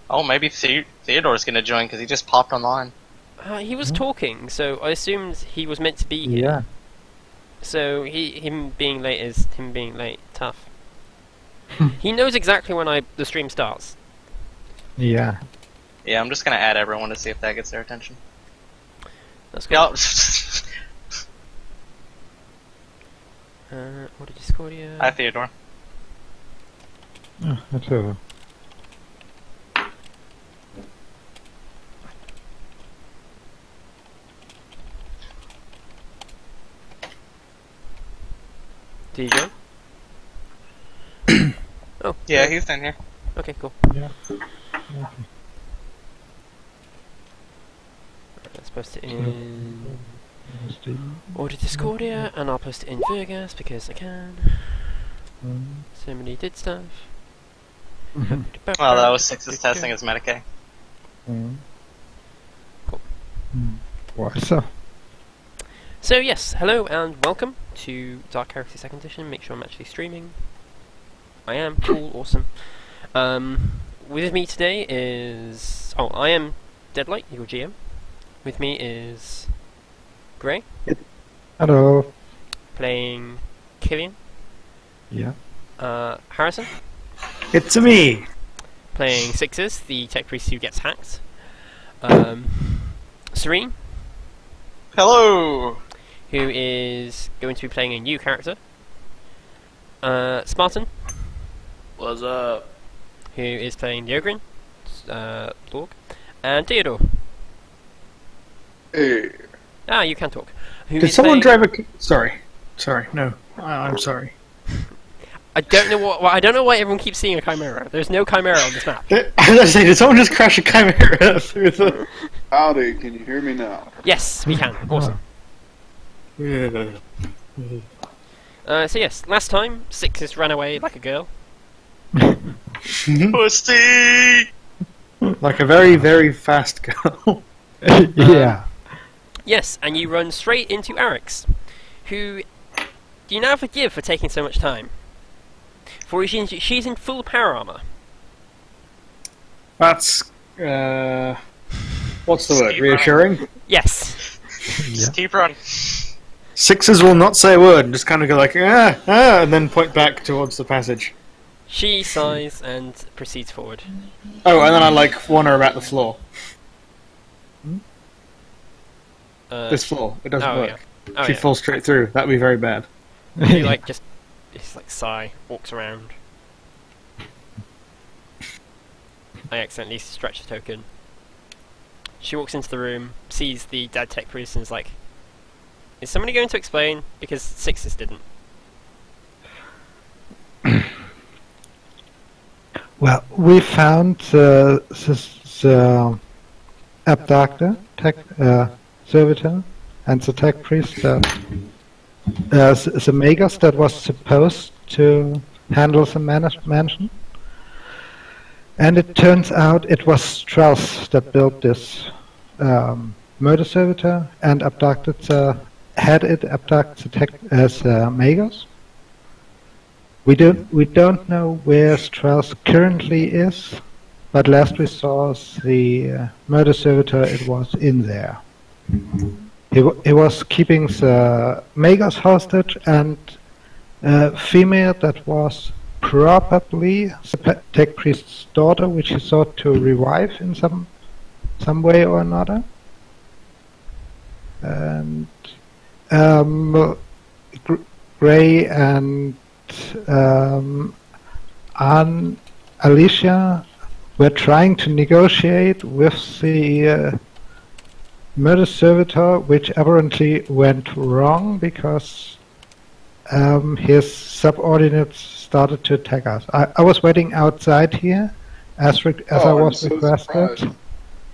Oh, maybe Theodore's gonna join because he just popped online. He was talking, so I assumed he was meant to be here. Yeah. So him being late is him being late. Tough. He knows exactly when the stream starts. Yeah. Yeah, I'm just gonna add everyone to see if that gets their attention. Let's go. What did Discordia? Hi, Theodore. Oh, that's over. Did you join? Oh. Yeah, he's in here. Okay, cool. Yeah. Let's post it in Order Discordia, and I'll post it in Vegas because I can. Somebody did stuff. Oh, that was Six's testing his Medicaid. Cool. Why so? So yes, hello and welcome to Dark Heresy 2nd Edition. Make sure I'm actually streaming. I am. Cool, awesome. With me today is... Oh, I am Deadlight, your GM. With me is... Gray. Hello. Playing Killian. Yeah. Harrison. It's me. Playing Sixes, the tech priest who gets hacked. Serene, Hello! who is going to be playing a new character. Spartan, What's up? who is playing the Ogrin, Lorg, and Theodore. Hey. Ah, you can talk. Who Did is someone playing... drive a... Sorry. No. I'm sorry. I don't know what. I don't know why everyone keeps seeing a chimera. There's no chimera on this map. I was gonna say, did someone just crash a chimera through the... Howdy, can you hear me now? Yes, we can. Awesome. Yeah. So yes, last time Sixes ran away like a girl. Pussy! Like a very, very fast girl. Yeah. Yes, and you run straight into Arix, who do you now forgive for taking so much time? For she's in full power armor. That's... What's the word? Keep Reassuring? Yes. Just keep running. Sixes will not say a word and just kind of go like, and then point back towards the passage. She sighs and proceeds forward. Oh, and then I like warn her about the floor. This floor. It doesn't work. Yeah. Oh, She yeah. falls straight through. That'd be very bad. She just sigh, walks around. I accidentally stretch the token. She walks into the room, sees the dead tech priest, and is like, "Is somebody going to explain?" Because Sixes didn't. Well, we found the abductor, servitor, and the tech priest, the Magus that was supposed to handle the mansion. And it turns out it was Strauss that built this murder servitor and had it abduct the Magus. We don't know where Strauss currently is, but last we saw the murder servitor, it was in there. He was keeping the Magus hostage, and a female that was probably the tech priest's daughter, which he sought to revive in some way or another. And Gray and Alicia were trying to negotiate with the murder servitor, which apparently went wrong because his subordinates started to attack us. I was waiting outside here as I was I'm so requested, surprised.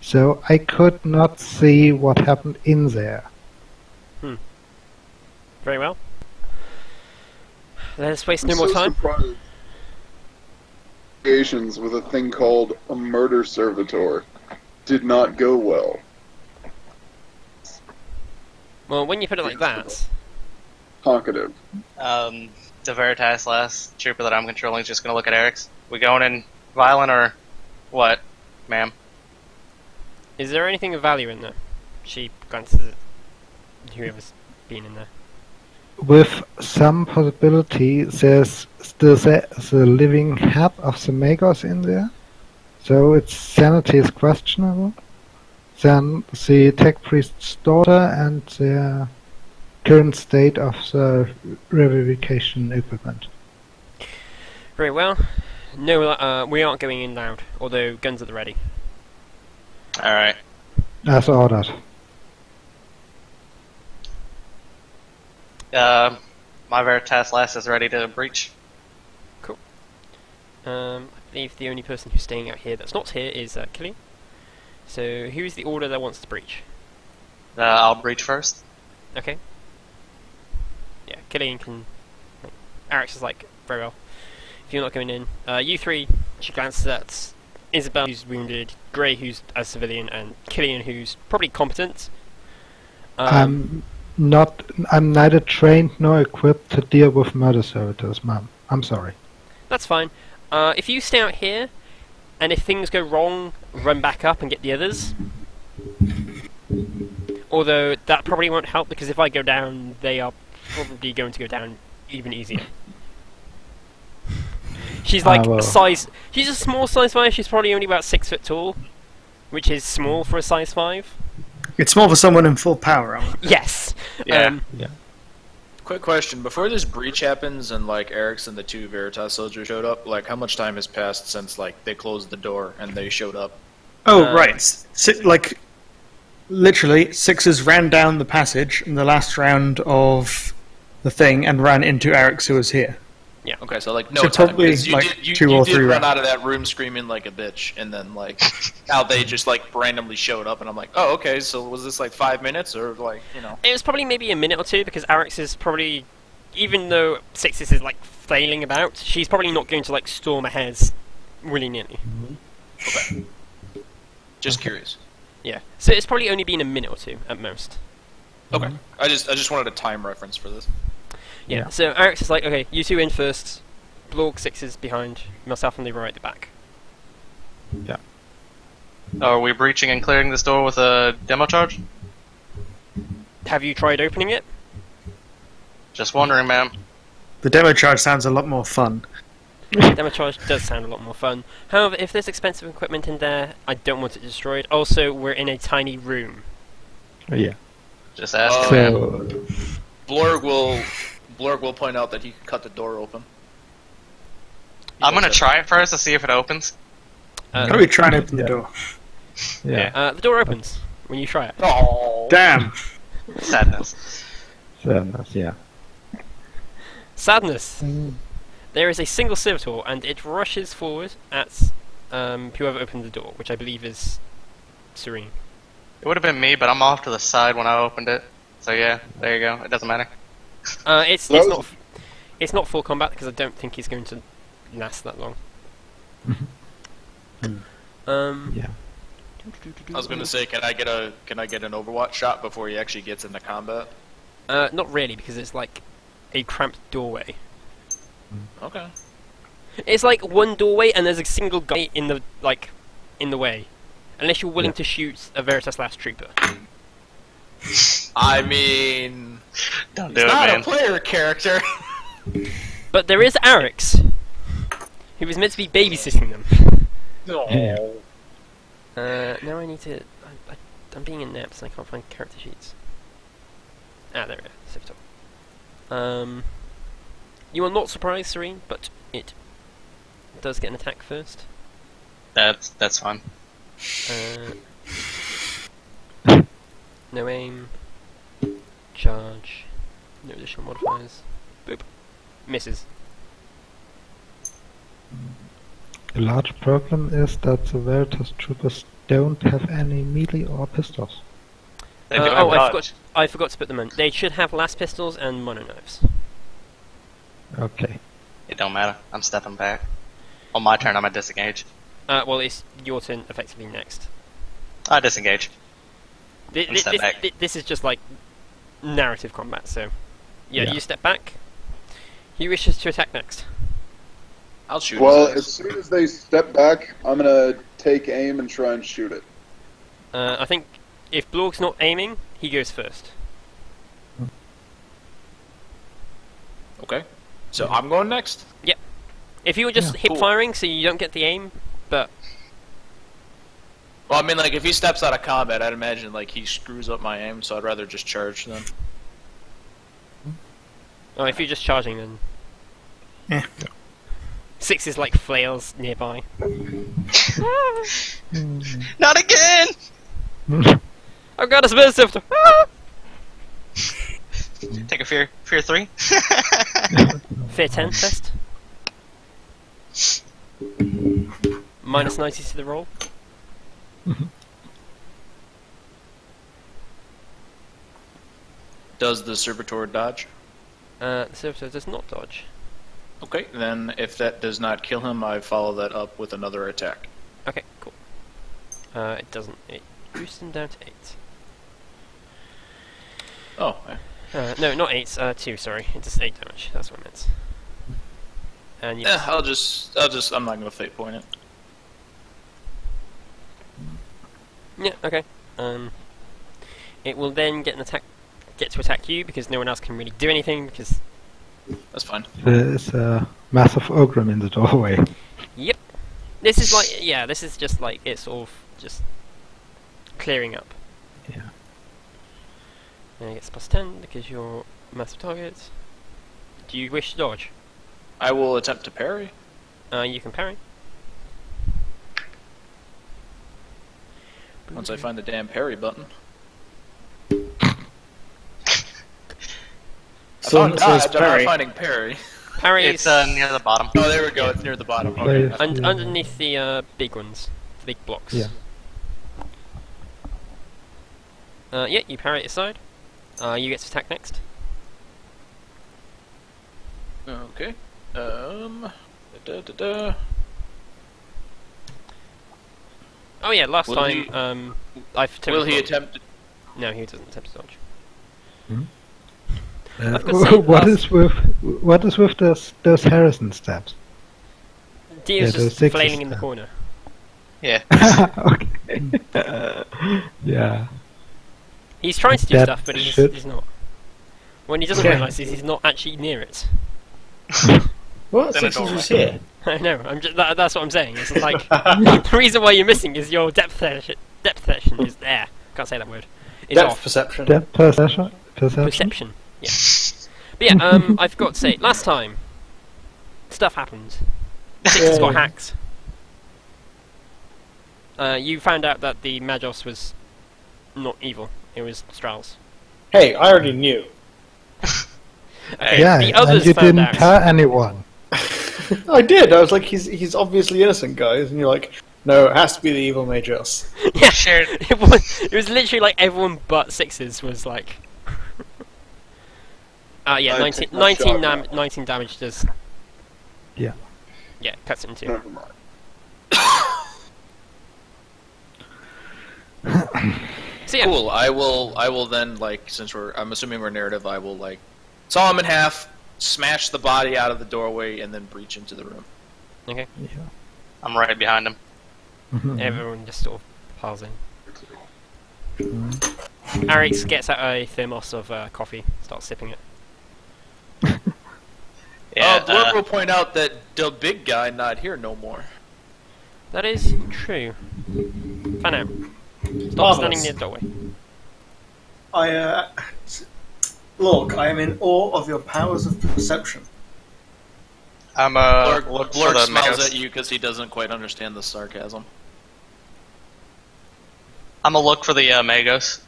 so I could not see what happened in there. Very well. Let's waste no more so time. surprised. Negotiations with a thing called a murder servitor did not go well. Well, when you put it like that, Talkative. The Veritas last trooper that I'm controlling is just gonna look at Eric's. We going in violent or what, ma'am? Is there anything of value in there? She glances at whoever's been in there. With some possibility, there's still the living head of the Magos in there, so its sanity is questionable. Then the tech priest's daughter and the current state of the revivification equipment. Very well. No, we aren't going in loud, although guns at the ready. Alright. As ordered. My Veritas last is ready to breach. Cool. I believe the only person who's staying out here that's not here is Killian. So, who is the order that wants to breach? I'll breach first. Okay. Yeah, Killian can... Arix is like, very well. If you're not going in. You three, she glances at Isabel, who's wounded, Grey, who's a civilian, and Killian, who's probably competent. I'm neither trained nor equipped to deal with murder servitors, ma'am. I'm sorry. That's fine. If you stay out here, and if things go wrong, run back up and get the others. Although, that probably won't help, because if I go down, they are probably going to go down even easier. She's like she's a small size 5, she's probably only about 6 foot tall, which is small for a size 5. It's more for someone in full power armor. Yes! Yeah. Quick question: before this breach happens and like Eric's and the 2 Veritas soldiers showed up, like how much time has passed since like they closed the door and they showed up? Oh, right. Like, literally, Sixes ran down the passage in the last round of the thing and ran into Eric's, who was here. Yeah. Okay, so like no So time. probably, 'Cause you like, did, 2 or 3 run rounds. out of that room screaming like a bitch, and then like now they just like randomly showed up, and I'm like, oh, okay. So was this like 5 minutes or like It was probably maybe a minute or two, because Arix is probably, even though Sixes is like flailing about, she's probably not going to like storm ahead willy-nilly. Okay. Just curious. Yeah. So it's probably only been a minute or two at most. Okay. I just wanted a time reference for this. Yeah. So Arix is like, okay, you 2 in first, Blorg Sixes behind, myself and Leroy at the back. Are we breaching and clearing this door with a demo charge? Have you tried opening it? Just wondering, ma'am. The demo charge sounds a lot more fun. Demo charge does sound a lot more fun. However, if there's expensive equipment in there, I don't want it destroyed. Also, we're in a tiny room. Yeah. Just asking, ma'am. So, Blorg will point out that he can cut the door open. I'm gonna try it first to see if it opens. How do we try and open the door? yeah. The door opens when you try it. Oh. Damn! Sadness. Sadness, yeah. Sadness. There is a single servitor, and it rushes forward at whoever opened the door, which I believe is Serene. It would have been me, but I'm off to the side when I opened it. So yeah, there you go. It doesn't matter. It's not full combat, because I don't think he's going to last that long. Yeah. I was gonna say, can I get an Overwatch shot before he actually gets into combat? Not really, because it's like a cramped doorway. Okay. It's like one doorway, and there's a single guy in the way, unless you're willing to shoot a Veritas last trooper. I mean, Don't do he's it, not man. a player character. But there is Arix, who was meant to be babysitting them. No. Now I need to... I'm being inept and I can't find character sheets. Ah, there it is. Civital. You are not surprised, Serene, but it does get an attack first. That's fine. No aim. Charge. No additional modifiers. Boop. Misses. A large problem is that the Veritas troopers don't have any melee or pistols. They do have dodge. I forgot to put them in. They should have las pistols and mono knives. Okay. It don't matter. I'm stepping back. On my turn, I'm at disengage. Well, it's your turn effectively next. I disengage. And step back. This is just like narrative combat, so You step back. Who wishes to attack next? I'll shoot. Well, his as ass. soon as they step back, I'm gonna take aim and try and shoot it. I think if Blorg's not aiming, he goes first. Okay. So I'm going next. If you were just hip cool. firing, so you don't get the aim, but Well, I mean, like if he steps out of combat, I'd imagine like he screws up my aim. So I'd rather just charge then. if you're just charging, then Yeah. 6 is like flails nearby. Not again! I've got a spell sifter. Take a fear 3. Fear 10 test. Minus 90 to the roll. Does the servitor dodge? The servitor does not dodge. Okay, then if that does not kill him, I follow that up with another attack. Okay, cool. It doesn't. It boosts him down to 8. Oh, No, not 8. 2. Sorry, it does 8 damage. That's what I meant. And you. I'm not gonna fate point it. Yeah. Okay. It will then get to attack you because no one else can really do anything because. That's fine. There's a massive ogre in the doorway. Yep. This is like This is just like it's sort of just clearing up. Yeah. And it gets plus 10 because you're massive target. Do you wish to dodge? I will attempt to parry. You can parry. Once I find the damn parry button. I found dodge, I'm not finding parry. Parry It's is near the bottom. Oh, there we go, it's near the bottom. Okay. Right. underneath the big ones, the big blocks. Yeah. You parry it aside. You get to attack next. Okay. Oh yeah, last Will time I've Will he totally- attempt? No, he doesn't attempt to dodge. Uh, I've got to say, what is with those Harrison stabs? Dio's Yeah, those just sixes flailing in the now. corner. Yeah. Okay. Yeah. He's trying to do That stuff, but should- he's not. When he doesn't Okay. realise he's not actually near it. What? Then it's 6 all was here. I know. That's what I'm saying. It's like the reason why you're missing is your depth perception is there. Can't say that word. It's Depth off. perception. That perception? Perception. Yeah. But yeah. I've got to say, last time stuff happened. Six got hacked. You found out that the Magos was not evil. It was Strauss. Hey, I already knew. Yeah, the others and you found didn't out. tell anyone. I did. I was like, he's obviously innocent, guys, and you're like, no, it has to be the evil Magos. Yeah, Shared. it was literally like everyone but Sixes was like. Yeah, I 19, take my 19, shot now. 19 damage does. Yeah. Yeah, cuts it in two. Never mind. So yeah, Cool. I will then like since I'm assuming we're narrative. I will like saw him in half, smash the body out of the doorway, and then breach into the room. okay. Yeah. I'm right behind him. Everyone just sort of piles in. Arix gets out a thermos of coffee, starts sipping it. Yeah. Blurb will point out that the big guy not here no more. That is true. For now. Stop standing near the doorway. Look, I am in awe of your powers of perception. I'm Blurg look for the smiles Magos. at you because he doesn't quite understand the sarcasm. I'm gonna look for the Magos.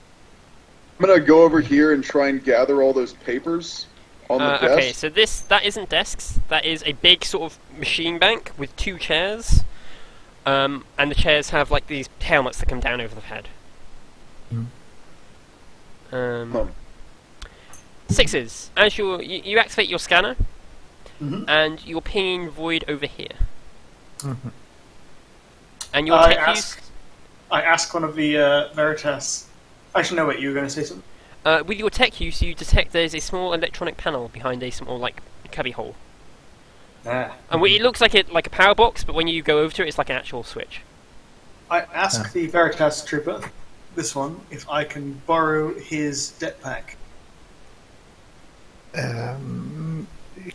I'm gonna go over here and try and gather all those papers on the desk. Okay, so that isn't desks. That is a big sort of machine bank with two chairs. And the chairs have like these helmets that come down over the head. Sixes. As you activate your scanner, and you're pinging void over here. And you'll I ask one of the Veritas. Actually, no, wait, you were going to say something? With your tech use, you detect there's a small electronic panel behind a small, like, cubby hole. Ah. And it looks like a power box, but when you go over to it, it's like an actual switch. I ask the Veritas trooper, this one, if I can borrow his jetpack.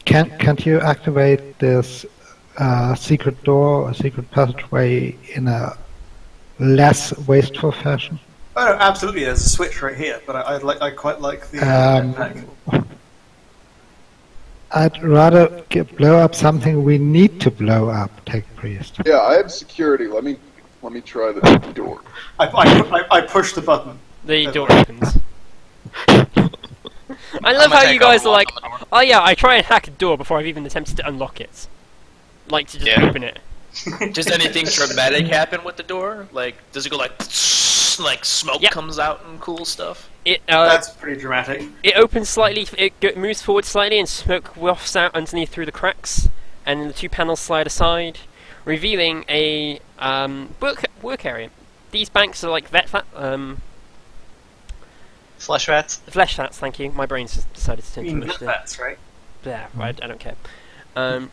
Can't you activate this secret door or secret passageway in a less wasteful fashion? Oh, no, absolutely. There's a switch right here, but I quite like the jetpack. I'd rather blow up something we need to blow up, Tech Priest. Yeah, I have security. Let me try the door. I push the button. The door opens. I love how you guys are like, oh yeah, I try and hack a door before I've even attempted to unlock it. Like, to just open it. Does anything dramatic happen with the door? Like, does it go like smoke comes out and cool stuff? That's pretty dramatic. It opens slightly, moves forward slightly, and smoke wafts out underneath through the cracks, and the two panels slide aside, revealing a work area. These banks are like Flesh vats. flesh vats, thank you. My brain's just decided to turn You too mean much there. that's right. Yeah, right, I don't care.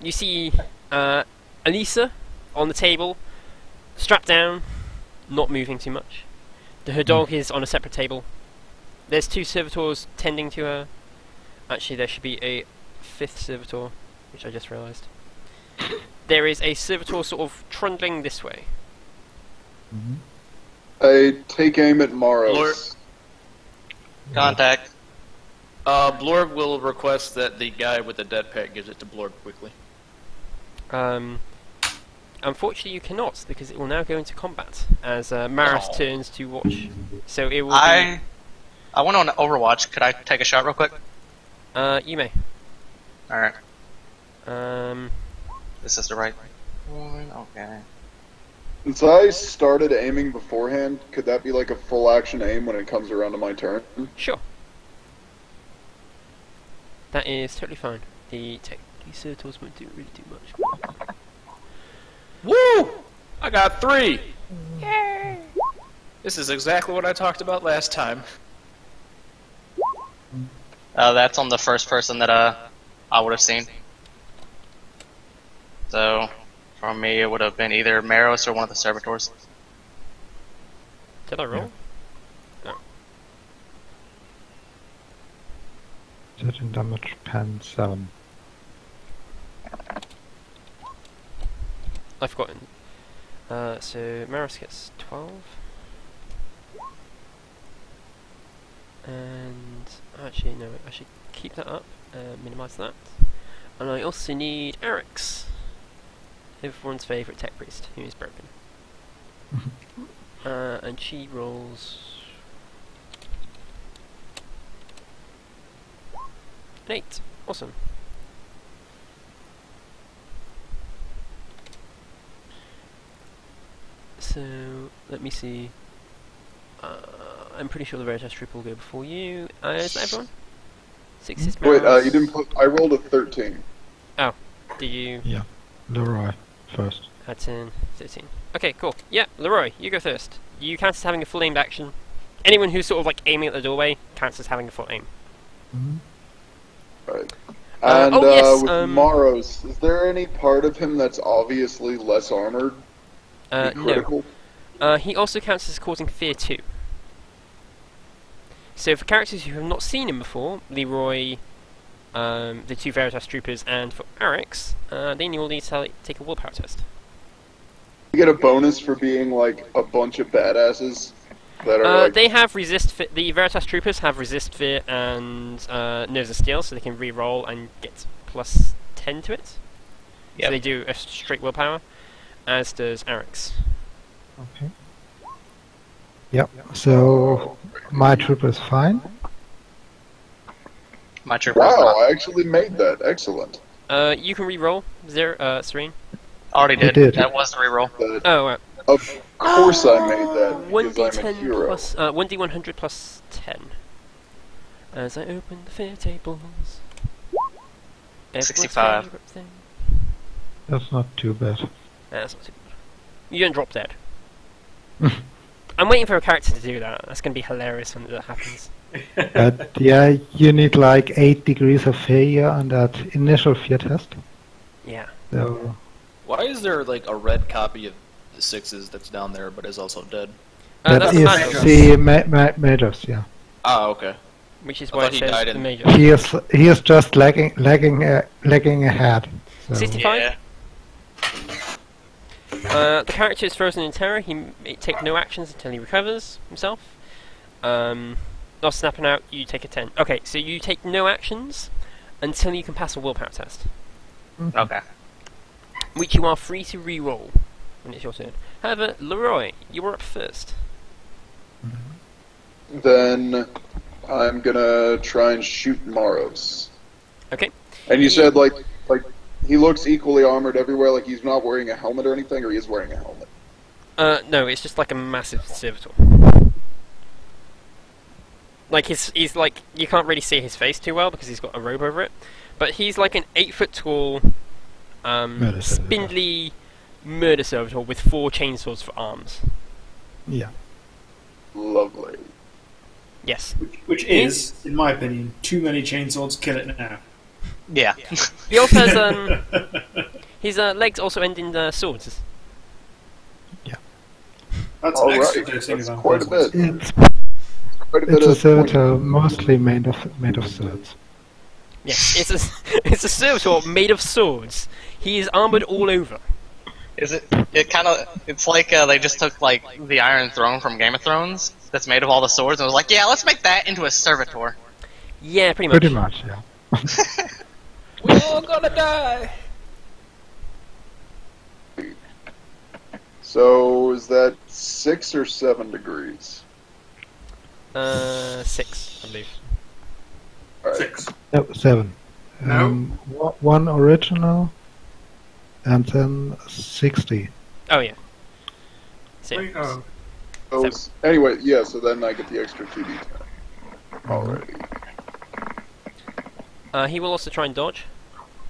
You see Elisa on the table, strapped down, not moving too much. Her dog is on a separate table. There's two servitors tending to her. Actually, there should be a fifth servitor, which I just realised. There is a servitor sort of trundling this way. I take aim at Moros. Contact. Blorb will request that the guy with the dead pet gives it to Blorb quickly. Unfortunately, you cannot, because it will now go into combat as Maris turns to watch. So it will. I went on Overwatch. Could I take a shot real quick? You may. All right. This is the right one. Okay. Since I started aiming beforehand, could that be like a full action aim when it comes around to my turn? Sure. That is totally fine. These servitors won't really do much. Woo! I got 3! Yay! This is exactly what I talked about last time. That's on the first person that I would have seen. So, for me, it would have been either Maros or one of the servitors. Did I roll? No. Certain damage, pen 7. I've forgotten. So Maris gets 12. And actually, no, I should keep that up, minimise that. And I also need Eric's, everyone's favourite tech priest, who is broken. And she rolls an 8. Awesome. So, let me see. I'm pretty sure the Veritas Troop will go before you. Is that everyone? 6 is Wait, Maris. you didn't put. I rolled a 13. Oh, did you? Yeah, Leroy first. Had 10, 13. Okay, cool. Yeah, Leroy, you go first. You count as having a full aimed action. Anyone who's sort of like aiming at the doorway counts as having a full aim. Right. And yes, with Moros, is there any part of him that's obviously less armored? Critical? No. He also counts as causing fear too. So for characters who have not seen him before, Leroy, the 2 Veritas Troopers, and for Arix, they will need to take a willpower test. You get a bonus for being like a bunch of badasses that are like... They have resist fear. The Veritas Troopers have resist fear and Nose of Steel, so they can re-roll and get plus 10 to it. Yep. So they do a straight willpower, as does Arix. Okay. Yep, so my trooper is fine. My trooper. Wow, I actually made that. Excellent. You can re-roll, Serene. Already did. did. That was the reroll. Oh, right. Of course I made that, because I'm a 1d10 hero. plus 1d100 plus 10. As I open the fair tables. Everyone's 65. favourite thing. That's not too bad. That's not too bad. You don't drop dead. I'm waiting for a character to do that. That's going to be hilarious when that happens. But yeah, you need like 8 degrees of failure on that initial fear test. Yeah. So Why is there like a red copy of the sixes that's down there, but is also dead? that That's is the Magus, the Magus, yeah. Ah, okay. which is I why thought it he says died the in- major. He is just lagging ahead. So. 65? Yeah. The character is frozen in terror. He may take no actions until he recovers himself. Not snapping out, you take a 10. Okay, so you take no actions until you can pass a willpower test, Okay. which you are free to re-roll when it's your turn. However, Leroy, you are up first. Then I'm gonna try and shoot Maros. Okay. And you said like he looks equally armored everywhere, like he's not wearing a helmet or anything, or he is wearing a helmet. No, it's just like a massive servitor. Like he's like, you can't really see his face too well because he's got a robe over it, but he's like an 8-foot tall, Murder servitor. spindly murder servitor with 4 chainsaws for arms. Yeah. Lovely. Yes. Which is, in my opinion, too many chainsaws. Kill it now. Yeah. He also has his legs also end in swords. That's All an extra right, dosing that's of quite a bit. It's Quite a bit it's a of servitor mostly made of swords. Yes, it's a servitor made of swords. He is armored all over. Is it? It kind of. It's like they just took like the Iron Throne from Game of Thrones, that's made of all the swords, and was like, yeah, let's make that into a servitor. Yeah, pretty much. Pretty much, yeah. We're all gonna die. So is that 6 or 7 degrees? 6, I believe. All right. 6. No, 7. No. One original, and then 60. Oh yeah. 6. Oh. So anyway, yeah. So then I get the extra 2d10 already. He will also try and dodge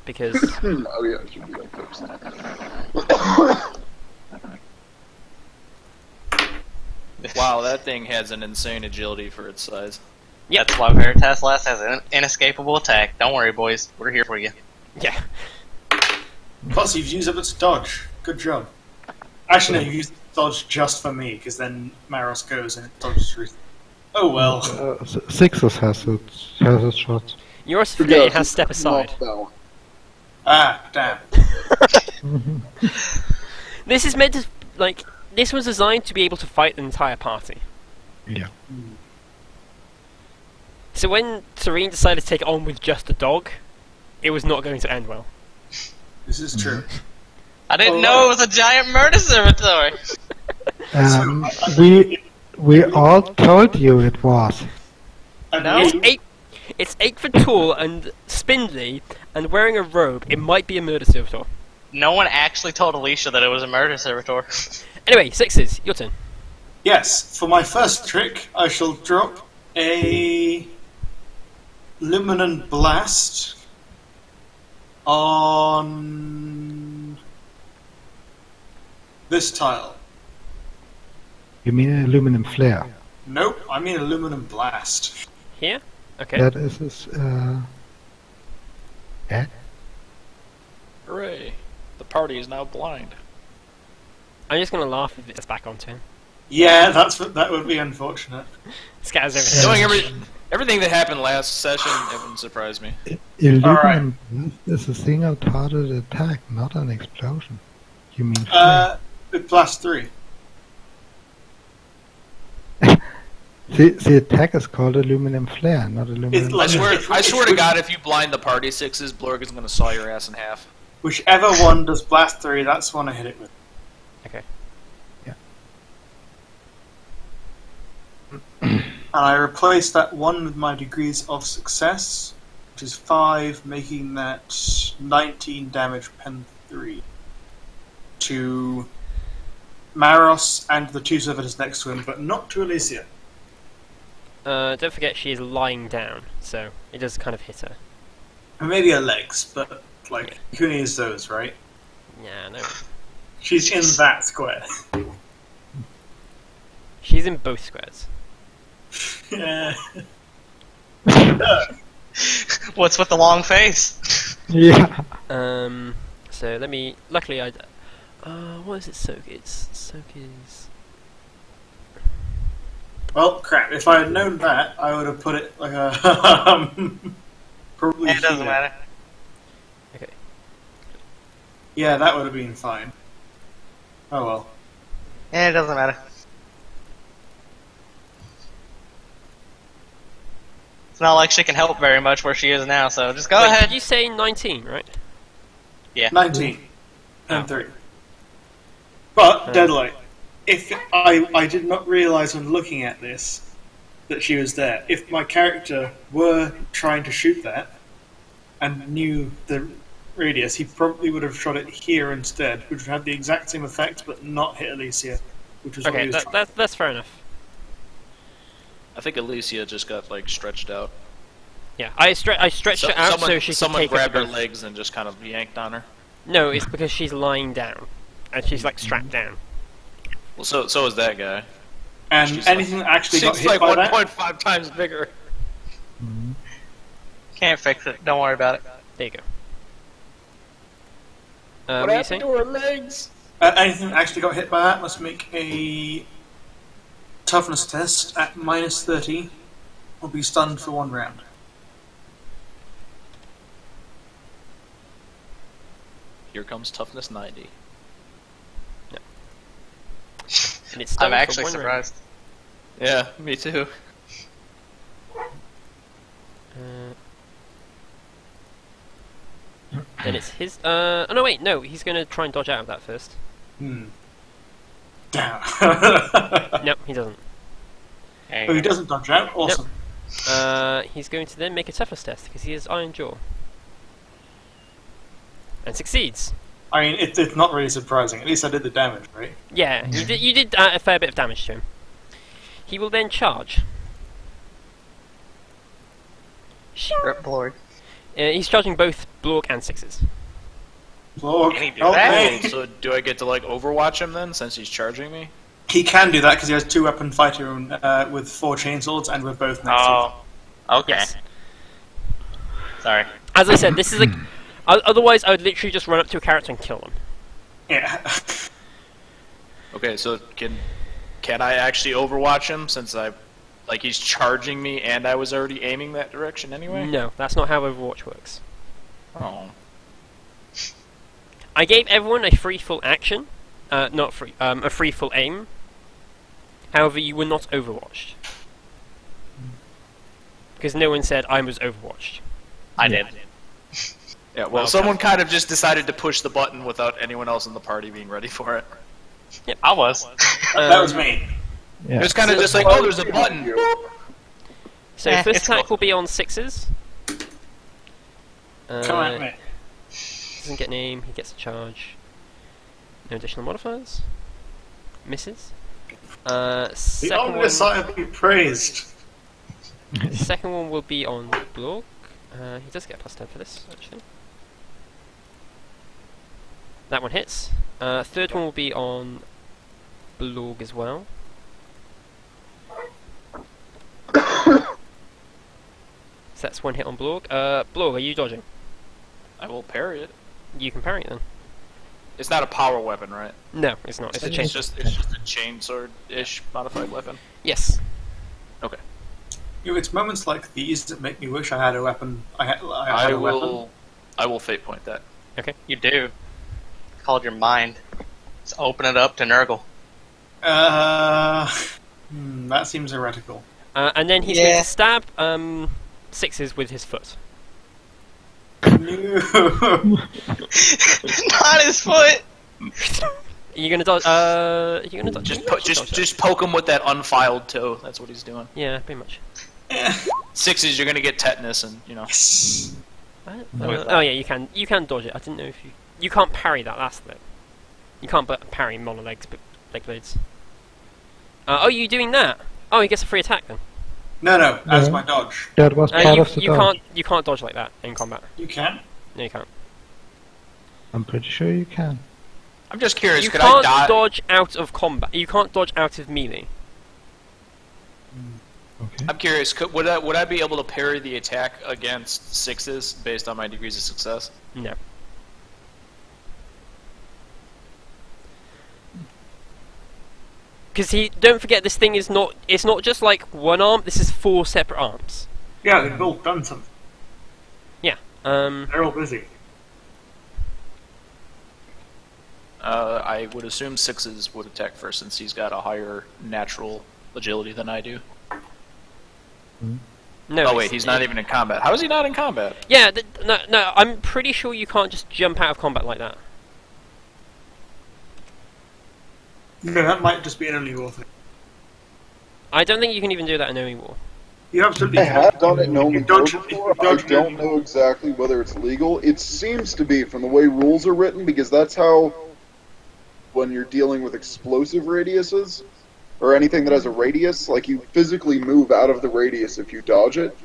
because Oh yeah, I should be up first. Wow, that thing has an insane agility for its size. Yep. That's why Veritas Last has an inescapable attack. Don't worry, boys. We're here for you. yeah. Plus, you've used up its dodge. Good job. Actually, no, you've used dodge just for me, because then Maros goes and it dodges through. Oh well. Sixes has its shots. You also forget it has step aside. Knockdown. Ah, damn. This is meant to like. This was designed to be able to fight an entire party. Yeah. So when Serene decided to take it on with just a dog, it was not going to end well. This is true. I didn't know it was a giant murder servitor. We all told you it was. No. It's 8 foot tall and spindly and wearing a robe. It might be a murder servitor. No one actually told Alicia that it was a murder servitor. Anyway, 6s, your turn. Yes, for my first trick, I shall drop a Luminant Blast on this tile. You mean an aluminum flare? Nope, I mean Aluminum Blast. Here? Okay. That is his, yeah? Hooray! The party is now blind. I'm just gonna laugh if it's back onto him. Yeah, that would be unfortunate. Scatters everything. Knowing everything that happened last session, it wouldn't surprise me. Aluminum blast is a single-target attack, not an explosion. You mean flare? With Blast 3. The attack is called aluminum flare, not aluminum. It's like- I swear to God, if you blind the party sixes, Blorg is gonna saw your ass in half. Whichever one does Blast 3, that's the one I hit it with. Okay. And I replace that 1 with my degrees of success, which is 5, making that 19 damage pen 3 to Maros and the 2 servitors next to him, but not to Alicia. Don't forget she is lying down, so it does kind of hit her. And maybe her legs, but like, who needs those, right? Yeah, no. She's in that square. She's in both squares. Yeah. What's with the long face? Yeah. So let me. Luckily, I. What is it? Soak. It's soak is. Well, crap. If I had known that, I would have put it like a probably. It doesn't here. matter. Okay. Yeah, that would have been fine. Oh well. It doesn't matter. It's not like she can help very much where she is now, so just go Wait, ahead. did you say 19, right? Yeah. 19 and 3. But Deadlight, if I did not realise when looking at this that she was there. If my character were trying to shoot that and knew the radius, he probably would have shot it here instead, which would have the exact same effect but not hit Alicia, which was what he Okay, was trying. that's fair enough. I think Alicia just got like stretched out. Yeah, I stretched her out so she could someone take grabbed up her the legs and just kind of yanked on her. No, it's because she's lying down, and she's like strapped down. Well, so is that guy. And she's anything that actually got She's hit like by that, 1.5 times bigger. Can't fix it. Don't worry about it. There you go. What What are you happened saying? to her legs? anything that actually got hit by that must make a toughness test at -30 or be stunned for 1 round. Here comes toughness 90. And it's stunned I'm for actually 1 round. surprised. Yeah, me too. Then it's his. Oh no, wait, no, he's gonna try and dodge out of that first. Damn. No, he doesn't. There Oh, you he go. doesn't dodge out? Awesome. He's going to then make a toughness test because he has Iron Jaw. And succeeds. I mean, it's not really surprising. At least I did the damage, right? Yeah, you did a fair bit of damage to him. He will then charge. Rip Lord. He's charging both Blorg and sixes. Lord, Can he do help that? me. So do I get to like Overwatch him then, since he's charging me? He can do that because he has 2-weapon fighter with 4 chainswords and with both next to him. Oh. Okay. Yes. Sorry. As I said, this is like. Otherwise, I would literally just run up to a character and kill them. Yeah. Okay, so can I actually Overwatch him, since he's charging me and I was already aiming that direction anyway? No, that's not how Overwatch works. Oh. I gave everyone a free full action, not free, a free full aim. However, you were not overwatched. Because no one said I was overwatched. I did. Yeah, well, Okay. someone kind of just decided to push the button without anyone else in the party being ready for it. I was. That was me. It was kind of just like, oh, there's a button. So Eh, first it's attack cool. will be on sixes. Come at me. Doesn't get an aim, he gets a charge. No additional modifiers. Misses. The Second ominous one, side be praised. second one will be on Blorg. He does get +10 for this, actually. That one hits. Third one will be on Blorg as well. So that's one hit on Blorg. Blorg, are you dodging? I will parry it. You can parry it then. It's not a power weapon, right? No, it's not. It's a chain. It's just a chainsword-ish modified weapon. Yes. Okay. It's moments like these that make me wish I had a weapon. I had I a weapon. will fate point that. You do. It's called your mind. Just open it up to Nurgle. That seems heretical. And then he's going Yeah. to stab sixes with his foot. No. Not his foot! Are you going to dodge? Are you going to dodge? Just poke him with that unfiled toe. That's what he's doing. Yeah, pretty much. Sixes, you're gonna get tetanus, and Oh yeah, you can dodge it. I didn't know if you can't parry that last bit. You can't parry mono legs, but leg blades. Oh, you doing that? Oh, he gets a free attack then. No, as No. my dodge. That was part of the dodge. you can't dodge like that in combat. You can. No, you can't. I'm pretty sure you can. I'm just curious. You Could I can't die? dodge out of combat. You can't dodge out of melee. Okay. I'm curious. Would I be able to parry the attack against 6s based on my degrees of success? No. Because don't forget, this thing is not. It's not just like one arm. This is 4 separate arms. Yeah, they've all done something. Yeah. They're all busy. I would assume 6s would attack first since he's got a higher natural agility than I do. No. Oh wait, he's not even in combat. How is he not in combat? Yeah. No. I'm pretty sure you can't just jump out of combat like that. No, that might just be an only war thing. I don't think you can even do that in Only War. You absolutely I have done it in You Only dodge- War you before. I dodge don't an know exactly whether it's legal. It seems to be from the way rules are written, because that's how, when you're dealing with explosive radiuses, or anything that has a radius, like you physically move out of the radius if you dodge it.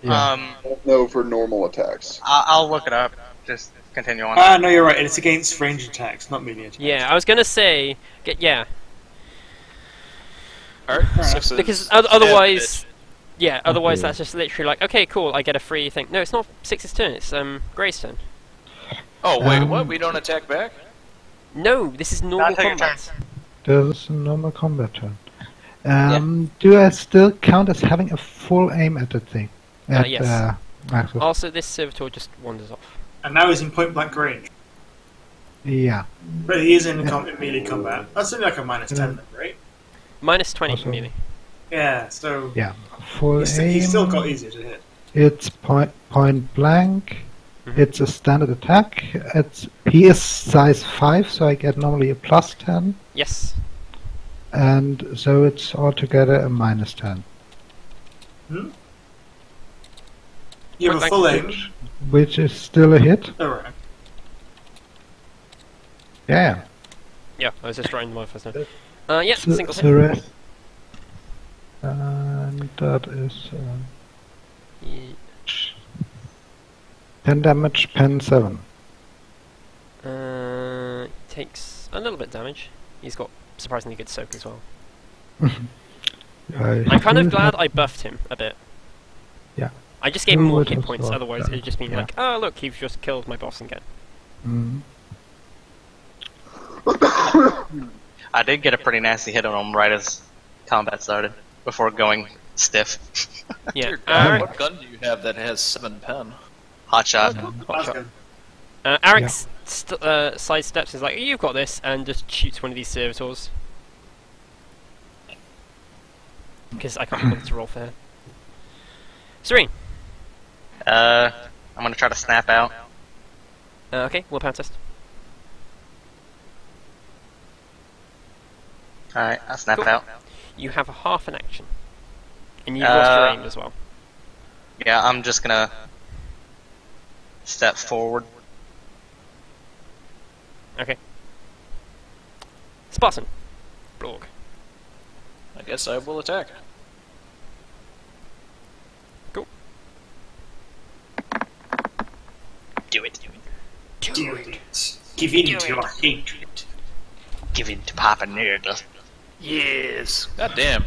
Yeah. I don't know for normal attacks. I'll look it up. Just continue on. No, you're right. It's against range attacks, not melee attacks. Yeah, I was gonna say, yeah, Alright, 6s. because otherwise, Stab yeah, otherwise Okay. that's just literally like, okay, cool, I get a free thing. No, it's not 6's turn. It's Gray's turn. it. Oh wait, Um, what? We don't attack back? No, this is normal take your combat. There's a normal combat turn. Do I still count as having a full aim at the thing? Yes. Axel? Also, this servitor just wanders off. And now he's in point blank range. Yeah. But he is in melee combat. That's only like a minus 10 then, right? Minus 20 Also- melee. Yeah, so Yeah. Full aim. he's still got easier to hit. It's point blank. Mhm. It's a standard attack. He is size 5, so I get normally a plus 10. Yes. And so it's altogether a minus 10. You have a Point full blank. aim. Which is still a hit. Alright. Yeah. Yeah, I was just writing my first name. Yeah, So, single so hit. rest. And that is Ye- 10 damage, pen 7. He takes a little bit damage. He's got surprisingly good soak as well. I'm kind of glad I buffed him a bit. Yeah. I just gave him more would hit have points, thought otherwise that. it'd just been Yeah. like, oh look, you've just killed my boss again. Mm. I did get a pretty nasty hit on him right as combat started, before going stiff. Yeah. Dear God, Arik, what gun do you have that has 7 pen? Hot shot. hot That's shot. good. Arik's sidesteps is like, you've got this, and just shoots one of these servitors. Because I can't be bothered to roll for her. Serene. I'm gonna try to snap out. Okay, willpower test. Alright, I'll snap Cool. out. You have a half an action. And you've lost your aim as well. Yeah, I'm just gonna step forward. Okay. Spartan. Blorg. I guess I will attack. Cool. Do it. Do it. Give in to your hatred. Give it to Papa Nerd. Yes. God damn.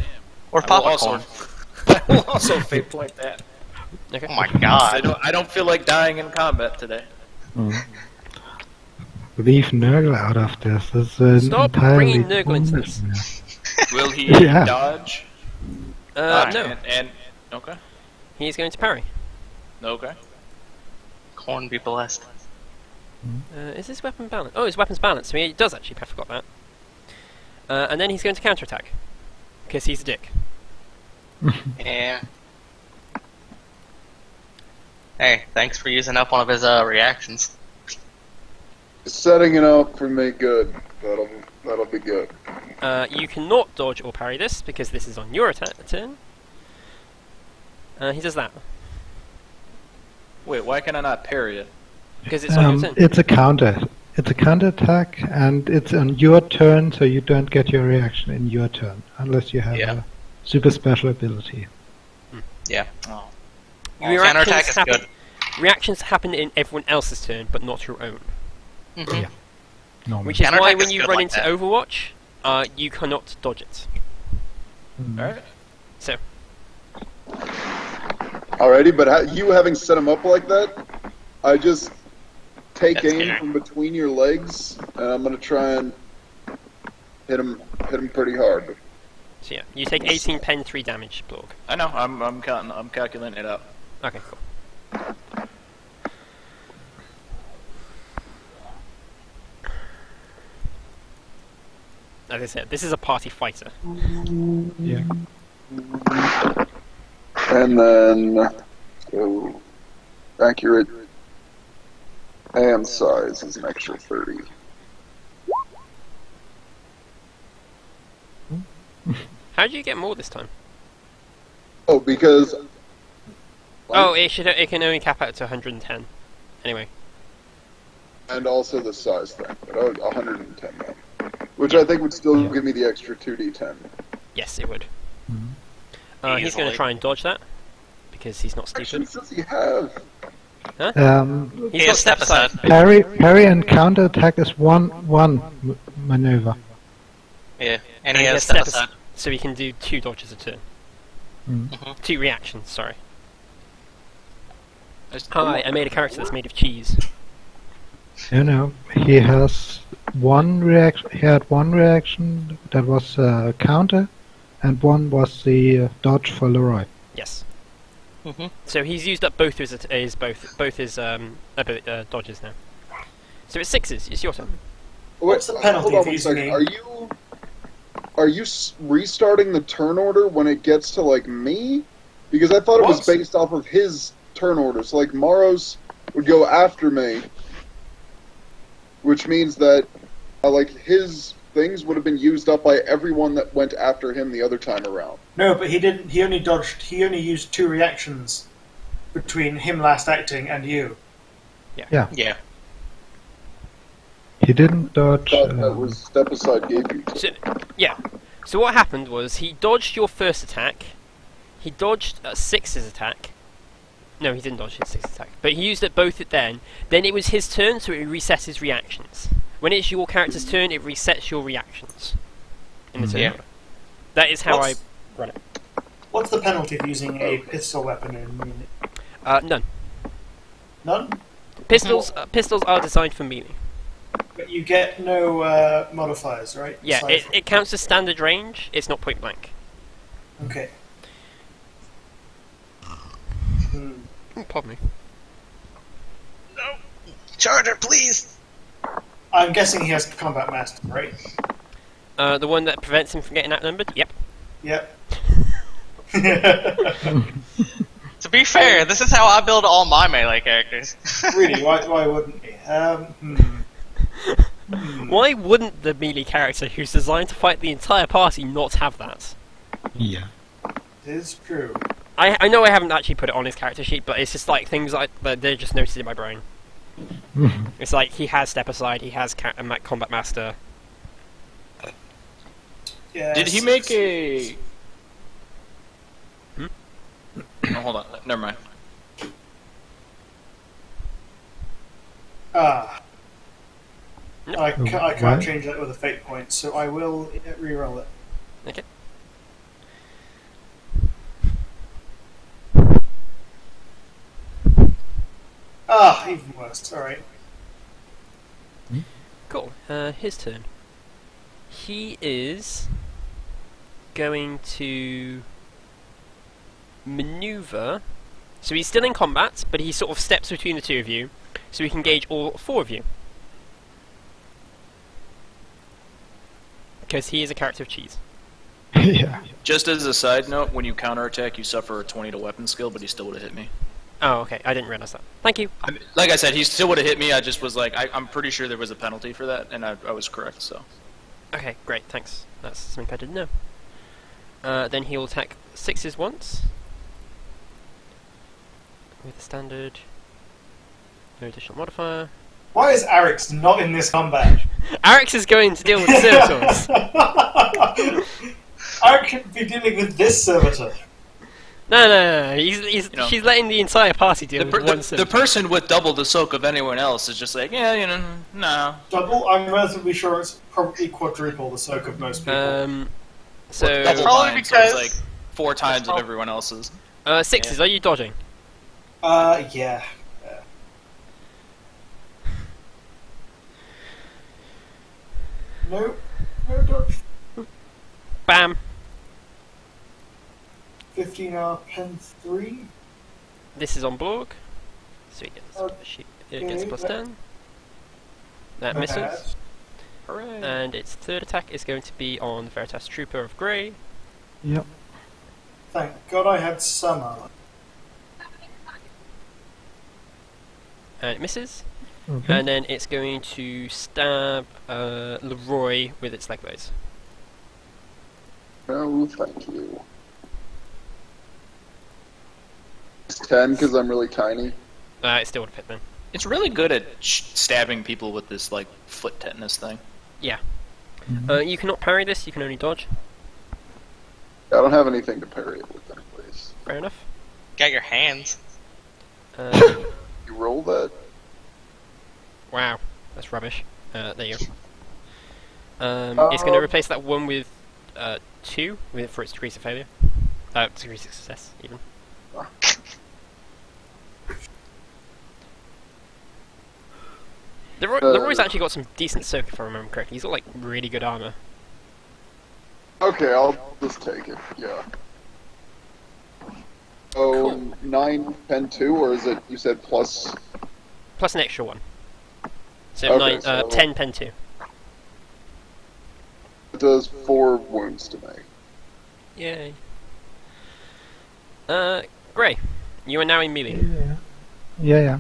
Or I will Papa also, Corn. I will also fate point that. Okay. Oh my I god. don't feel like dying in combat today. Mm. Leave Nurgle out of this. This is an Stop entirely bringing Nurgle into this. Will he Yeah. dodge? No. And okay. He's going to parry. Okay. Corn be blessed. Is his weapon balanced? Oh, his weapon's balanced. I mean, it does actually. I forgot that. And then he's going to counterattack. Because he's a dick. Yeah. Hey, thanks for using up one of his reactions. Setting it up for me good. That'll be good. You cannot dodge or parry this, because this is on your turn. He does that. Wait, why can I not parry it? Because it's on your turn. It's a counter. It's a counter attack, and it's on your turn, so you don't get your reaction in your turn, unless you have Yeah. a super special ability. Yeah. Oh. Your Counterattack reactions is happen, good. reactions happen in everyone else's turn, but not your own. Mhm. Yeah. Normally. Which is why Counterattack when is you good run like into that. Overwatch, you cannot dodge it. Alright. So, Alrighty, but you having set him up like that, I just take That's aim scary. from between your legs, and I'm gonna try and hit him pretty hard. so yeah, you take 18 pen 3 damage, Blorg. I know, I'm calculating it out. Okay, cool. As I said, this is a party fighter. Yeah. And then go accurate and size is an extra 30. How did you get more this time? Oh, because Oh, it can only cap out to 110. Anyway, and also the size thing, but 110 then. Which I think would still give me the extra 2d10. yes, it would. Mhm. He's going to Easily. try and dodge that because he's not Actually, stupid. does he have? He's He got has step aside. Parry and counter attack is one maneuver. Yeah, and And he he has has step step aside. so he can do 2 dodges a turn. Mm. 2 reactions, sorry. Just- Hi, I made a character that's made of cheese. He has one reaction. He had one reaction that was counter, and one was the dodge for Leroy. Yes. Mm-hmm. So he's used up both his dodges now. So it's 6s. It's your turn. What's the penalty Hold on for one using second. a- Are you restarting the turn order when it gets to like me? Because I thought it was What? based off of his turn order. So like Maros would go after me, which means that like his things would have been used up by everyone that went after him the other time around. No, but he didn't. He only dodged. He only used 2 reactions between him last acting and you. Yeah. He didn't dodge. That was step aside gave you. So, yeah. So what happened was he dodged your first attack. He dodged 6's attack. No, he didn't dodge his 6's attack. But he used it both at then. Then it was his turn, so it resets his reactions. When it's your character's turn, it resets your reactions. In the turn Yeah. order. That is how What's- I run it. What's the penalty for using a pistol weapon in melee? None. None. Pistols are designed for melee. But you get no modifiers, right? Yeah, Aside it counts as standard range. It's not point blank. from- Okay. Hmm. Oh, pardon me. Charger, please. I'm guessing he has combat master, right? The one that prevents him from getting outnumbered. Yep. Yep. To be fair, this is how I build all my melee characters. Really? Why wouldn't he? Why wouldn't the melee character who's designed to fight the entire party not have that? Yeah. It is true. I know I haven't actually put it on his character sheet, but it's just like things like they're just noted in my brain. It's like he has step aside, he has combat master. Yeah. Did he make a... Hmm? Oh, hold on, never mind. Ah. Nope. I can't What? change that with a fate point, so I will re-roll it. Okay. Ah, even worse. Alright. Cool. His turn. He is going to maneuver. So he's still in combat, but he sort of steps between the two of you, so he can gauge all 4 of you. Because he is a character of cheese. Yeah. Just as a side note, when you counterattack, you suffer a 20 to weapon skill, but he still would have hit me. Oh, okay. I didn't realize that. Thank you. I mean, like I said, he still would have hit me. I just was like, I'm pretty sure there was a penalty for that, and I was correct. So Okay, great. Thanks. That's something I didn't know. Then he'll attack 6s once. With the standard. No additional modifier. Why is Arix not in this combat? Arix is going to deal with the servitors. Arix should be dealing with this servitor. No. He's know, she's letting the entire party deal with one the servitor. person with double the soak of anyone else is just like, yeah, no. Double? I'm relatively sure it's probably quadruple the soak of most people. So That's probably Line, so because- it's like 4 times of everyone else's. sixes. Are you dodging? Yeah. No. No dodge. Bam. 15R pen 3. This is on Blorg. So he gets, it gets plus 10. That Not misses. bad. Hooray! And its third attack is going to be on Veritas Trooper of Grey. Yep. Thank God I had some armor. And it misses. Okay. And then it's going to stab Leroy with its leg blades. No, thank you. It's 10 because I'm really tiny. It still would have hit then. It's really good at stabbing people with this like foot tetanus thing. Yeah. Mhm. You cannot parry this, you can only dodge. I don't have anything to parry it with anyways. Fair enough. Got your hands. You roll that? Wow, that's rubbish. There you go. It's going to replace that one with 2 for its degrees of failure. Degrees of success, even. Leroy's actually got some decent soak, if I remember correctly. He's got like really good armor. Okay, I'll just take it, yeah. Oh, Cool. 9 pen 2, or is it, you said plus? Plus an extra one. So, Okay, so- 10 pen 2. It does 4 wounds to me. Yay. Grey, you are now in melee. Yeah.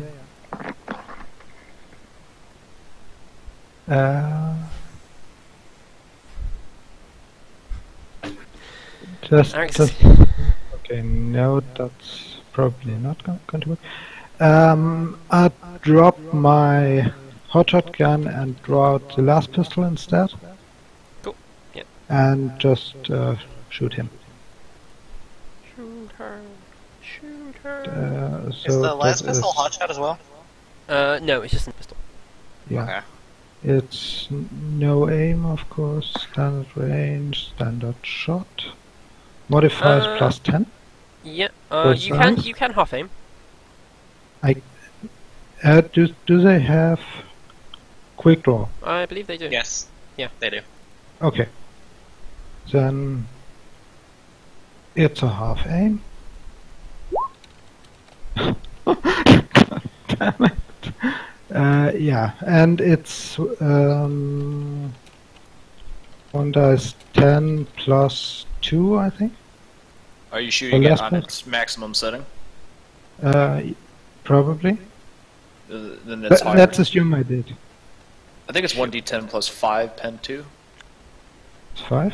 Just okay. No, that's probably not going to work. I drop my hotshot gun and draw out the last pistol instead. Cool. Yeah. And just shoot him. Shoot her. Shoot her. So Is the last that pistol is- hotshot as well? No, it's just a pistol. Yeah. Okay. It's no aim, of course. Standard range, standard shot. Modifiers plus 10. Yeah, Both you can sides? half aim. Do they have quick draw? I believe they do. Yes. Yeah. They do. Okay. Then it's a half aim. Damn it. Yeah, and it's 1 dice 10 plus 2, I think. Are you shooting it last on one? its maximum setting? Probably. Then it's higher. Let's assume I did. I think it's 1d10 plus 5 pen 2. It's 5.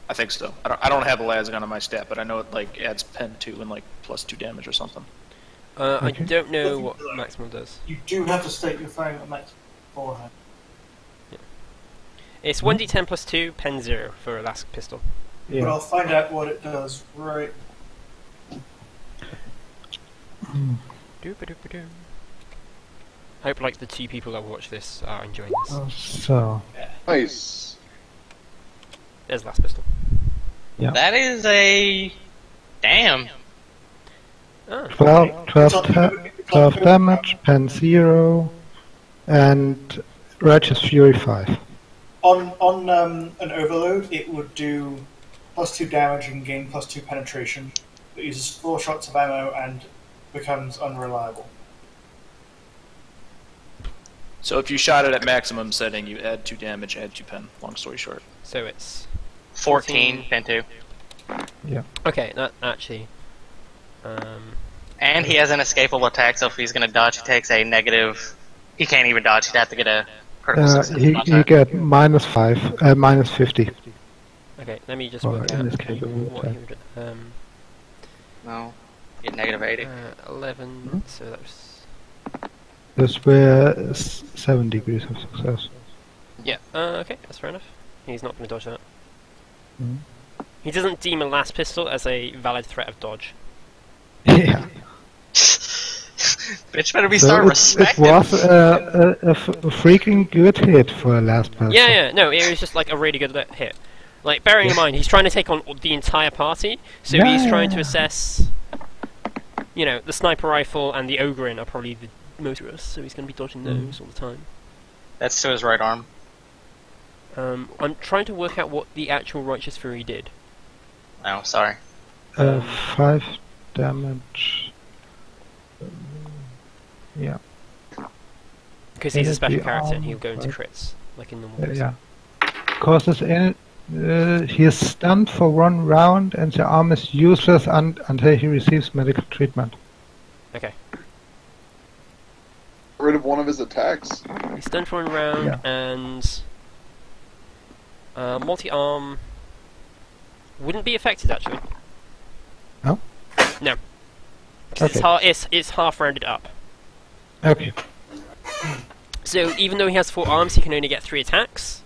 I think so. I don't have a lasgun on my stat, but I know it like adds pen 2 and like plus 2 damage or something. I Okay. don't know what maximum does. You do have to state your firing at max beforehand. It's 1d10 plus 2, pen 0 for a last pistol. But Yeah. I'll find out what it does right. Doo-ba-doo-ba-doo. I hope like the 2 people that watch this are enjoying this. So, Nice. There's last pistol. yeah. That is a... Damn. Ah, 12 damage, pen 0, and Righteous Fury 5. On an overload, it would do plus 2 damage and gain plus 2 penetration. It uses 4 shots of ammo and becomes unreliable. So if you shot it at maximum setting, you add 2 damage, add 2 pen. Long story short. so it's 14, pen 2. okay. That actually. And he has an escapable attack, so if he's gonna dodge, he takes a negative... He can't even dodge, he'd have to get a critical success. He on that. get -5, minus 50. Okay, let me just Or work in out this case, it would what he would. No. Get negative 80. 11. So that was. This were 7 degrees of success. Yeah. Okay, that's fair enough. He's not going to dodge that. Mhm. He doesn't deem a last pistol as a valid threat of dodge. Yeah. Bitch better be So starting it respecting. was a freaking good hit for a last person. Yeah, no, it was just like a really good hit. Like, bearing in mind, he's trying to take on the entire party, so he's trying to assess... You know, the sniper rifle and the Ogrin are probably the most risks, so he's going to be dodging those all the time. That's to his right arm. I'm trying to work out what the actual Righteous Fury did. Oh, sorry. 5 damage. Yeah. Because he's a Hit special the character and arm, he'll go into right. crits, like in normal games. Yeah. Causes he is stunned for 1 round and the arm is useless until he receives medical treatment. Okay. Get rid of one of his attacks. He's stunned for 1 round, Yeah. and... multi-arm... wouldn't be affected, actually. No? No. Because Okay. it's half rounded up. Okay. So even though he has 4 arms, he can only get 3 attacks,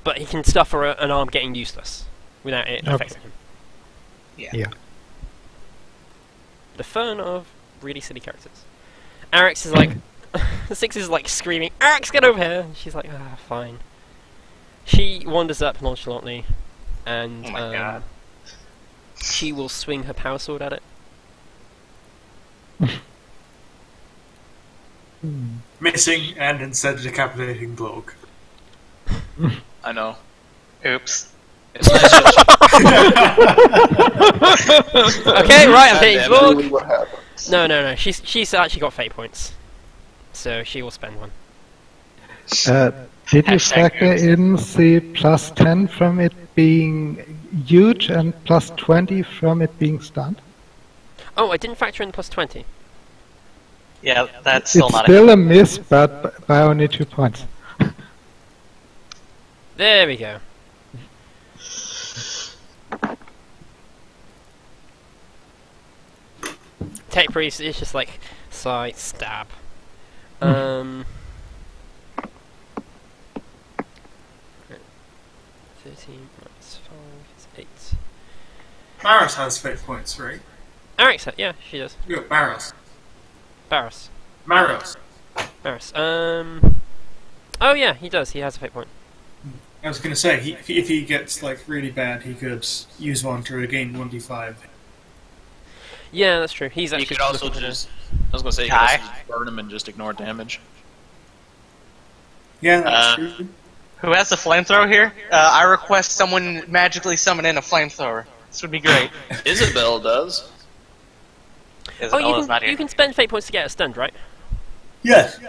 but he can suffer an arm getting useless without it affecting him. Yeah. The fun of really silly characters. Arix is like... Six is like screaming, Arix, get over here! And she's like, ah, fine. She wanders up nonchalantly, and Oh my god. she will swing her power sword at it. Missing and instead decapitating Glog. I know. Oops. It's nice that Okay, right, I'm hitting Damn it. Glog. Really what happens. No. She's actually got fate points, so she will spend 1. Did you Hashtag factor oops. in the plus 10 from it being huge and plus 20 from it being stunned? Oh, I didn't factor in the plus 20. Yeah, that's still It's not still a miss, but by only 2 points. There we go. Tech Priest is just like, side stab. 13 minus 5 is 8. Barros has fate points, right? Arix, yeah, she does. Yeah, Barros. Barros. Maros. Barros. Oh yeah, he does. He has a fate point. I was going to say, if he gets like really bad, he could use one to regain 1d5. Yeah, that's true. He's you actually could also looking for just... I was gonna say, you could Kai? also just burn him and just ignore damage. Yeah, that's true. Who has the flamethrower here? I request someone magically summon in a flamethrower. This would be great. Isabel does. Oh, Isabella's not here. you can spend fate points to get a stunned, right? Yes.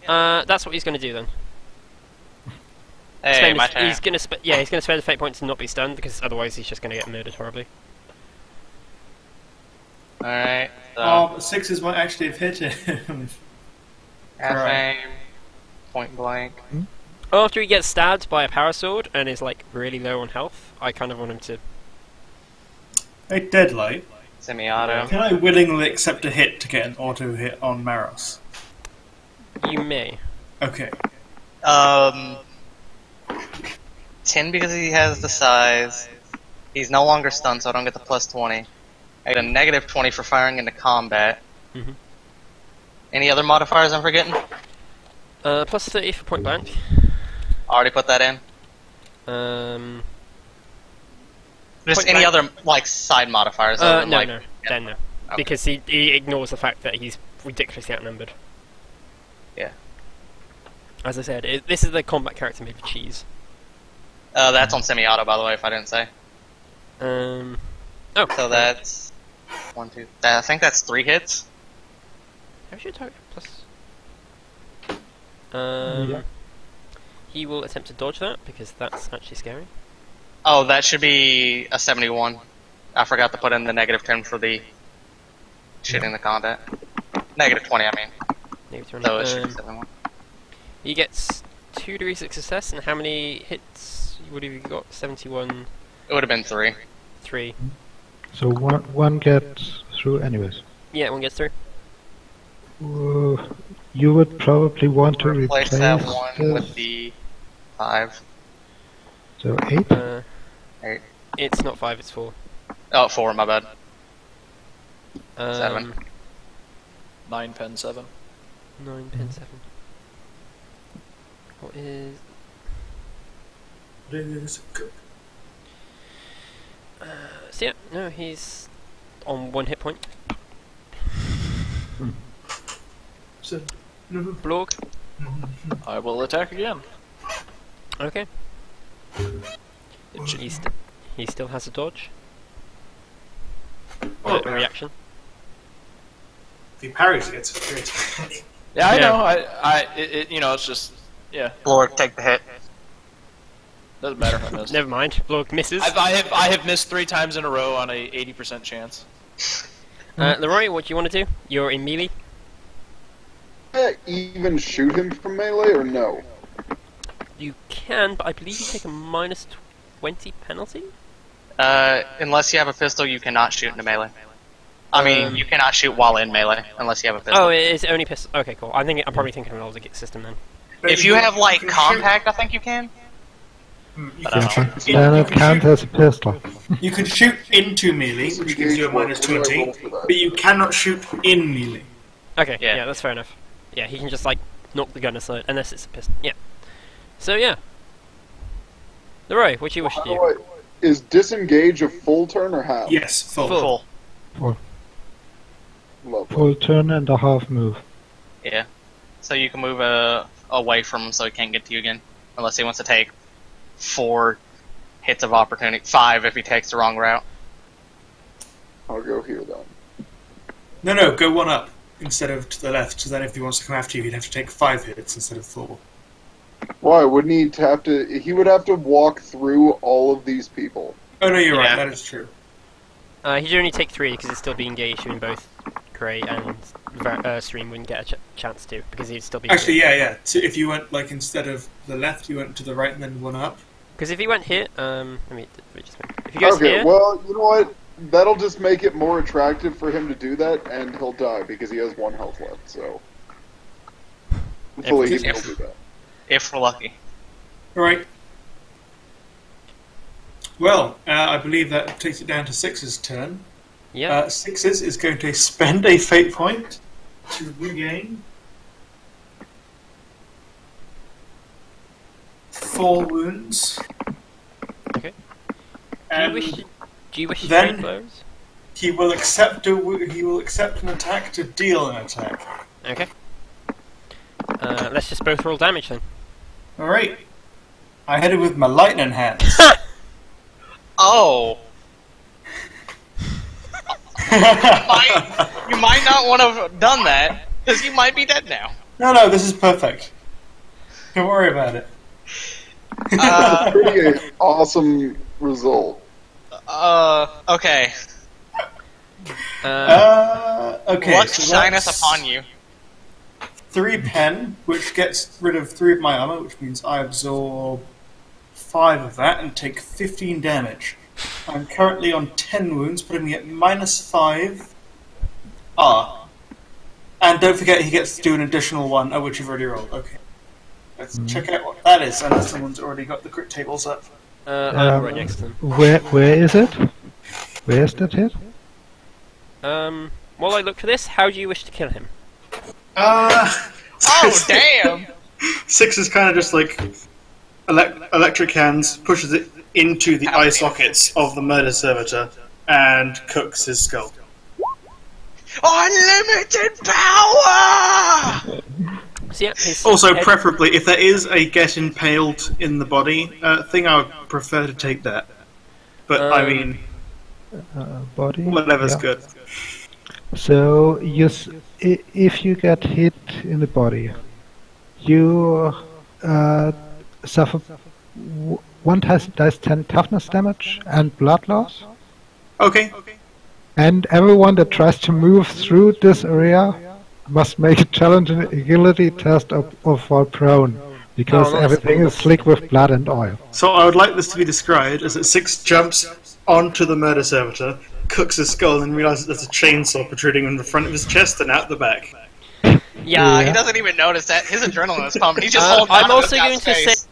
That's what he's going to do then. Hey, Spend my his- turn. he's going to he's going to spend fate points to not be stunned because otherwise he's just going to get murdered horribly. Alright, so... But 6s might actually have hit him. Half-aim, point blank. After he gets stabbed by a power sword and is like really low on health, I kind of want him to. A deadlight. Semi-auto. Can I willingly accept a hit to get an auto hit on Maros? You may. Okay. 10 because he has the size. He's no longer stunned, so I don't get the plus 20. I get a negative 20 for firing into combat. Mhm. Any other modifiers I'm forgetting? Plus 30 for point blank. Already put that in. Just Point any blank. other like side modifiers? other than, No, like, no, yeah. then no, Okay. because he ignores the fact that he's ridiculously outnumbered. Yeah. As I said, this is the combat character made for cheese. That's on semi-auto, by the way, if I didn't say. Oh. So that's 1, 2. I think that's 3 hits. How should target plus? Yeah. He will attempt to dodge that because that's actually scary. Oh, that should be a 71. I forgot to put in the negative 10 for the shitting the combat. Negative 20, I mean. Negative 20. So it should be 71. He gets 2 degrees of success, and how many hits would have you got? 71, It would have been 3. 3. So one gets through anyways. Yeah, 1 gets through. You would probably want to Replace replace that 1 this. with the 5. So 8? 8. It's not 5, it's 4. Oh, 4, my bad. 7. 7. 9 pen 7. 9, 10, 7. What is... It is good. So yeah, no, he's on 1 hit point. So, Blorg. I will attack again. Okay. He still has a dodge. A reaction. if he parries, he gets a free attack. Yeah, I Yeah. know. You know, it's just yeah. Lord, take the hit. Doesn't matter if I miss. Never mind. Blorg misses. I have missed 3 times in a row on a 80% chance. Leroy, what do you want to do? You're in melee. Even shoot him from melee or no? You can, but I believe you take a minus 20 penalty? Unless you have a pistol, you cannot shoot into melee. I mean, you cannot shoot while in melee unless you have a pistol. Oh, it's only pistol. Okay, cool. I'm probably thinking of an older system then. If you have like compact, I think you can. But I don't know. Then it counts as a pistol. You can shoot into melee, which gives you a minus 20, but you cannot shoot in melee. Okay, Yeah. yeah, that's fair enough. Yeah, he can just like knock the gun aside, unless it's a pistol. Yeah. So yeah. Leroy, what do you wish to do? Is disengage a full turn or half? Yes, full. Full. Lovely. Full turn and a half move. Yeah. So you can move away from him so he can't get to you again. Unless he wants to take 4 hits of opportunity. 5 if he takes the wrong route. I'll go here then. No, go one up instead of to the left, so then if he wants to come after you, he'd have to take 5 hits instead of 4. Why wouldn't he have to? He would have to walk through all of these people. Oh no, you're Yeah. right, that is true. He'd only take 3 because he'd still be engaged in both Gray and Stream wouldn't get a chance to because he'd still be Actually, engaged. yeah. So if you went, like, instead of the left, you went to the right and then one up. Because if he went here, if he goes Okay, here, well, you know what? That'll just make it more attractive for him to do that, and he'll die because he has 1 health left. So hopefully he will do that. If we're lucky. Alright. Well, I believe that takes it down to Six's turn. yeah, Six's is going to spend a fate point to regain 4 wounds. Okay. And do you wish to then- trade blows? he will accept an attack to deal an attack. Okay. Let's just both roll damage then. Alright. I hit it with my lightning hands. Oh! You might not want to have done that, because you might be dead now. No, this is perfect. Don't worry about it. Pretty awesome result. Okay. Okay. Luck so shineth that's upon you. 3 pen, which gets rid of 3 of my armor, which means I absorb 5 of that and take 15 damage. I'm currently on 10 wounds, putting me at -5. And don't forget he gets to do an additional one, which you've already rolled. Okay. Let's check out what that is, unless someone's already got the crit tables up. I'm right next to them. Where is it? Where is that hit? While I look for this, how do you wish to kill him? Oh, damn! 6 is kind of just like electric hands, pushes it into the eye sockets of the murder servitor, and cooks his skull. Unlimited power! So yeah, his Also, head- preferably, if there is a get impaled in the body thing, I would prefer to take that. But, I mean, Body? whatever's Yeah. good. So if you get hit in the body, you suffer 1 dice 10 toughness damage and blood loss. Okay. And everyone that tries to move through this area must make a challenging agility test or fall prone, because Oh, nice. everything is slick with blood and oil. So I would like this to be described as that 6 jumps onto the murder servitor, cooks his skull, and realizes there's a chainsaw protruding in the front of his chest and out the back. Yeah, he Yeah. doesn't even notice that. His adrenaline is pumping. He's just holding on I'm to also this going guy's to say face.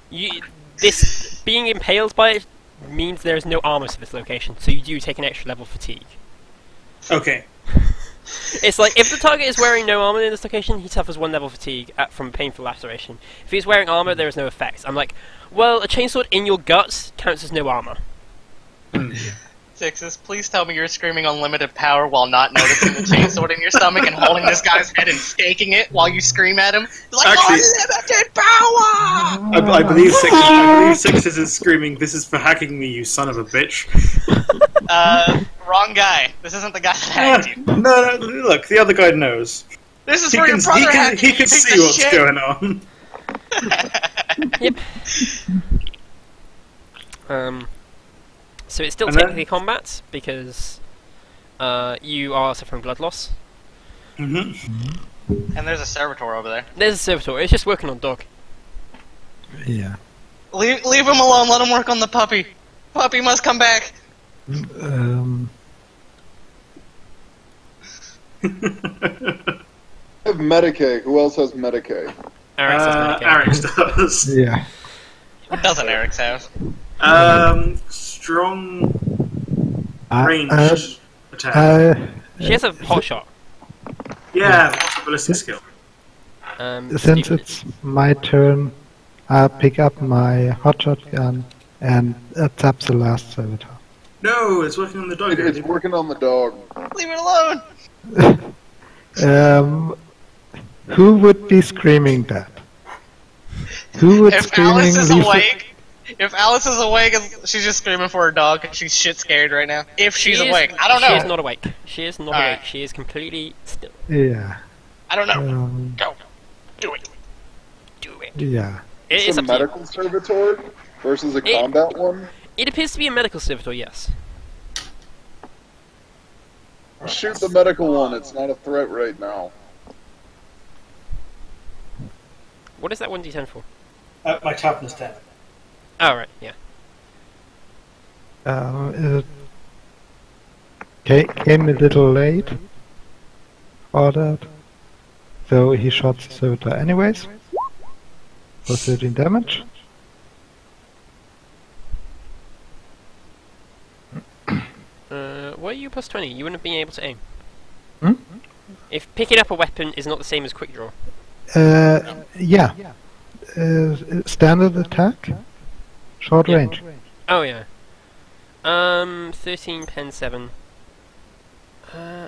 this being impaled by it means there is no armor to this location, so you do take an extra level fatigue. Okay. It's like if the target is wearing no armor in this location, he suffers 1 level fatigue from a painful laceration. If he's wearing armor, there is no effect. I'm like, well, a chainsword in your guts counts as no armor. Sixes, please tell me you're screaming unlimited power while not noticing the chainsword in your stomach and holding this guy's head and staking it while you scream at him. Like, Actually- unlimited power! I believe Sixes is screaming, "This is for hacking me, you son of a bitch." Wrong guy. This isn't the guy that hacked you. No, look, the other guy knows. This is He for your can, brother he can, hacking he you, can piece see of what's shit. going on. Yep. So it's still And then- technically combat because you are suffering blood loss. Hmm. And there's a servitor over there. There's a servitor. It's just working on dog. Yeah. Leave him alone. Let him work on the puppy. Puppy must come back. I have Medicaid. Who else has Medicaid? Alex has Medicaid. Alex does. Yeah. What doesn't Eric's have? Strong I, ranged attack. She has a hot shot. Yeah, what's a ballistic skill? Since Stupid. it's my turn, I'll pick up my hotshot gun and tap the last servitor. No, it's working on the dog. It's working on the dog. Leave it alone. Who would be screaming that? Who would If screaming Alice is leave the- awake, she's just screaming for her dog and she's shit scared right now. If she's She is- awake, I don't know. She is not awake. She is not Alright. awake. She is completely still. Yeah. I don't know. Uh, Go, do it. Do it. Yeah. It It's is a up to you. medical servitor versus a combat one. It appears to be a medical servitor, yes. Shoot the medical one. It's not a threat right now. What is that 1d10 for? My toughness 10. Oh, right, yeah. Came a little late for that. So he shot the servitor anyways. For 13 damage. Why are you plus 20? You wouldn't have been able to aim. Hmm? If picking up a weapon is not the same as quick draw. Yeah. Standard attack. Short Yeah. range. Oh, yeah. 13, pen 7.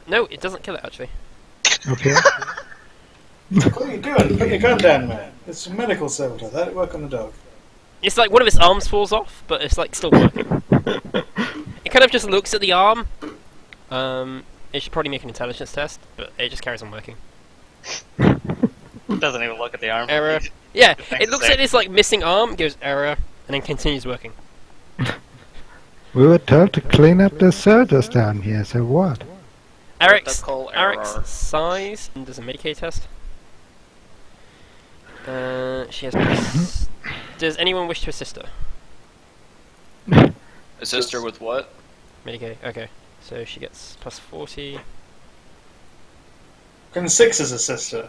No, it doesn't kill it, actually. Okay. What are you doing? Put your gun down, man. It's a medical servitor. That'll work on the dog. It's like one of its arms falls off, but it's like still working. It kind of just looks at the arm. It should probably make an intelligence test, but it just carries on working. Doesn't even look at the arm. Error. Yeah, Thanks it looks to at its like missing arm, goes error, and then continues working. We were told to clean up the servitors down here, so what? Eric's call error. size and does a Medicaid test. She has plus. Does anyone wish to assist her? Assist her with what? Medicaid. Okay, so she gets plus 40. Can Sixes assist her?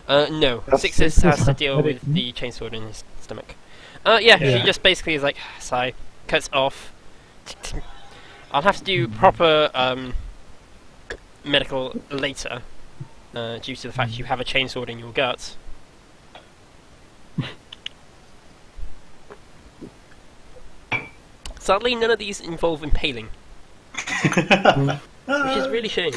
No. That's Sixes sixes has to have deal with medic, the chainsword in his stomach. Yeah, she Yeah. just basically is like, sigh, cuts off. I'll have to do proper medical later, due to the fact you have a chainsword in your gut. Sadly, none of these involve impaling, which is really shame.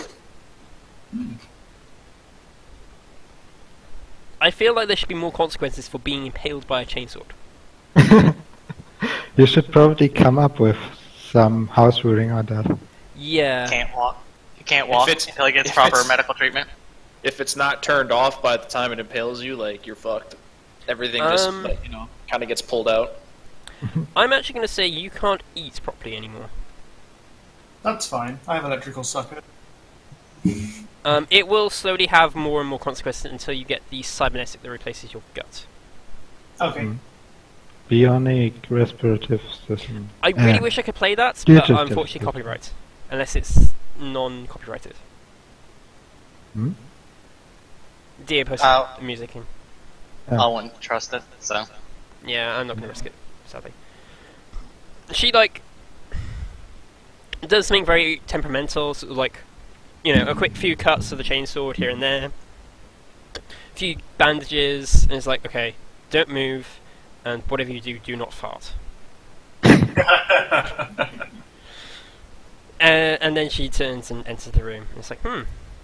I feel like there should be more consequences for being impaled by a chainsword. You should probably come up with some house ruling on that. Yeah. Can't walk. You can't walk it's- until he gets if proper it's- medical treatment. If it's not turned off by the time it impales you, like, you're fucked. Everything just, like, kind of gets pulled out. I'm actually going to say you can't eat properly anymore. That's fine. I have electrical socket. It will slowly have more and more consequences until you get the cybernetic that replaces your gut. Okay. Mm. Bionic respirative system. I really wish I could play that, You but just unfortunately did. copyright. Unless it's non-copyrighted. Hmm? Dear posted the music in. I wouldn't trust it, so. Yeah, I'm not going to risk it, sadly. She, like, does something very temperamental, sort of like, you know, a quick few cuts of the chainsword here and there, a few bandages, and it's like, okay, don't move, and whatever you do, do not fart. And then she turns and enters the room. It's like,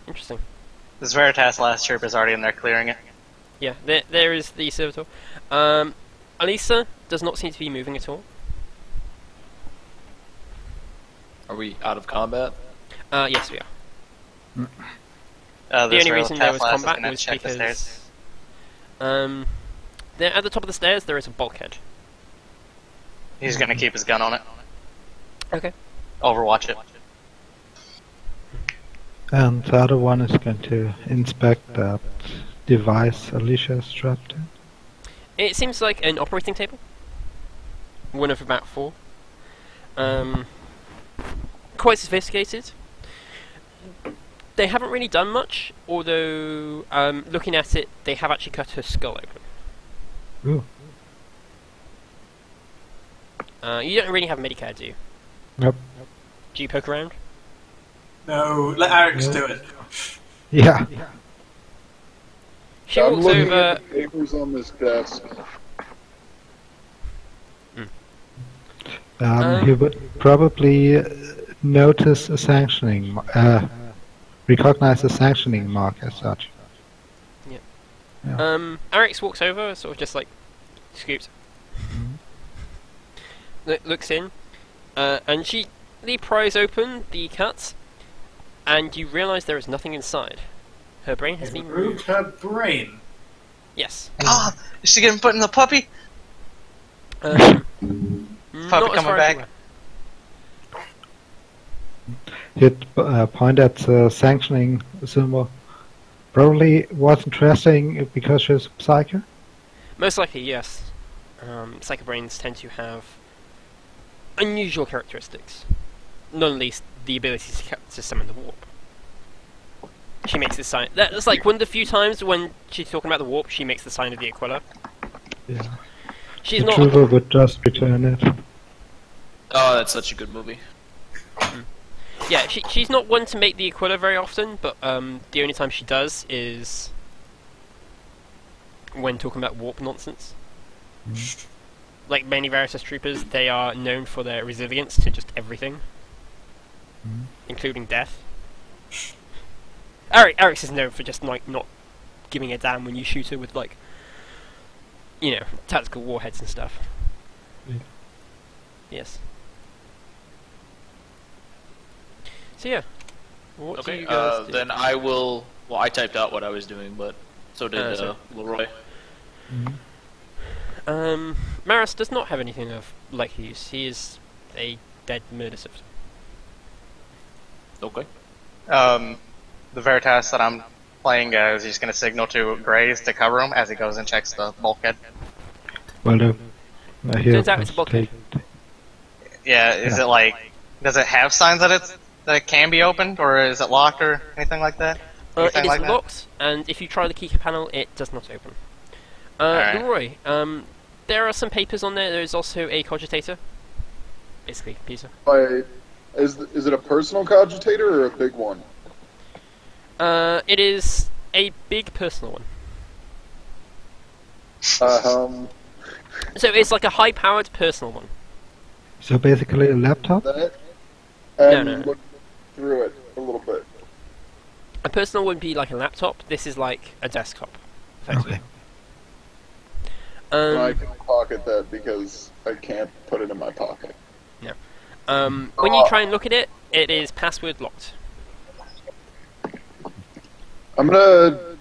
interesting. This Veritas last troop is already in there clearing it. Yeah, there is the servitor. Alisa does not seem to be moving at all. Are we out of combat? Yes, we are. The This only reason there was Veritas is combat gonna was check the stairs. because there at the top of the stairs there is a bulkhead. He's gonna keep his gun on it. Okay. Overwatch it. And the other one is going to inspect that device Alicia is trapped in. It seems like an operating table. One of about 4. Quite sophisticated. They haven't really done much, although looking at it, they have actually cut her skull open. Ooh. You don't really have Medicare, do you? Nope. Do you poke around? No, let Alex Yeah. do it. Yeah. She I'm walks looking over. at the papers on this desk. He would probably notice a sanctioning, recognize a sanctioning mark as such. Yeah. Arix walks over, sort of just like scoops. Looks in, and she pries open the cuts, and you realise there is nothing inside. Her brain has been Removed her brain. Yes. Ah, is she getting put in the puppy? Not as coming far as back. you were. He'd point at the sanctioning symbol. Probably was interesting because she's a psycho. Most likely, yes. Psycho brains tend to have unusual characteristics. Not least the ability to summon the warp. She makes this sign. That's like one of the few times when she's talking about the warp, she makes the sign of the Aquila. Yeah. She's The not. trooper would just return it. Oh, that's such a good movie. Yeah, she's not one to make the Aquila very often, but the only time she does is when talking about warp nonsense. Like many Veritas troopers, they are known for their resilience to just everything, including death. Arix is known for just like not giving a damn when you shoot her with like, you know, tactical warheads and stuff. Yeah. Yes. So yeah. What do Okay, you guys do? then I will. Well, I typed out what I was doing, but so did sorry. Leroy. Maris does not have anything of like use. He is a dead murder subject. Okay. The Veritas that I'm playing is just going to signal to Grays to cover him as he goes and checks the bulkhead. Well, Turns out it's a bulkhead. Yeah, is it like, does it have signs that it can be opened, or is it locked or anything like that? It Anything is like that? locked, and if you try the key panel, it does not open. Alright. Leroy, there are some papers on there. There is also a cogitator. Basically, Peter. Is it a personal cogitator or a big one? It is a big personal one. Um, So it's like a high-powered personal one. So basically a laptop? that and No. look through it a little bit. A personal would be like a laptop. This is like a desktop. Effectively. Okay. I can pocket that because I can't put it in my pocket. When you try and look at it, it is password locked. I'm gonna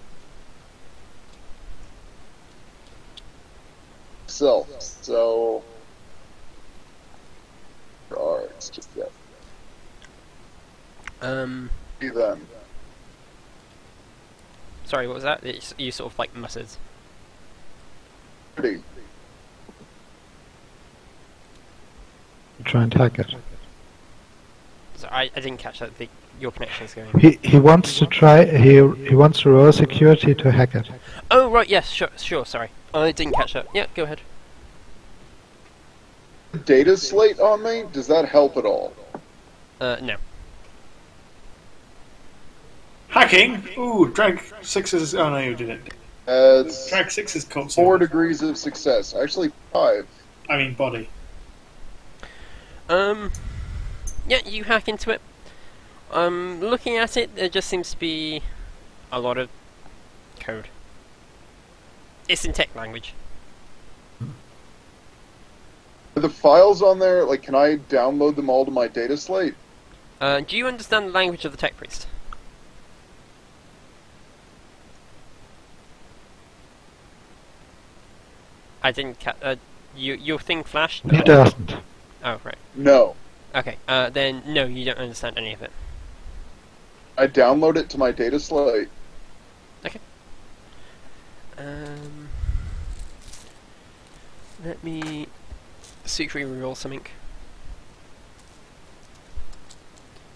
so it's just that. See then. Sorry, what was that? You sort of like muttered. Pretty. Try and hack it. So I didn't catch that. Your connection is going. He wants to try. He wants to roll security to hack it. Oh right, yes, sure. Sorry, I didn't catch that. Yeah, go ahead. Data slate on me? Does that help at all? No. Hacking? Ooh, drag 6 is... Oh no, you didn't. It's Drag 6 is cult. 4 degrees of success. Actually, 5. I mean body. Yeah, you hack into it. Looking at it, there just seems to be a lot of code. It's in tech language. Are the files on there, like, can I download them all to my data slate? Do you understand the language of the tech priest? I didn't your thing flashed? He doesn't. Oh, right. No. Okay, then no, you don't understand any of it. I download it to my data slate. Okay. Let me secretly reroll something.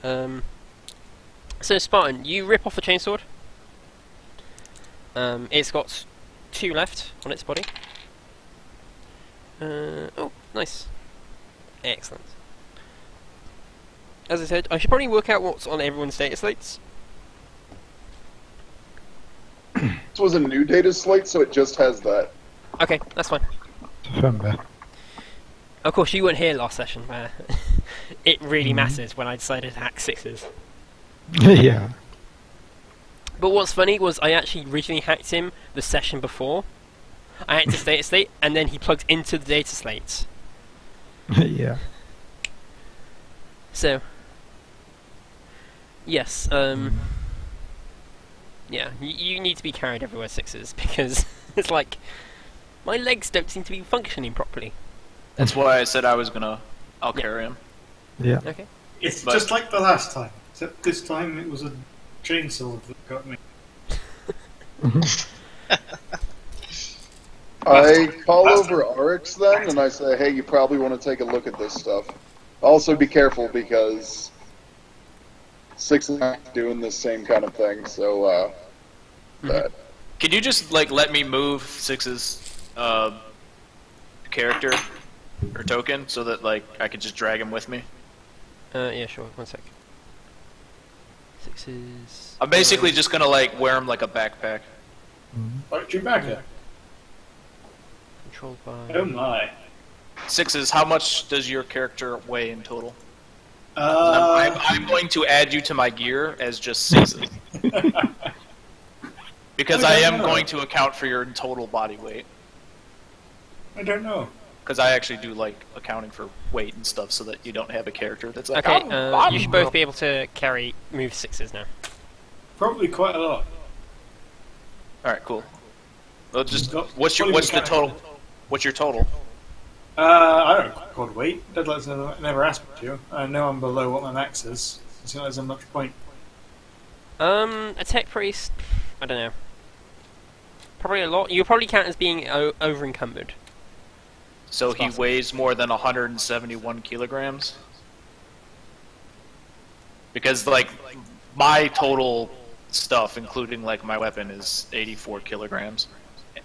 So Spartan, you rip off a chainsword. It's got 2 left on its body. Oh, nice. Excellent. As I said, I should probably work out what's on everyone's data slates. This was a new data slate, so it just has that. Okay, that's fine. Firmware. Of course, you weren't here last session, where it really matters when I decided to hack 6s. Yeah. But what's funny was I actually originally hacked him the session before. I hacked his data slate, and then he plugged into the data slates. Yeah. So, yes, yeah, you need to be carried everywhere, 6s, because it's like, my legs don't seem to be functioning properly. That's why I said I'll carry him. Yeah. Okay. It's But- just like the last time, except this time it was a chainsaw that got me. I call over Arix then, and I say, hey, you probably want to take a look at this stuff. Also be careful, because 6 is doing this same kind of thing, so, Can you just let me move Six's character or token so that I could just drag him with me? Yeah, sure, 1 sec. 6s... I'm basically just gonna wear him like a backpack. Why don't you back it? Controlled by... Oh my. 6s, how much does your character weigh in total? I'm going to add you to my gear as just 6s. Because I am going to account for your total body weight. I don't know. Because I actually do accounting for weight and stuff so that you don't have a character that's like, Okay, you should both be able to move 6s now. Probably quite a lot. Alright, cool. Well, just Fully what's the mechanical. total? What's your total? I don't quite weight. Deadlight's never asked me to. I know I'm below what my max is. So there's not much point. A tech priest, I don't know. Probably a lot. You probably count as being over encumbered. So he weighs more than 171 kilograms? Because, my total stuff, including, my weapon, is 84 kilograms.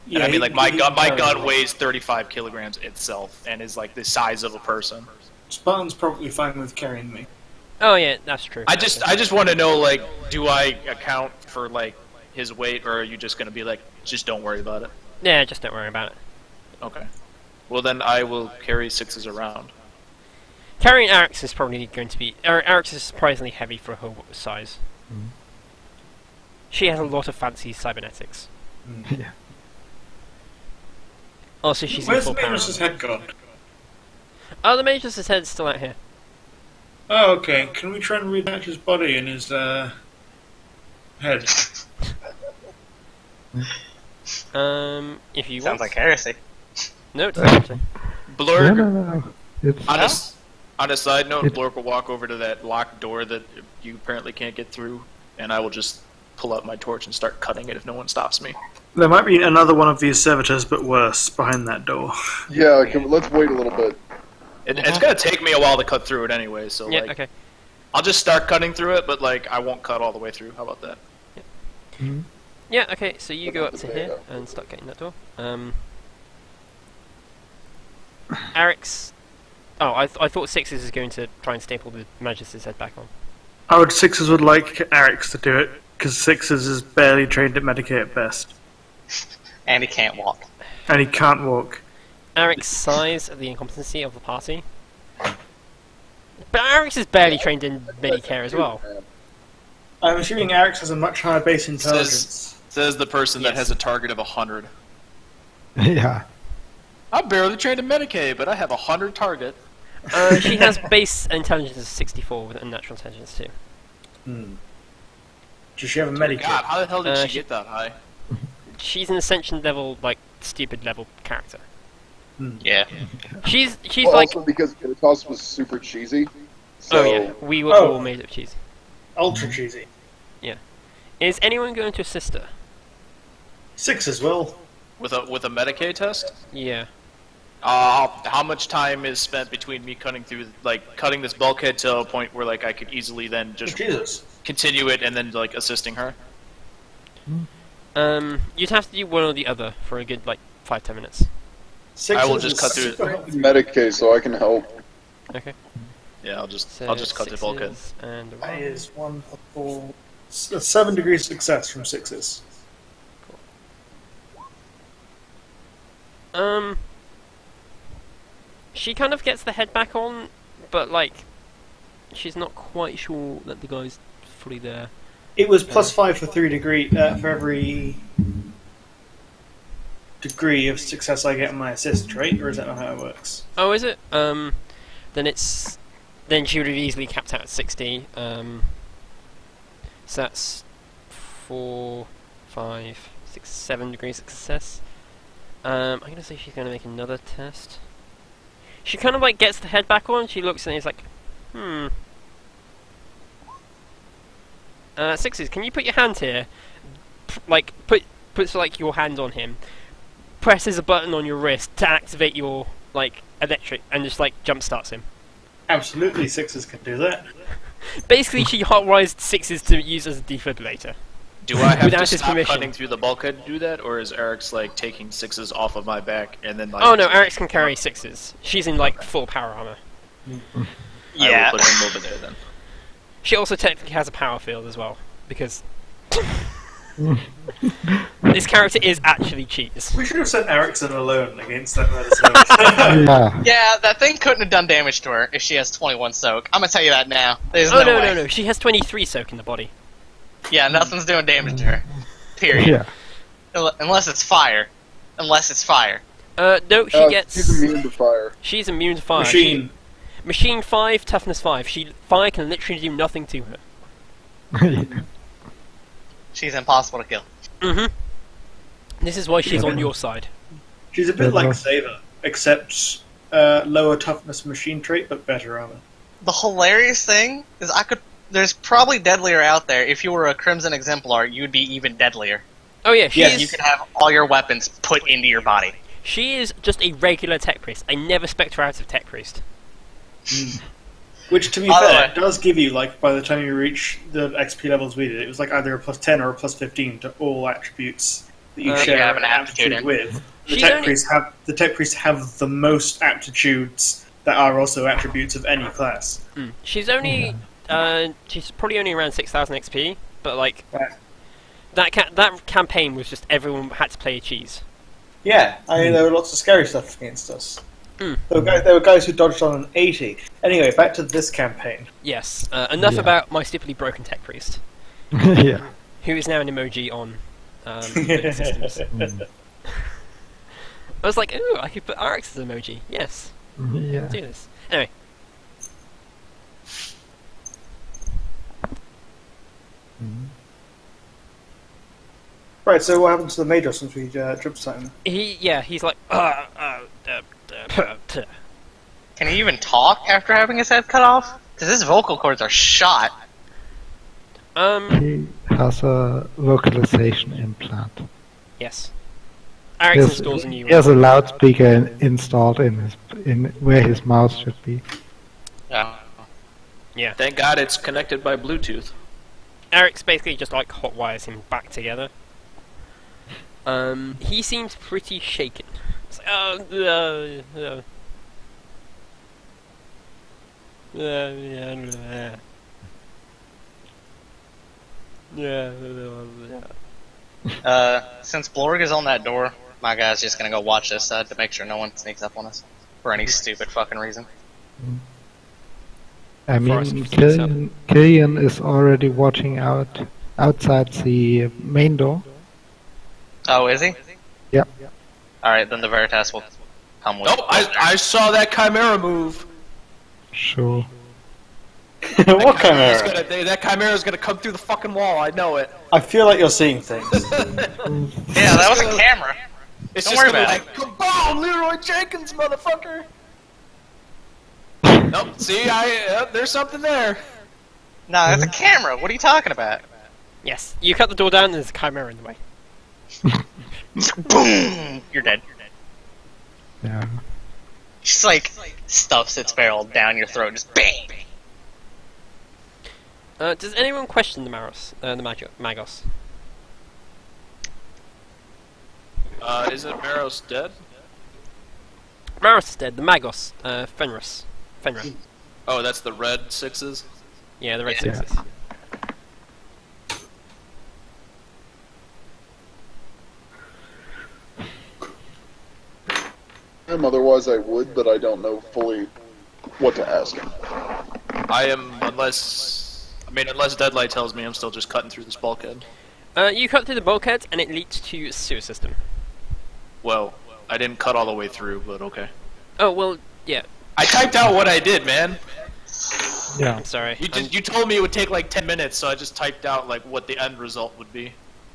Yeah, And I mean, my gun carry weighs 35 kilograms itself, and is, the size of a person. Spartan's probably fine with carrying me. Oh yeah, that's true. I just want to know, do I account for, his weight, or are you just going to be just don't worry about it? Yeah, just don't worry about it. Okay. Well, then I will carry 6s around. Carrying Arix is probably going to be... Arix is surprisingly heavy for her size. She has a lot of fancy cybernetics. Yeah. Also, she's Where's in the full power. Magus' head gone? Oh, the Magus' head's still out here. Oh, okay. Can we try and reattach his body and his head? If you Sounds want. like heresy. No, it's not actually. Blurg, No. It's on a side note, It- Blurg will walk over to that locked door that you apparently can't get through, and I will just pull out my torch and start cutting it if no one stops me. There might be another one of these servitors, but worse, behind that door. yeah, let's wait a little bit. It's gonna take me a while to cut through it anyway, so Yeah, okay. I'll just start cutting through it, but I won't cut all the way through. How about that? Yeah, okay, so you go up to here and start getting that door. Arix... Oh, I thought 6s is going to try and staple the Magus' head back on. I would 6s would like Arix to do it, because 6s is barely trained at Medicaid at best. And he can't walk. And he can't walk. Arix size of the incompetency of the party. But Arix is barely trained in Medicare as well. I'm assuming Eric's has a much higher base intelligence. Says the person that has a target of 100. Yeah. I'm barely trained in Medicaid, but I have 100 target. She has base intelligence of 64 with unnatural intelligence too. Does she have a God, medikit? how the hell did she she- get that high? She's an ascension level, like stupid level character. Yeah. She's Well, like, also because Veritas was super cheesy. So, oh yeah, we were Oh. all made of cheese. Ultra cheesy. Is anyone going to assist her? 6 as well. With a Medicaid test? Yeah. How much time is spent between me cutting this bulkhead to a point where like I could easily then Oh, just Jesus. continue it and then like assisting her? You'd have to do one or the other for a good like 5-10 minutes. 6 I will is just cut through super it. healthy. Medicaid, so I can help. Okay. Yeah, I'll just So cut the bulkhead. sixes and a That one. is 1 4. 7 degrees success from 6s. She kind of gets the head back on, but like, she's not quite sure that the guy's fully there. It was plus 5 for 3 degree for every degree of success I get in my assist trait, or is that not how it works? Oh, is it? Then she would have easily capped out at 60. So that's 4, 5, 6, 7 degrees of success. I'm gonna say she's gonna make another test. She kind of like gets the head back on. She looks and is like, Sixes, can you put your hand here? Puts like your hand on him. Presses a button on your wrist to activate your like electric, and just like jump starts him. Absolutely, 6s can do that. Basically, she hotwired Sixes to use as a defibrillator. Do I have Without to his stop permission. cutting through the bulkhead to do that, or is Eric's like taking 6s off of my back and then like? Oh no, Eric's can carry 6s. She's in like full power armor. Yeah. I will put him over there then. She also technically has a power field as well, because this character is actually cheese. We should have sent Ericsson alone against that medicine. Yeah. Yeah, that thing couldn't have done damage to her if she has 21 soak. I'm gonna tell you that now. There's Oh no no, way. no, no, she has 23 soak in the body. Yeah, nothing's doing damage to her. Period. Yeah. Unless it's fire. Unless it's fire. No, she gets. She's immune to fire. She's immune to fire. Machine. Machine 5, toughness 5. Fire can literally do nothing to her. She's impossible to kill. This is why she's on your side. She's a bit like Saber, except lower toughness machine trait, but better armor. The hilarious thing is there's probably deadlier out there. If you were a Crimson Exemplar, you'd be even deadlier. Oh yeah, she Yes. is. You could have all your weapons put into your body. She is just a regular tech priest. I never spec her out of tech priest. Which, to be By the fair, way- does give you, like, by the time you reach the XP levels we did, it was like either a plus 10 or a plus 15 to all attributes that you You share have an an aptitude aptitude in. with. The She's tech, only- priests have the most aptitudes that are also attributes of any class. She's only. She's probably only around 6,000 XP, but like Yeah. that campaign was just everyone had to play a cheese. Yeah, I mean, there were lots of scary stuff against us. Mm. There were guys who dodged on an 80. Anyway, back to this campaign. Yes. Enough Yeah. about my stupidly broken tech priest, Yeah. who is now an emoji on living systems. I was like, ooh, I could put RX as an emoji. Yes, Yeah. do this. Anyway, Right, so what happened to the Major since we jumped something? he's like, Can he even talk after having his head cut off? Because his vocal cords are shot. He has a vocalization implant. yes. RX installs a new He has a loudspeaker installed in where his mouth should be. Yeah. Thank God it's connected by Bluetooth. Eric's basically just like hotwires him back together. He seems pretty shaken. It's like, Since Blorg is on that door, my guy's just gonna go watch this side to make sure no one sneaks up on us for any stupid fucking reason. I before mean, speed up. Killian is already watching outside the main door. Oh, is he? Yep. Alright, then the Veritas will come with Nope, I saw that Chimera move. Sure. What chimera? That Chimera's gonna come through the fucking wall, I know it. I feel like you're seeing things. Yeah, that was a camera. It's Don't just worry gonna about be like, kaboom, Leroy Jenkins, motherfucker! Nope, see, there's something there. No, that's a camera. What are you talking about? Yes, you cut the door down and there's a chimera in the way. Boom! You're dead. Yeah. Just like stuffs its barrel down your throat, just bang. Does anyone question the Magos? Isn't Maros dead? Maros is dead. The Magos, Fenris. Oh, that's the red sixes? Yeah, the red Yeah. sixes. Otherwise, I would, but I don't know fully what to ask him. Unless Deadlight tells me, I'm still just cutting through this bulkhead. You cut through the bulkhead and it leads to a sewer system. Well, I didn't cut all the way through, but okay. Oh, well, yeah. I typed out what I did, man. Yeah. I'm sorry. You told me it would take like 10 minutes, so I just typed out like what the end result would be.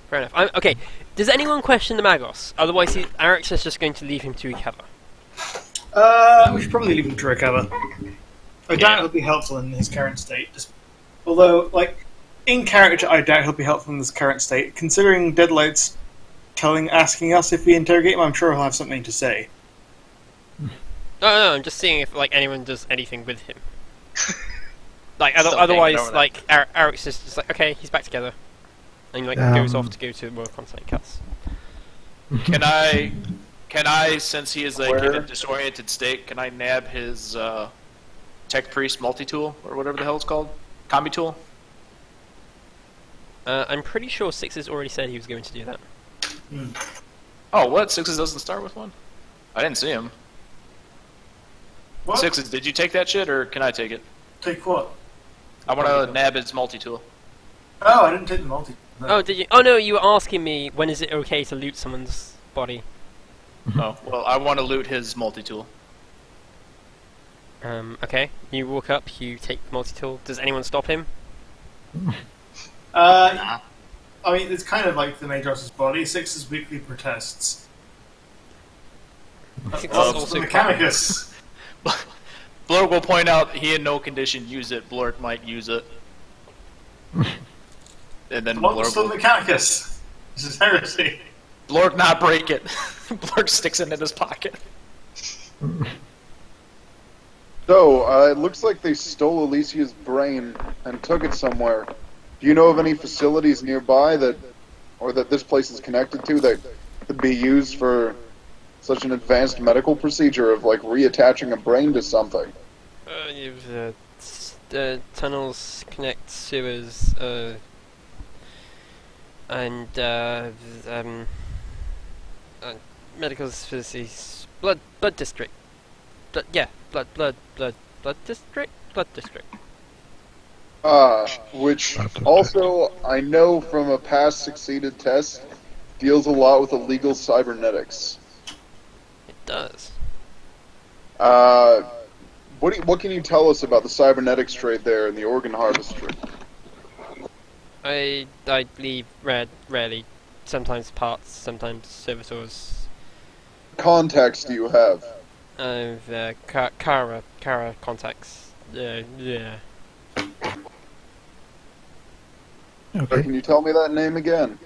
Fair enough. Okay, does anyone question the Magos? Otherwise, Arix is just going to leave him to recover. We should probably leave him to recover. I doubt it'll be helpful in his current state. Although, like, in character, I doubt he'll be helpful in his current state. Considering Deadlight's asking us if we interrogate him, I'm sure he'll have something to say. No, I'm just seeing if like anyone does anything with him. Like, Still otherwise, hanging over like Arix is just like, okay, he's back together, and like goes off to go to work on something else. Can I, since he is like in a disoriented state, can I nab his Tech Priest multi-tool, or whatever the hell it's called? Combi tool? I'm pretty sure Sixes already said he was going to do that. Oh, what? Sixes doesn't start with one? I didn't see him. What? Sixes, did you take that shit, or can I take it? Take what? I want to nab his multi-tool. Oh, I didn't take the multi. No. Oh, did you? Oh no, you were asking me when is it okay to loot someone's body. Oh, well, I want to loot his multi-tool. Okay. You walk up, you take the multi-tool. Does anyone stop him? I mean, it's kind of like the Magos' body. Six's weekly protests. Sixes That's also the Mechanicus. Blork will point out he in no condition use it. Blork might use it. And then What's the Blork will... Mechanicus? This is heresy. Blork not break it. Blork sticks it in his pocket. So, it looks like they stole Alicia's brain and took it somewhere. Do you know of any facilities nearby that this place is connected to that could be used for such an advanced medical procedure of, like, reattaching a brain to something? Tunnels connect sewers, and medical facilities, blood district. Blood district. Which also, I know from a past succeeded test, deals a lot with illegal cybernetics. It does. What can you tell us about the cybernetics trade there in the organ harvestry? I believe rarely. Sometimes parts, sometimes servitors. Contacts do you have? Kara contacts. Yeah. Okay. Can you tell me that name again?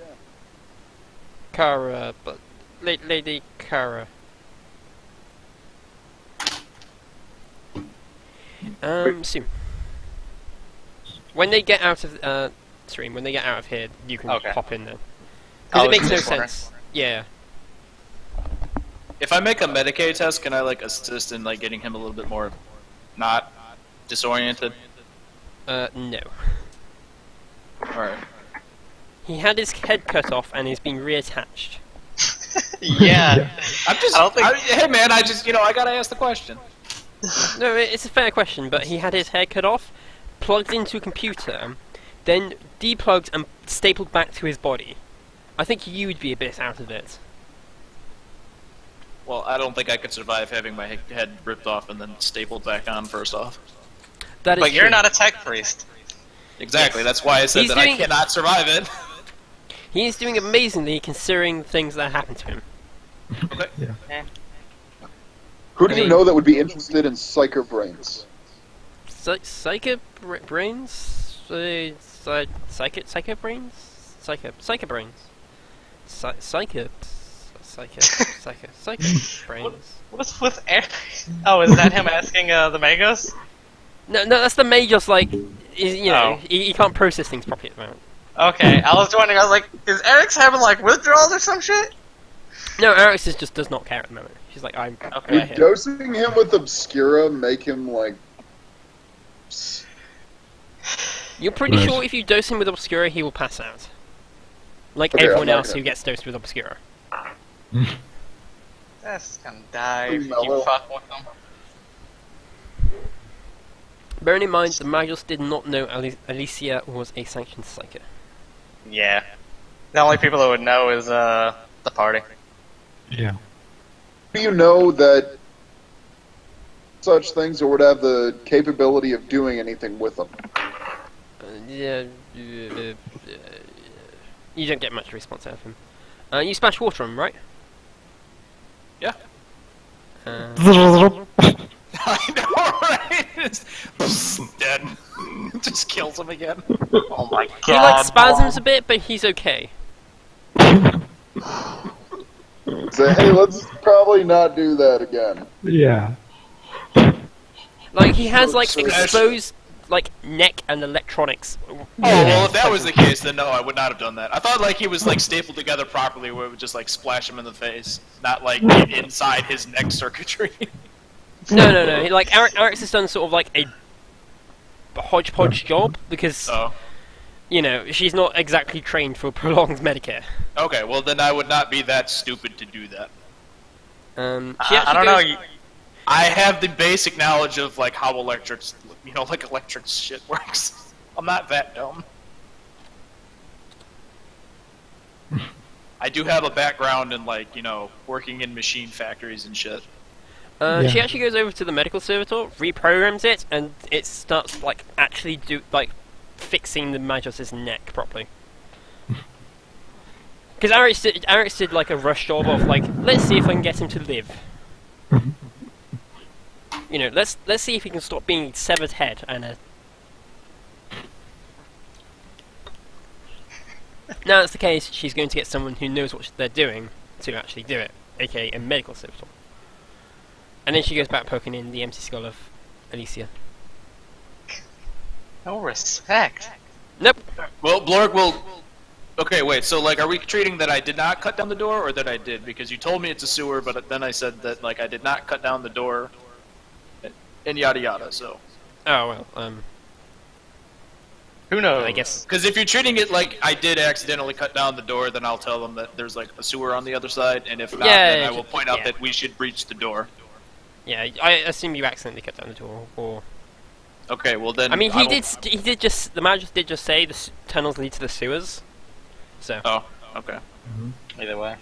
Kara, but Lady Kara. Soon. When they get out of stream, when they get out of here, you can pop in then. Because it makes no sense. Yeah. If I make a Medicaid test, can I like assist in like getting him a little bit more not disoriented? No. Alright. He had his head cut off and he's been reattached. Yeah. I'm just. I don't think- hey man, I gotta ask the question. No, it's a fair question, but he had his hair cut off, plugged into a computer, then deplugged and stapled back to his body. I think you'd be a bit out of it. Well, I don't think I could survive having my head ripped off and then stapled back on first off. That is But you're true. not a tech priest. Exactly, that's why I said He's that doing- I cannot survive it. He is doing amazingly considering the things that happened to him. Okay. Yeah. Who do I you mean- know that would be interested in psyker brains? Psycho brains? Psycho brains? Psycho brains? Psycho brains. What's with Eric? Oh, is that him asking the Magos? No, that's the Major's like, you know, Oh. he can't process things properly at the moment. Okay, I was wondering, I was like, is Eric's having like withdrawals or some shit? No, Eric's just does not care at the moment. She's like, I'm Okay. right here. Dosing him with Obscura make him like. You're pretty Right. sure if you dose him with Obscura, he will pass out. Like Okay, everyone I'm not else gonna- who gets dosed with Obscura. That's gonna die if Mellow. you fuck with them. Bearing in mind, the Magos did not know Alicia was a sanctioned psyker. Yeah. The only people that would know is the party. Yeah. Do you know that such things or would have the capability of doing anything with them? You don't get much response out of him. You splash water on him, right? Yeah. I know, right? It's dead. Just kills him again. Oh my god. He like spasms a bit, but he's okay. Say, hey, let's probably not do that again. Yeah. Like he has like So- exposed like neck and electronics. Oh, well, if that was the case, then no, I would not have done that. I thought like he was like stapled together properly, where it would just like splash him in the face, not like get inside his neck circuitry. No. Like Eric's has done sort of like a hodgepodge job because Oh, you know she's not exactly trained for prolonged Medicare. okay. Well, then I would not be that stupid to do that. She I actually don't know. goes- I have the basic knowledge of like how electrics, like electric shit works. I'm not that dumb. I do have a background in like working in machine factories and shit. She Yeah. actually goes over to the medical servitor, reprograms it, and it starts like actually fixing the Magos' neck properly. Because Alex did like a rush job of like, let's see if I can get him to live. You know, let's see if he can stop being severed head and a. Now that's the case, she's going to get someone who knows what they're doing to actually do it, aka a medical servitor. And then she goes back poking in the empty skull of Alicia. No respect. Nope. Well, Blorg will. Okay, wait. So, like, are we treating that I did not cut down the door, or that I did? Because you told me it's a sewer, but then I said that like I did not cut down the door, and yada yada. So, Oh well, Who knows? I guess. because if you're treating it like I did accidentally cut down the door, then I'll tell them that there's like a sewer on the other side, and if not, Yeah, then I will point out yeah. that we should breach the door. Yeah, I assume you accidentally cut down the door, or Okay, well then. I mean, will- he did just the Magos did just say the tunnels lead to the sewers, so Oh, okay. Either way.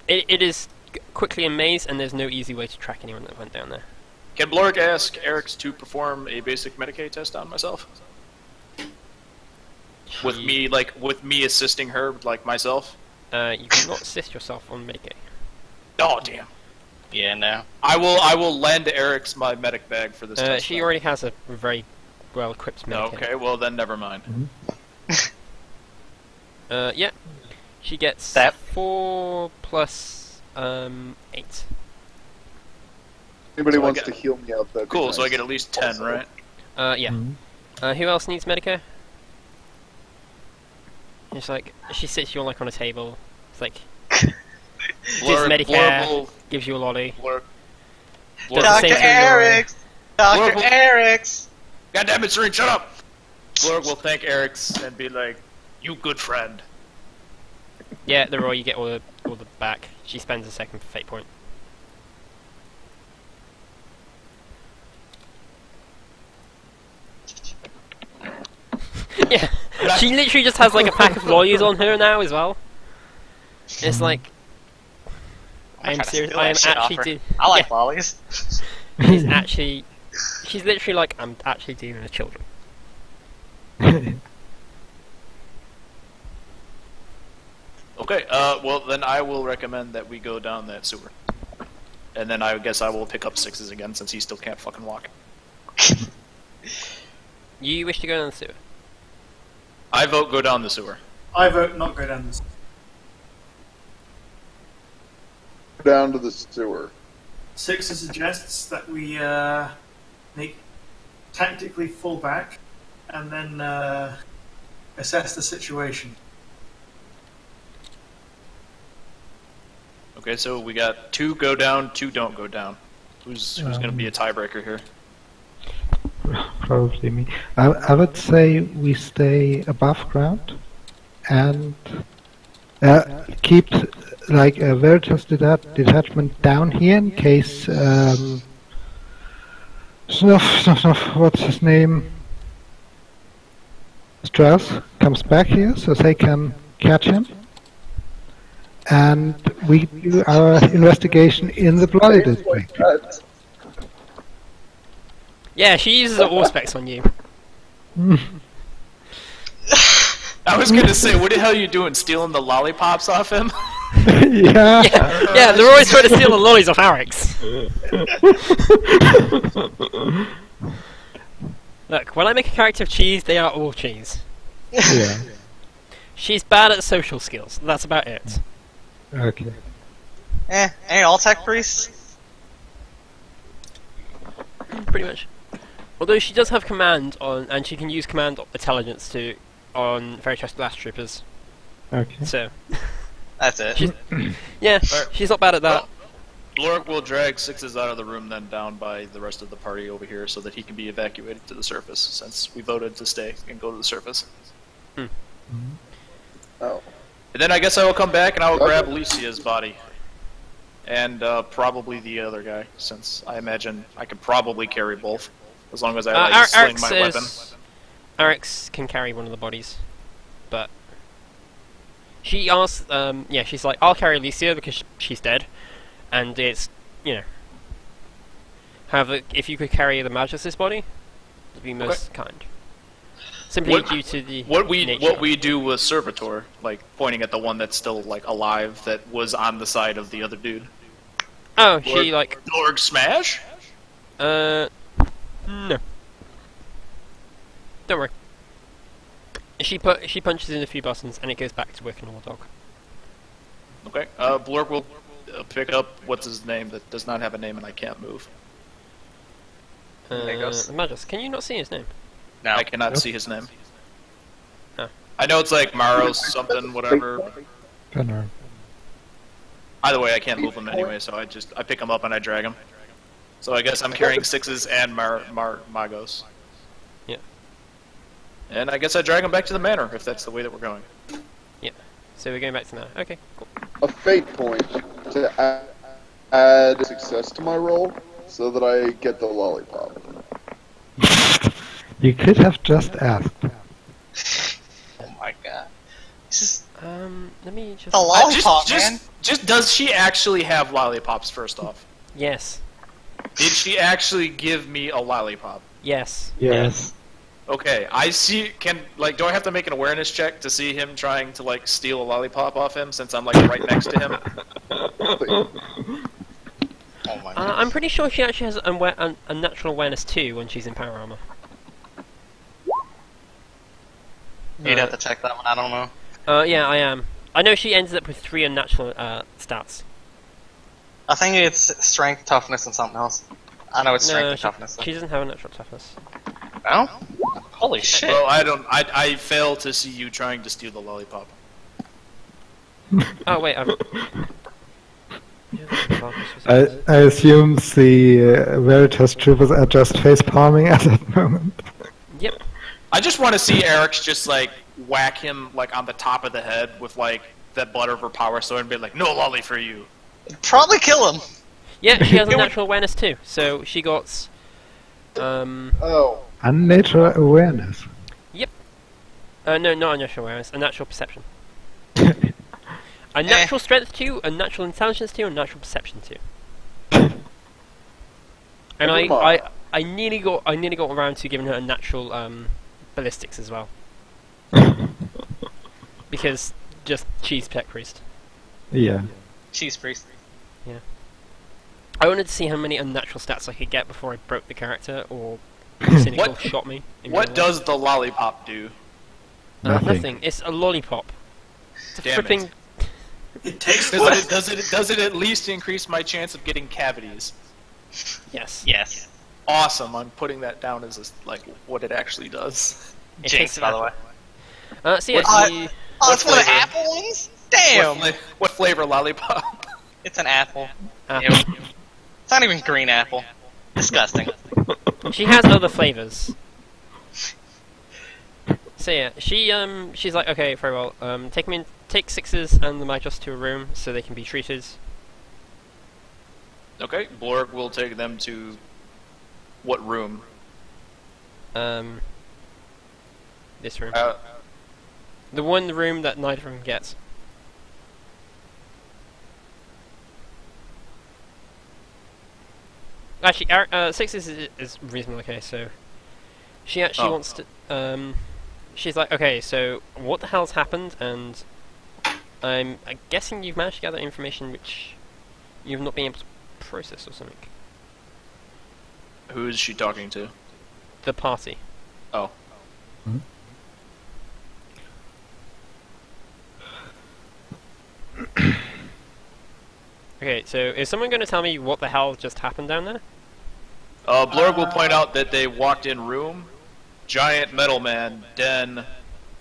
it is quickly a maze, and there's no easy way to track anyone that went down there. Can Blorg ask Eric's to perform a basic Medicaid test on myself? With me assisting her, like myself? You cannot assist yourself on Medicaid. Oh, damn. Yeah, no. I will lend Eric's my medic bag for this test. She then. already has a very well equipped Medicaid. Okay, well then never mind. Yeah, she gets That- 4 plus 8. Anybody So I wants get- to heal me out? That'd be Cool, so I nice. get at least 10, Also. right? Yeah. Mhm. Who else needs Medicare? It's like she sits you like on a table. It's like Blorg, Medicare. Blorg will- gives you a lolly. Blorg- Does the Blorg- same Dr. thing your way. Eric's! Dr. Blorg- Eric's! God damn it, Serene, shut up! Blorg will thank Eric's and be like, "You good friend." Yeah, the roll you get all the back. She spends a second for fate point. Yeah, she literally just has like a pack of lollies on her now as well. It's like, I am serious. I am actually. I like lollies. She's literally like, I'm actually dealing with children. Okay, well then I will recommend that we go down that sewer. And then I guess I will pick up Sixes again since he still can't fucking walk. You wish to go down the sewer? I vote go down the sewer. I vote not go down this. Down to the sewer. Sixer suggests that we make tactically fall back and then assess the situation. Okay, so we got 2 go down, 2 don't go down. Who's gonna be a tiebreaker here? Probably me. I would say we stay above ground and keep like a Veritas detachment down here in case what's his name? Strauss comes back here so they can catch him. And we do our investigation in the bloody district. Yeah, she uses her Auspex on you. I was gonna say, what the hell are you doing? Stealing the lollipops off him? Yeah. Yeah, they're always trying to steal the lollies off Alex. Look, when I make a character of cheese, they are all cheese. Yeah. She's bad at social skills. That's about it. Okay. Ain't all tech priests? Pretty much. Although she does have command on, and she can use command intelligence on Veritas Blast Troopers. Okay. So, That's it. yeah, she's not bad at that. Blork will drag Sixes out of the room, then down by the rest of the party over here, so that he can be evacuated to the surface. Since we voted to stay and go to the surface. Oh. And then I guess I will come back and I will grab Alicia's body. And probably the other guy, since I imagine I could probably carry both. As long as I sling my weapon. Arix can carry one of the bodies. But she asks, yeah, she's like, I'll carry Alicia because she's dead. And it's, you know. However, if you could carry the Magus' body, it'd be most kind. Simply due to the what we do with Servitor, like pointing at the one that's still like alive that was on the side of the other dude. Oh, she like Blorg smash? no. Don't worry. She punches in a few buttons and it goes back to working on the dog. Okay. Blorg will pick up what's his name that does not have a name and I can't move. There he goes. Magus, can you not see his name? No. I cannot see his name. Oh. I know it's like Maros something, whatever. Gunner. Either way, I can't move him anyway, so I pick him up and I drag him. So I guess I'm carrying Sixes and Magos. Yeah. And I guess I drag him back to the manor, if that's the way that we're going. Yeah. So we're going back to now. Okay, cool. A fate point to add success to my roll so that I get the lollipop. You could have just asked. Oh my god. This is let me just... the lollipop, man! Just does she actually have lollipops, first off? Yes. Did she actually give me a lollipop? Yes. Yes. Okay, I see. Do I have to make an awareness check to see him trying to like steal a lollipop off him since I'm like right next to him? Oh my god. I'm pretty sure she actually has a natural awareness too when she's in power armor. You'd have to check that one, I don't know. Yeah, I am. I know she ends up with 3 unnatural stats. I think it's strength, toughness, and something else. I know it's strength and toughness. She doesn't have a natural toughness. No? Holy shit. Well, I fail to see you trying to steal the lollipop. Oh, wait, I assume the Veritas troopers are just face palming at that moment. Yep. I just want to see Eric's just like whack him like on the top of the head with like that butt of her power sword and be like, "No lolly for you." Probably kill him. Yeah, she has a natural awareness too, so she got Oh. Unnatural awareness. Yep. No, not a natural awareness. A natural perception. A natural strength 2, a natural intelligence 2, and natural perception 2. And I nearly got around to giving her a natural ballistics as well. Because just cheese tech priest. Yeah. Cheese priest. Yeah. I wanted to see how many unnatural stats I could get before I broke the character, or Cynical shot me. What does the lollipop do? Nothing. It's a lollipop. It's a Damn fripping. it. It takes Does it at least increase my chance of getting cavities? Yes. Yes. Awesome. I'm putting that down as like what it actually does. It Jinx, takes by the way. So yeah, Oh, it's one of the flavor? apple ones? Damn! What flavor lollipop? It's an apple. apple. Ew. It's not even green apple. Disgusting. She has other flavors. So yeah, she's like, okay, very well. Take sixes and the Magos to a room so they can be treated. Okay, Blorg will take them to what room? This room. Uh, The one room that neither of them gets. Actually, sixes is reasonably okay. So she actually wants to. She's like, okay, so what the hell's happened? And I'm guessing you've managed to gather information which you've not been able to process or something. who is she talking to? The party. Oh. Okay, so is someone going to tell me what the hell just happened down there? Blorg will point out that they walked in room, giant metal man, den,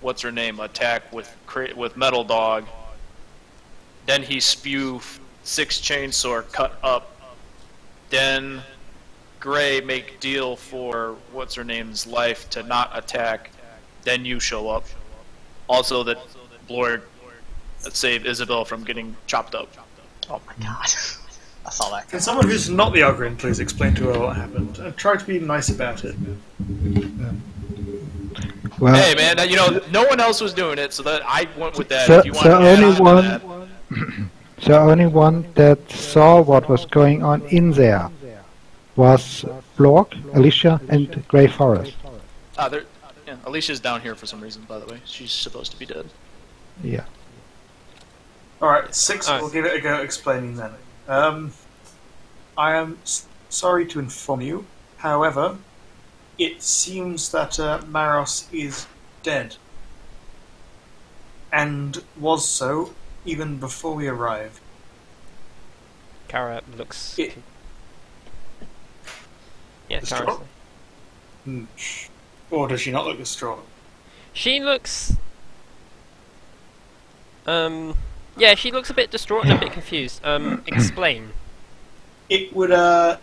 what's her name, attack with metal dog. Then he spew 6 chainsaw cut up. Then Gray make deal for what's her name's life to not attack. Then you show up. Also that Blorg saved Isabel from getting chopped up. Oh my god. I saw that. Can someone who's not the Ogryn please explain to her what happened? And try to be nice about it. Well, Hey man, no one else was doing it, so that I went with that. So- If you want so to add only on to one- that. the only one that saw what was going on in there was Blorg, Alicia, and Grey Forest. Alicia's down here for some reason, by the way. She's supposed to be dead. Yeah. Alright, 6, Alright. we'll give it a go explaining then. I am sorry to inform you, however, it seems that Maros is dead. And was so even before we arrived. Kara looks... It- Yeah, Distraught? Kara's... Or does she not look distraught? She looks... Yeah, she looks a bit distraught and a bit confused. Explain. It would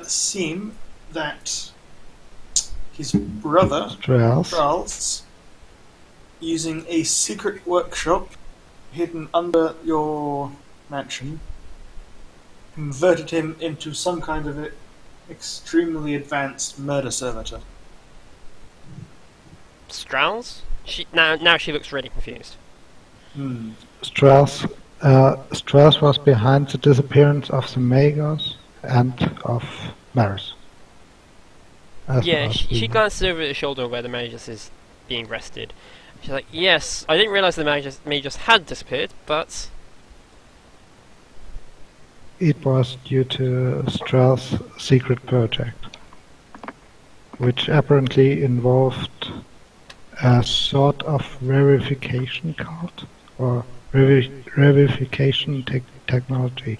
seem that his brother, Strauss. Charles, using a secret workshop hidden under your mansion, converted him into some kind of extremely advanced murder servitor. Strauss? Now she looks really confused. Strauss was behind the disappearance of the Magos and of Maris. Yeah, she glances over her shoulder where the Magus is being rested. She's like, yes, I didn't realise the Magus had disappeared, but... It was due to Strauss' secret project, which apparently involved a sort of verification card, or verification technology.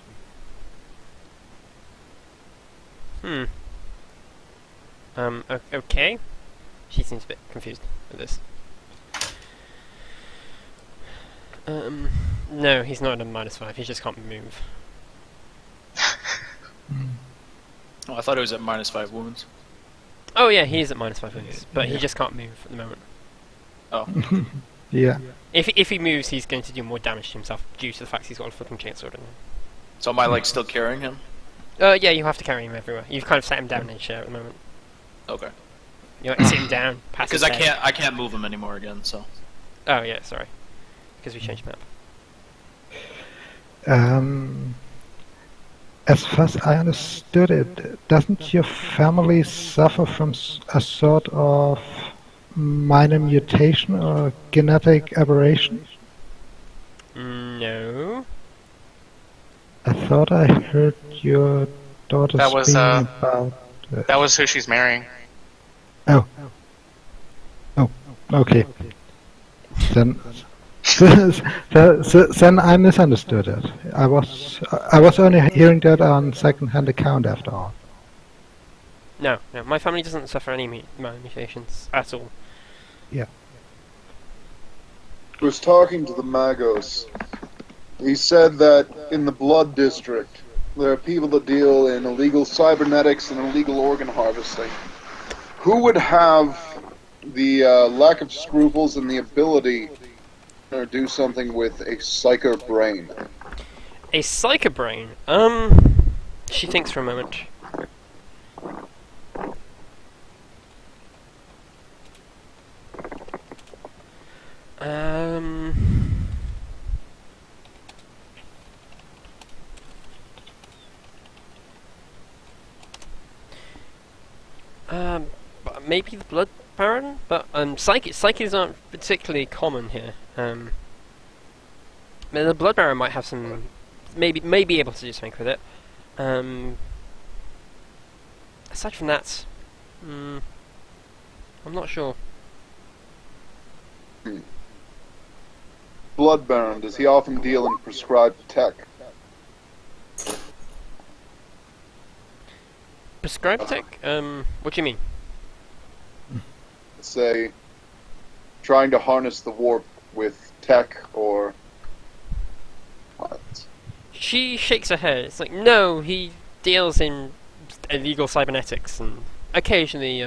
Okay. She seems a bit confused with this. No, he's not at a -5, he just can't move. Oh, I thought it was at -5 wounds. Oh yeah, he is at -5 wounds, but he just can't move at the moment. Oh. Yeah. If he moves, he's going to do more damage to himself due to the fact he's got a flipping chainsaw in him. So am I like still carrying him? Yeah, you have to carry him everywhere. You've kind of sat him down in a chair at the moment. Okay. You like sit him down, pass Because his I head. can't move him anymore again, so. Oh yeah, sorry, because we changed map. As far as I understood it, doesn't your family suffer from a sort of minor mutation or genetic aberration? No. I thought I heard your daughter That was, speaking about... That was who she's marrying. Oh, okay. Then, then I misunderstood it. I was only hearing that on second-hand account after all. No, my family doesn't suffer any minor mutations at all. Yeah. I was talking to the Magos. He said that in the Blood District, there are people that deal in illegal cybernetics and illegal organ harvesting. Who would have the lack of scruples and the ability to do something with a psycho brain? A psycho brain? She thinks for a moment. Maybe the Blood Baron, but psyches aren't particularly common here. The Blood Baron might have some, may be able to do something with it. Aside from that, I'm not sure. Blood Baron, does he often deal in prescribed tech? Prescribed tech? What do you mean? Say, trying to harness the warp with tech or what? She shakes her head. It's like, no, he deals in illegal cybernetics and occasionally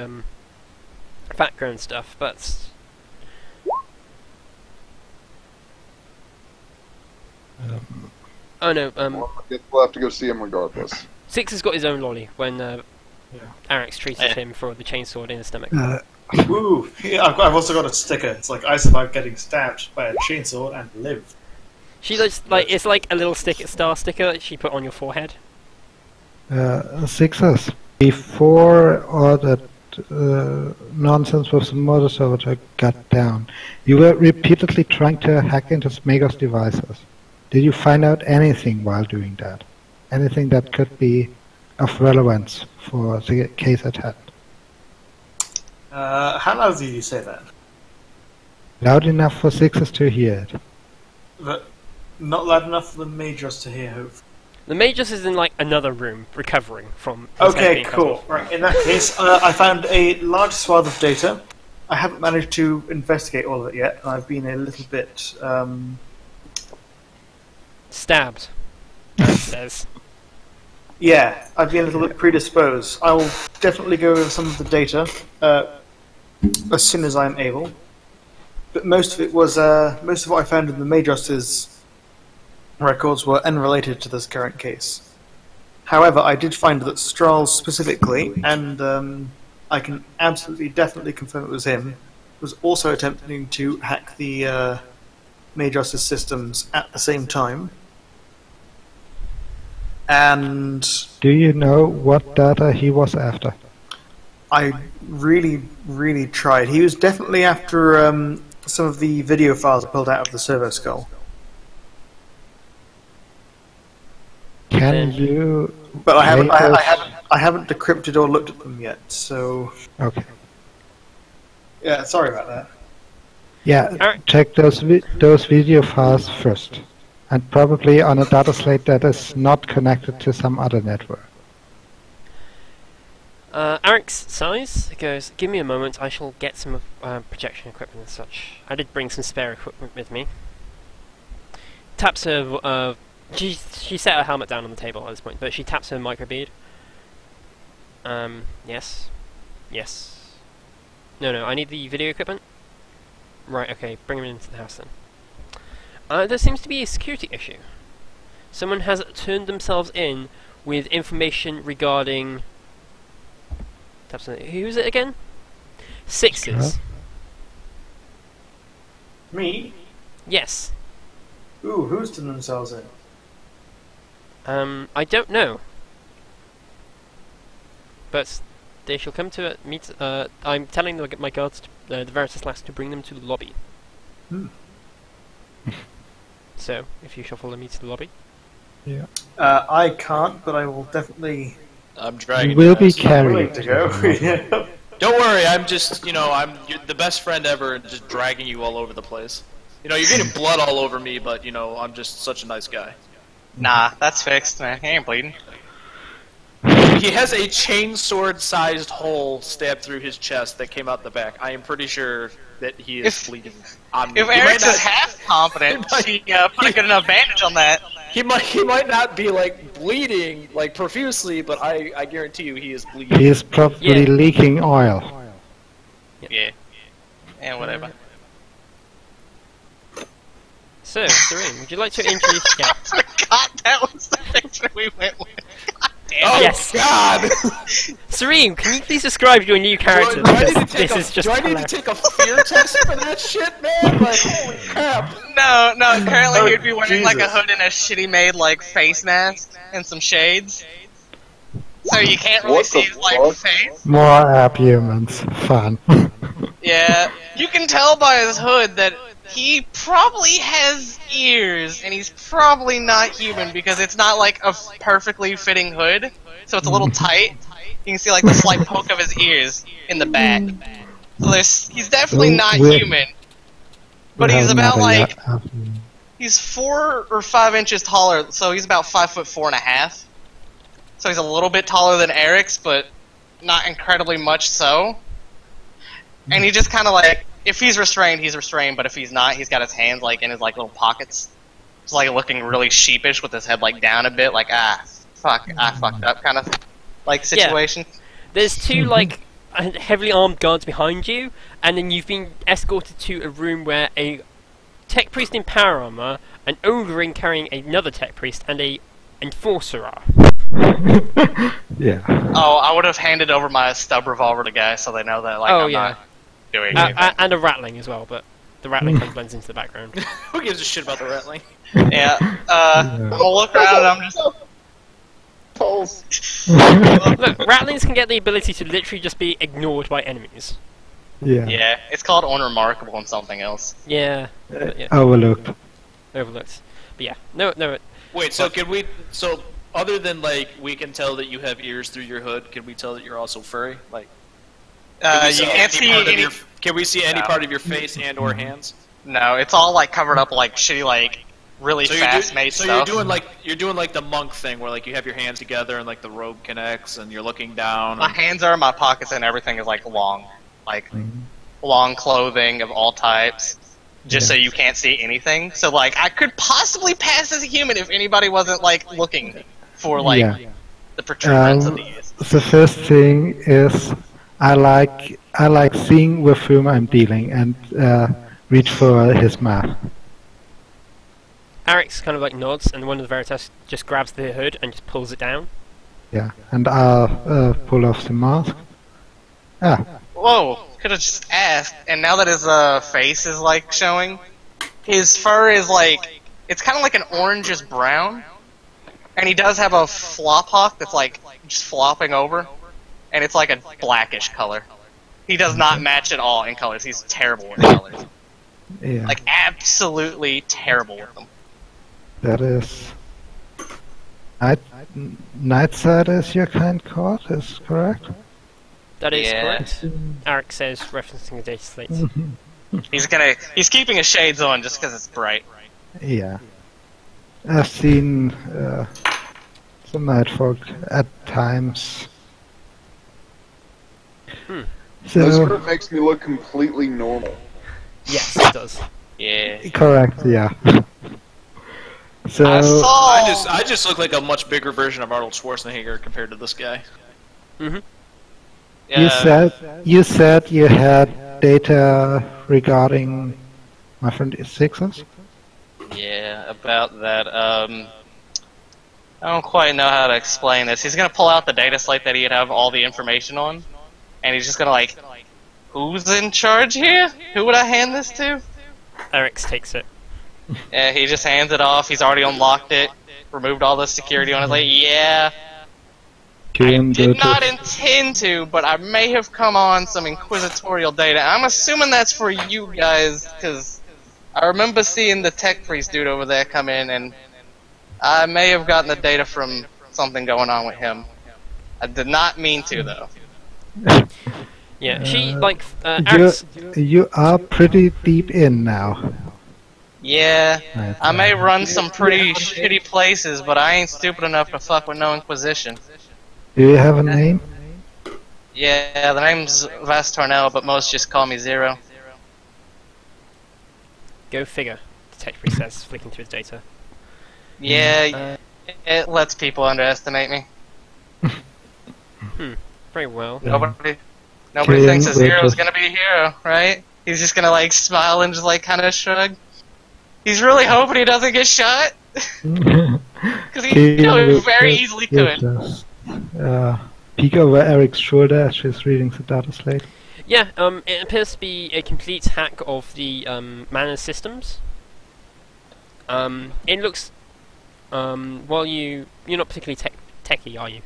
background stuff, but oh no, Well, I guess we'll have to go see him regardless. Six has got his own lolly when Alex treated him for the chainsaw in his stomach. Ooh, yeah, I've also got a sticker. It's like, I survived getting stabbed by a chainsaw and lived. She looks like it's like a little star sticker that she put on your forehead. Sixes. Before all that nonsense with the motor server got down, you were repeatedly trying to hack into Smeagol's devices. Did you find out anything while doing that? Anything that could be of relevance for the case at hand? How loud did you say that? Loud enough for Sixes to hear it. But not loud enough for the Majors to hear, hopefully. The Magus is in like another room, recovering from. His head Okay, being cut cool. off. Right, in that case, I found a large swath of data. I haven't managed to investigate all of it yet, and I've been a little bit Stabbed. It says. yeah, I've been a little bit predisposed. I will definitely go over some of the data as soon as I'm able. But most of it was most of what I found in the Major's records were unrelated to this current case. However, I did find that Strahl specifically, and I can absolutely definitely confirm it was him, was also attempting to hack the Major's systems at the same time. And Do you know what data he was after? I really, really tried. He was definitely after some of the video files I pulled out of the servo skull. Can you... But I haven't, make us- I haven't decrypted or looked at them yet. So Okay. yeah, sorry about that. Yeah, Alright. check those video files first. And probably on a data slate that is not connected to some other network. Eric's size goes, give me a moment, I shall get some projection equipment and such. I did bring some spare equipment with me. Taps her, she set her helmet down on the table at this point, but she taps her microbead. Yes. Yes. No, I need the video equipment. Right, okay, bring them into the house then. There seems to be a security issue. Someone has turned themselves in with information regarding... Who is it again? Sixes. Me? Yes. Ooh, who's done themselves in? I don't know. But they shall come to meet. I'm telling my guards, the Veritas lass, to bring them to the lobby. Hmm. So, if you shall follow me to the lobby. Yeah. I can't, but I will definitely I'm You dragging will be ass. willing carried. to go. Yeah. Don't worry, I'm just, you're the best friend ever and just dragging you all over the place. You know, you're getting blood all over me, but, I'm just such a nice guy. Nah, that's fixed, man. He ain't bleeding. He has a chainsword-sized hole stabbed through his chest that came out the back. I am pretty sure that he is bleeding. If Eric's is half confident, she put a good enough bandage on that. He might not be, like, bleeding, like, profusely, but I guarantee you he is bleeding. He is probably Yeah. leaking oil. Yeah. And whatever. So, Serene, would you like to introduce? Yeah. I forgot that was the picture we went with. God damn Oh, it. Yes. God! Serene, can you please describe your new character? Do I need to Because take this is just do I need to hilarious. take a fear test for that shit, man? Like, holy crap! No, currently Oh, he'd be wearing like a Jesus. hood and a shitty made like face mask and some shades. So you can't really What see the his like fuck? face. More abhumans. Fun. Yeah. You can tell by his hood that he probably has ears and he's probably not human because it's not like a perfectly fitting hood. So it's a little tight. You can see like the slight poke of his ears in the back. So he's definitely not human. But We he's have about another like abhuman. he's 4 or 5 inches taller, so he's about 5'4.5". So he's a little bit taller than Eric's, but not incredibly much so. And he just kind of like, if he's restrained, he's restrained, but if he's not, he's got his hands like in his like little pockets. It's like looking really sheepish with his head like down a bit, like fuck, I fucked up kind of like situation. There's two like heavily armed guards behind you, and then you've been escorted to a room where a tech priest in power armor, an ogre carrying another tech priest, and a enforcer are. Yeah. Oh, I would have handed over my stub revolver to guys so they know that like I'm not doing anything. And a rattling as well, but the rattling kind of blends into the background. Who gives a shit about the rattling? Yeah. I'm gonna look around and I'm just. Pulse. Look, rattlings can get the ability to literally just be ignored by enemies. Yeah. Yeah, it's called unremarkable and something else. Yeah, but yeah, Overlooked. overlooked. But yeah, no. Wait, so can we? So other than like we can tell that you have ears through your hood, can we tell that you're also furry? Like, You can't see part of any. can we see any No. part of your face and/or hands? No, it's all like covered up like shitty, like really So fast made so stuff. you're doing like the monk thing where like you have your hands together and like the robe connects and you're looking down. My hands are in my pockets and everything is like long clothing of all types, just so you can't see anything. So like I could possibly pass as a human if anybody wasn't like looking for like Yeah. the protuberance of the ears. The first thing is I like seeing with whom I'm dealing and reach for his map. Arix kind of like nods, and one of the Veritas just grabs the hood and just pulls it down. Yeah, and I'll pull off the mask. Ah, Whoa, could have just asked. And now that his face is like showing, his fur is like it's kind of like an orangish brown, and he does have a flop hawk that's like just flopping over, and it's like a blackish color. He does not match at all in colors. He's terrible with colors, yeah, like absolutely terrible with them. that is. Nightside is your kind card, is correct? That is Yeah. correct. Arix says, referencing the data slate. He's keeping his shades on just because it's bright. Yeah. I've seen some Nightfolk at times. This So, script makes me look completely normal. Yes, it does. Yeah. correct, yeah. So, I saw. I just look like a much bigger version of Arnold Schwarzenegger compared to this guy. Mm-hmm. you said you had data regarding my friend Sixers? Yeah, about that. I don't quite know how to explain this. He's gonna pull out the data slate that he'd have all the information on, and he's just gonna like, who's in charge here? Who would I hand this to? Eric's takes it. Yeah, he just hands it off. He's already unlocked it, removed all the security on it. Like, yeah, I Killian, go did not to... intend to, but I may have come on some inquisitorial data. I'm assuming that's for you guys, because I remember seeing the tech priest dude over there come in, and I may have gotten the data from something going on with him. I did not mean to, though. Yeah, she like You, you are pretty deep in now. Yeah, Right. I may run some pretty shitty places, but I ain't stupid enough to fuck with no Inquisition. Do you have a name? Yeah, the name's Vas Tornell, but most just call me Zero. go figure. The tech priest says, flicking through his data. Yeah, it lets people underestimate me. Very well. Nobody Killian, thinks a Zero's Rachel. gonna be a hero, right? He's just gonna like smile and just like kind of shrug. He's really hoping he doesn't get shot, because he very easily could. Peek over Eric's shoulder as she's reading the data slate. Yeah, it appears to be a complete hack of the mana systems. It looks, while you're not particularly techy, are you?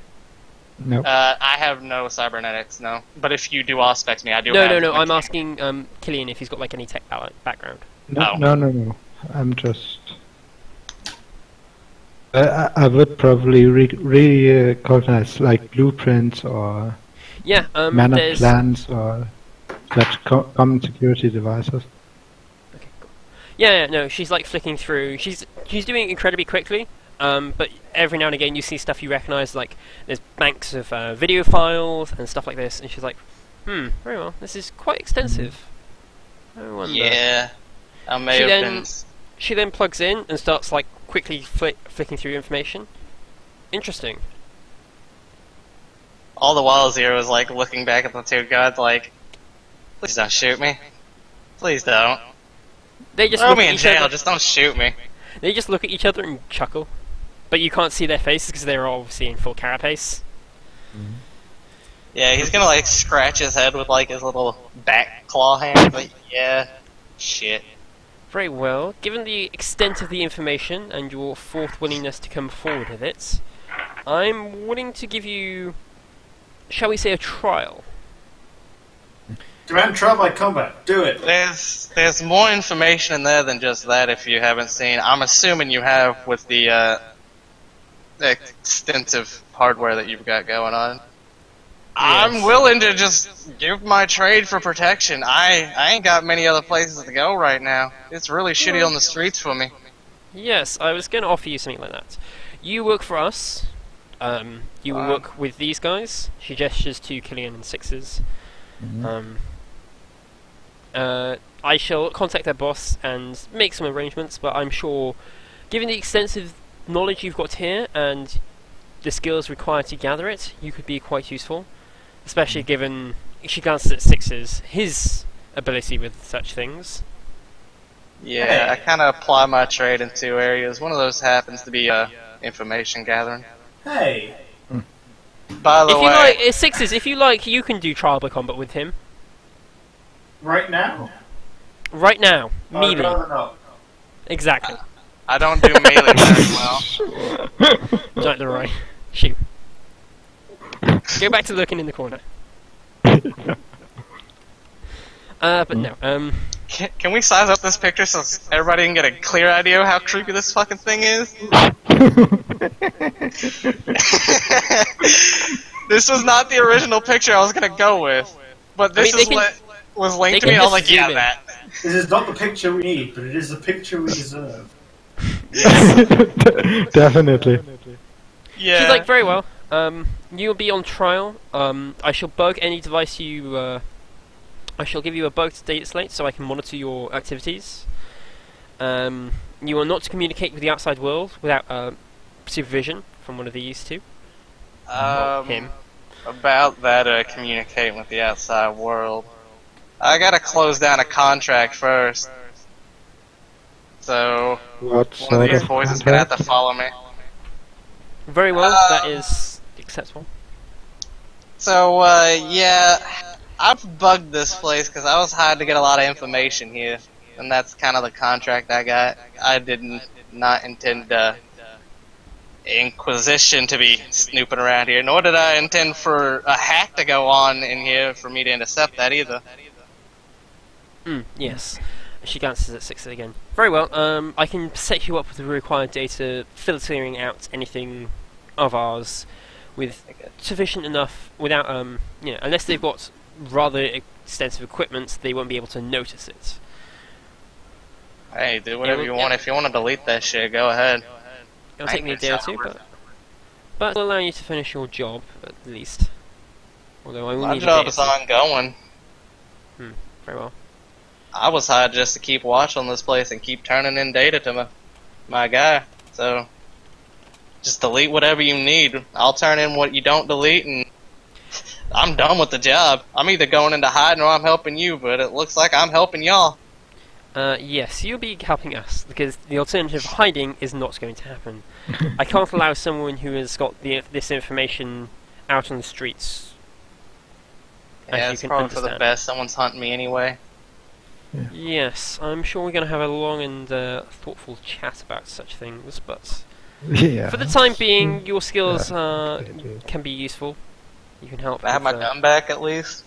No. I have no cybernetics, no. But if you do aspect me, I do. No, have no. I'm asking Killian if he's got like any tech background. No, Oh. no. I'm just... I would probably recognize like blueprints or Yeah, mana there's. plans or such common security devices. Okay, cool. Yeah, no, she's like flicking through. She's doing it incredibly quickly. But every now and again you see stuff you recognise, like there's banks of video files and stuff like this, and she's like, very well, this is quite extensive. I wonder. Yeah, I may She have then- been. She then plugs in and starts like quickly flicking through information. Interesting. All the while, Zero's like looking back at the two gods, like, please don't shoot me. Please don't. They just Throw look me at in each jail. other. Just don't shoot me. They just look at each other and chuckle, but you can't see their faces because they're obviously in full carapace. Yeah, he's gonna like scratch his head with like his little back claw hand. Like, yeah, shit. Very well. Given the extent of the information and your fourth willingness to come forward with it, I'm willing to give you, shall we say, a trial. Demand trial by combat. Do it. There's more information in there than just that. If you haven't seen, I'm assuming you have with the extensive hardware that you've got going on. I'm willing to just give my trade for protection. I ain't got many other places to go right now. It's really shitty on the streets for me. Yes, I was going to offer you something like that. You work for us. You will work with these guys. She gestures to Killian and Sixes. I shall contact their boss and make some arrangements, but I'm sure, given the extensive knowledge you've got here and the skills required to gather it, you could be quite useful. Especially given, she glances at Sixes, his ability with such things. Yeah, I kind of apply my trade in two areas. One of those happens to be information gathering. Hey. By the If you way, like, Sixes, if you like, you can do trial by combat with him. Right now? Right now. I'd Melee. rather not. Exactly. I don't do melee very well. Giant Leroy. Shoot. Go back to looking in the corner. But no, Can we size up this picture so everybody can get a clear idea of how creepy this fucking thing is? This was not the original picture I was gonna go with, but this they is can- what was linked to they me. can And I was just like, yeah, zoom in. that. This is not the picture we need, but it is the picture we deserve. Definitely. Yeah. she's like, very well. You'll be on trial. I shall bug any device you. I shall give you a bugged data slate so I can monitor your activities. You are not to communicate with the outside world without supervision from one of these two. Him. About that, communicating with the outside world. I gotta close down a contract first. So, What one of sort these of boys is gonna have to contract? follow me. Very well. That is acceptable. So, yeah, I've bugged this place because I was hired to get a lot of information here. and that's kind of the contract I got. I did not intend Inquisition to be snooping around here, nor did I intend for a hack to go on in here for me to intercept that either. Yes. She glances at Sixer again. Very well, I can set you up with the required data, filtering out anything of ours with sufficient enough, without, unless they've got rather extensive equipment, they won't be able to notice it. Hey, do whatever you want. If you want to delete that shit, go ahead. It'll take me a day or two, but it'll allow you to finish your job, at least. Although I will My need job a is day or ongoing. two. Very well. I was hired just to keep watch on this place and keep turning in data to my guy. So, just delete whatever you need. I'll turn in what you don't delete, and I'm done with the job. I'm either going into hiding or I'm helping you, but it looks like I'm helping y'all. Yes, you'll be helping us, because the alternative of hiding is not going to happen. I can't allow someone who has got this information out on the streets. Yeah, it's probably for the best. Someone's hunting me anyway. Yeah. Yes, I'm sure we're going to have a long and thoughtful chat about such things, but Yeah. for the time being, your skills can be useful. You can help. I have my gun back at least.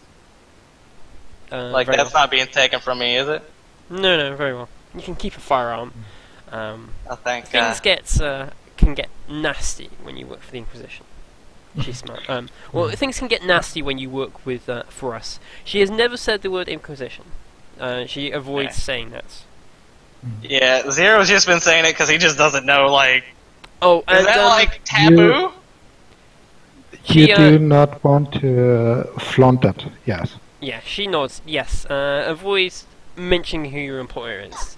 Like, that's not being taken from me, is it? No, very well. You can keep a firearm. Oh, thank Things God. can get nasty when you work for the Inquisition. She's smart. Well, things can get nasty when you work with for us. She has never said the word Inquisition. She avoids saying that. Yeah, Zero's just been saying it because he just doesn't know, like... Oh, is and that, like, taboo? You do not want to flaunt that, yes. Yeah, she nods, yes. Avoid mentioning who your employer is.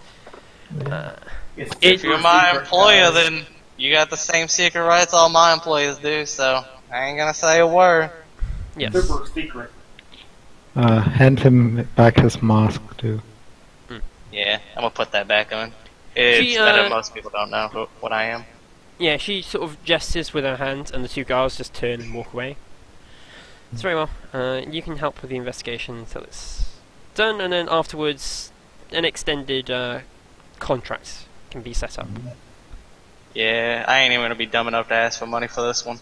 If you're my employer, then you got the same secret rights all my employees do, so I ain't gonna say a word. Yes. Super secret. Hand him back his mask, too. Yeah, I'm gonna put that back on. It's better most people don't know what I am. Yeah, she sort of gestures with her hand, and the two guards just turn and walk away. It's very well. You can help with the investigation until it's done, and then afterwards, an extended contract can be set up. Yeah, I ain't even gonna be dumb enough to ask for money for this one.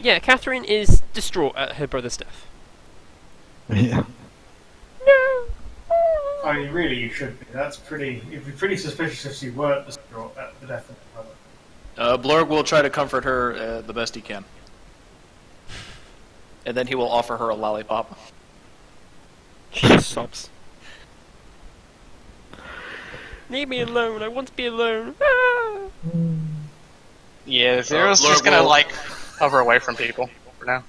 Yeah, Catherine is distraught at her brother's death. Yeah. No! I mean, really, you should be. That's pretty. You'd be pretty suspicious if she weren't distraught at the death of her brother. Blorg will try to comfort her the best he can. And then he will offer her a lollipop. She just sobs. Leave me alone, I want to be alone. Ah! Yeah, Zero's just gonna, like, hover away from people for now.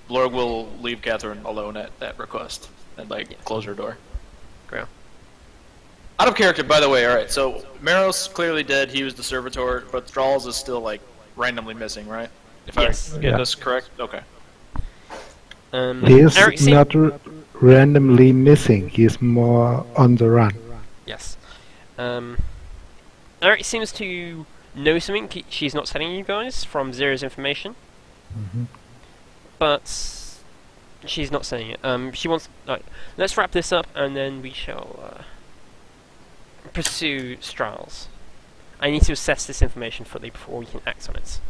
Blorg will leave Catherine alone at that request and, like, close her door. Great. Out of character, by the way, alright, so Meros clearly dead, he was the servitor, but Strahls is still, like, randomly missing, right? If Yes. I get this correct? Okay. He is not randomly missing, he is more on the run. Yes. Eric seems to know something she's not telling you guys from Zero's information. But she's not saying it. She wants... let's wrap this up and then we shall pursue Strahls. I need to assess this information fully before we can act on it.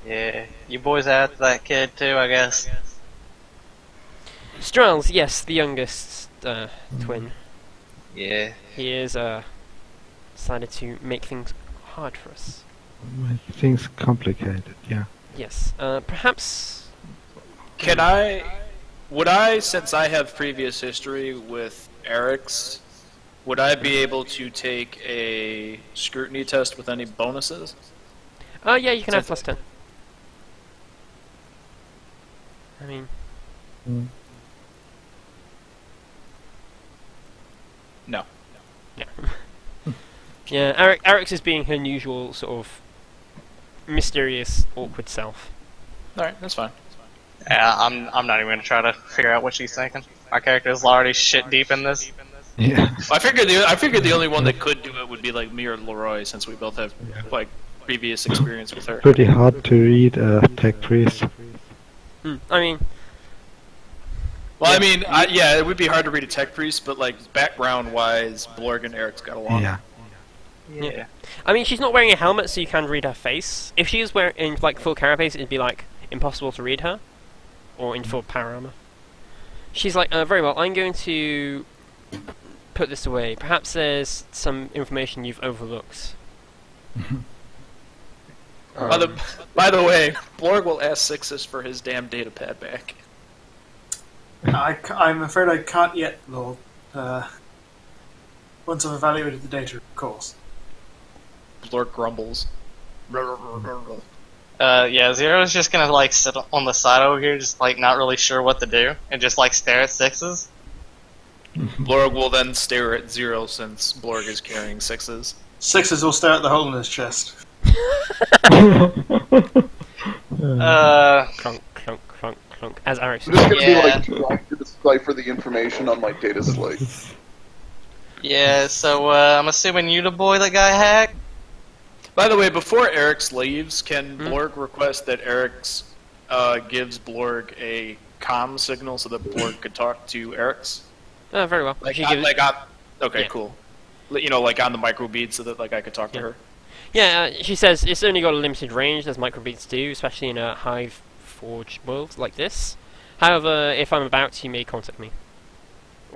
Yeah, you boys after that kid too, I guess. Strahls, yes, the youngest twin. Yeah. He is decided to make things hard for us. Make things complicated, yeah. Yes. Perhaps... Can would I, since I have previous history with Eric's, would I be able to take a scrutiny test with any bonuses? Oh, yeah, you can have +10. I mean... No. Yeah. Yeah, Eric's is being her usual sort of mysterious, awkward self. Alright, that's fine. Yeah, I'm not even gonna try to figure out what she's thinking. My character is already shit deep in this. Yeah. I figured the only one that could do it would be like me or Leroy, since we both have like previous experience with her. Pretty hard to read tech priest. I mean... Well, I mean, yeah, it would be hard to read a tech priest, but like background-wise, Blorg and Eric's got along. Yeah. I mean, she's not wearing a helmet, so you can read her face. If she was wearing like full carapace, it'd be like impossible to read her, or in full power armor. She's like, very well. I'm going to put this away. Perhaps there's some information you've overlooked. By the way, Blorg will ask Sixus for his damn data pad back. I'm afraid I can't yet, Lord. Once I've evaluated the data, of course. Blorg grumbles. Yeah, Zero's just gonna like sit on the side over here, just like not really sure what to do, and just like stare at Sixes. Blorg will then stare at Zero since Blorg is carrying Sixes. Sixes will stare at the hole in his chest. Clunk, clunk, clunk, clunk. As Alex I'm just gonna be Yeah. like trying to decipher the information on my data slate. Yeah, so I'm assuming you the boy that got hacked. By the way, before Eric's leaves, can Blorg request that Eric's gives Blorg a comm signal so that Blorg could talk to Eric's? very well. Like, She gives- okay, Yeah. cool. You know, like on the microbead so that like I could talk to her. Yeah, she says it's only got a limited range, as microbeats do, especially in a hive-forged world like this. However, if I'm about, you may contact me.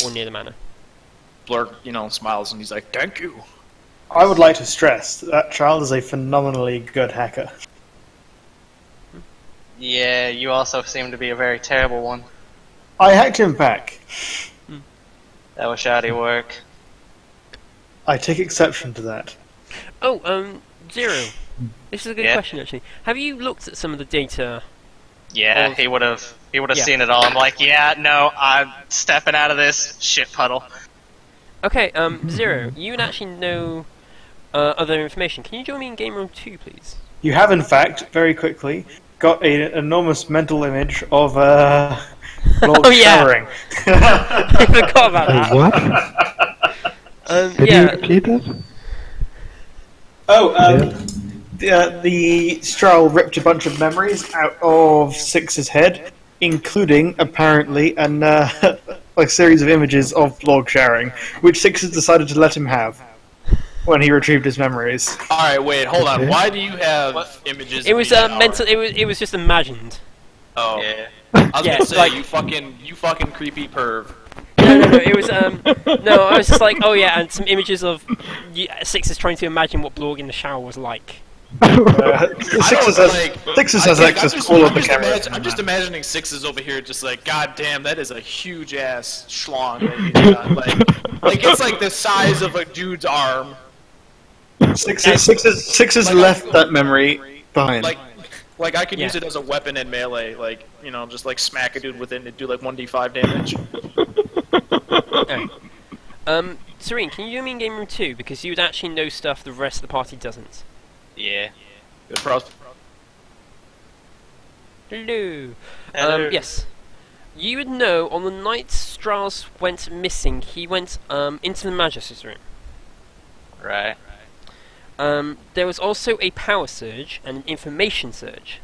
Or near the manor. Blorg, you know, smiles and he's like, "Thank you." I would like to stress that child is a phenomenally good hacker. Yeah, you also seem to be a very terrible one. I hacked him back. That was shoddy work. I take exception to that. Oh, Zero. This is a good Yeah. question, actually. Have you looked at some of the data? Yeah, Well, he would have yeah. seen it all. I'm like, yeah, no, I'm stepping out of this shit puddle. Okay, Zero, you would actually know other information. Can you join me in Game Room 2, please? You have, in fact, very quickly, got an enormous mental image of Lord Oh, yeah. showering. I forgot about that. What? Did you Yeah, repeat that? The Strowl ripped a bunch of memories out of Six's head, including, apparently, a series of images of Blorg showering, which Six has decided to let him have when he retrieved his memories. All right, wait, hold on. Okay. Why do you have images? it of was me showering? mental. It was just imagined. Oh, Yeah. I was Yeah, gonna say like- you fucking creepy perv. No. It was no. I was just like, oh yeah, and some images of Six is trying to imagine what Blorg in the shower was like. Sixes has access to all of the cameras. I'm just imagining Sixes over here, just like, God damn, that is a huge ass schlong that he's got. Like it's like the size of a dude's arm. Sixes left that memory behind. Like I could use Yeah. it as a weapon in melee, like, you know, just like smack a dude with it and it'd do like 1d5 damage. Alright. Serene, can you join me in Game Room 2? Because you would actually know stuff the rest of the party doesn't. Yeah. Good pros. Hello. Hello. Yes. You would know on the night Strauss went missing, he went into the Magus' room. Right. There was also a power surge and an information surge.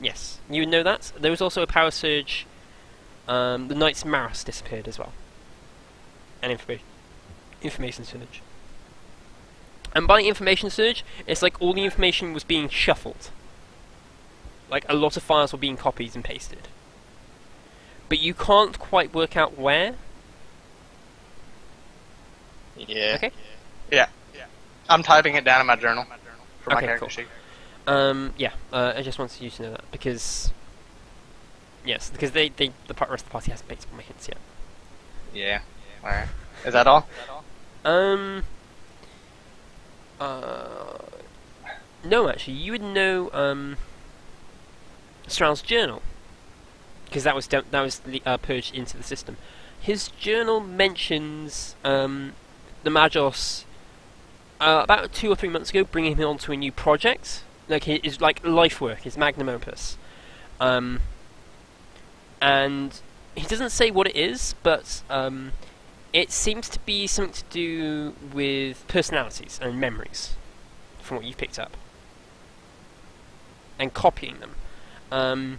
Yes, you would know that. There was also a power surge. The Knight's Maris disappeared as well. And information surge. And by information surge, it's like all the information was being shuffled. Like a lot of files were being copied and pasted. But you can't quite work out where. Yeah. Okay. Yeah. I'm typing it down in my journal for my Okay, character cool. sheet. I just wanted you to know that because yes, because the rest of the party hasn't picked up my hints yet. Yeah. Alright. Is that all? No, actually, you would know Stroud's journal because that was purged into the system. His journal mentions the Magos about 2 or 3 months ago, bringing him onto a new project, like his life work, his magnum opus, and he doesn't say what it is, but it seems to be something to do with personalities and memories, from what you've picked up, and copying them.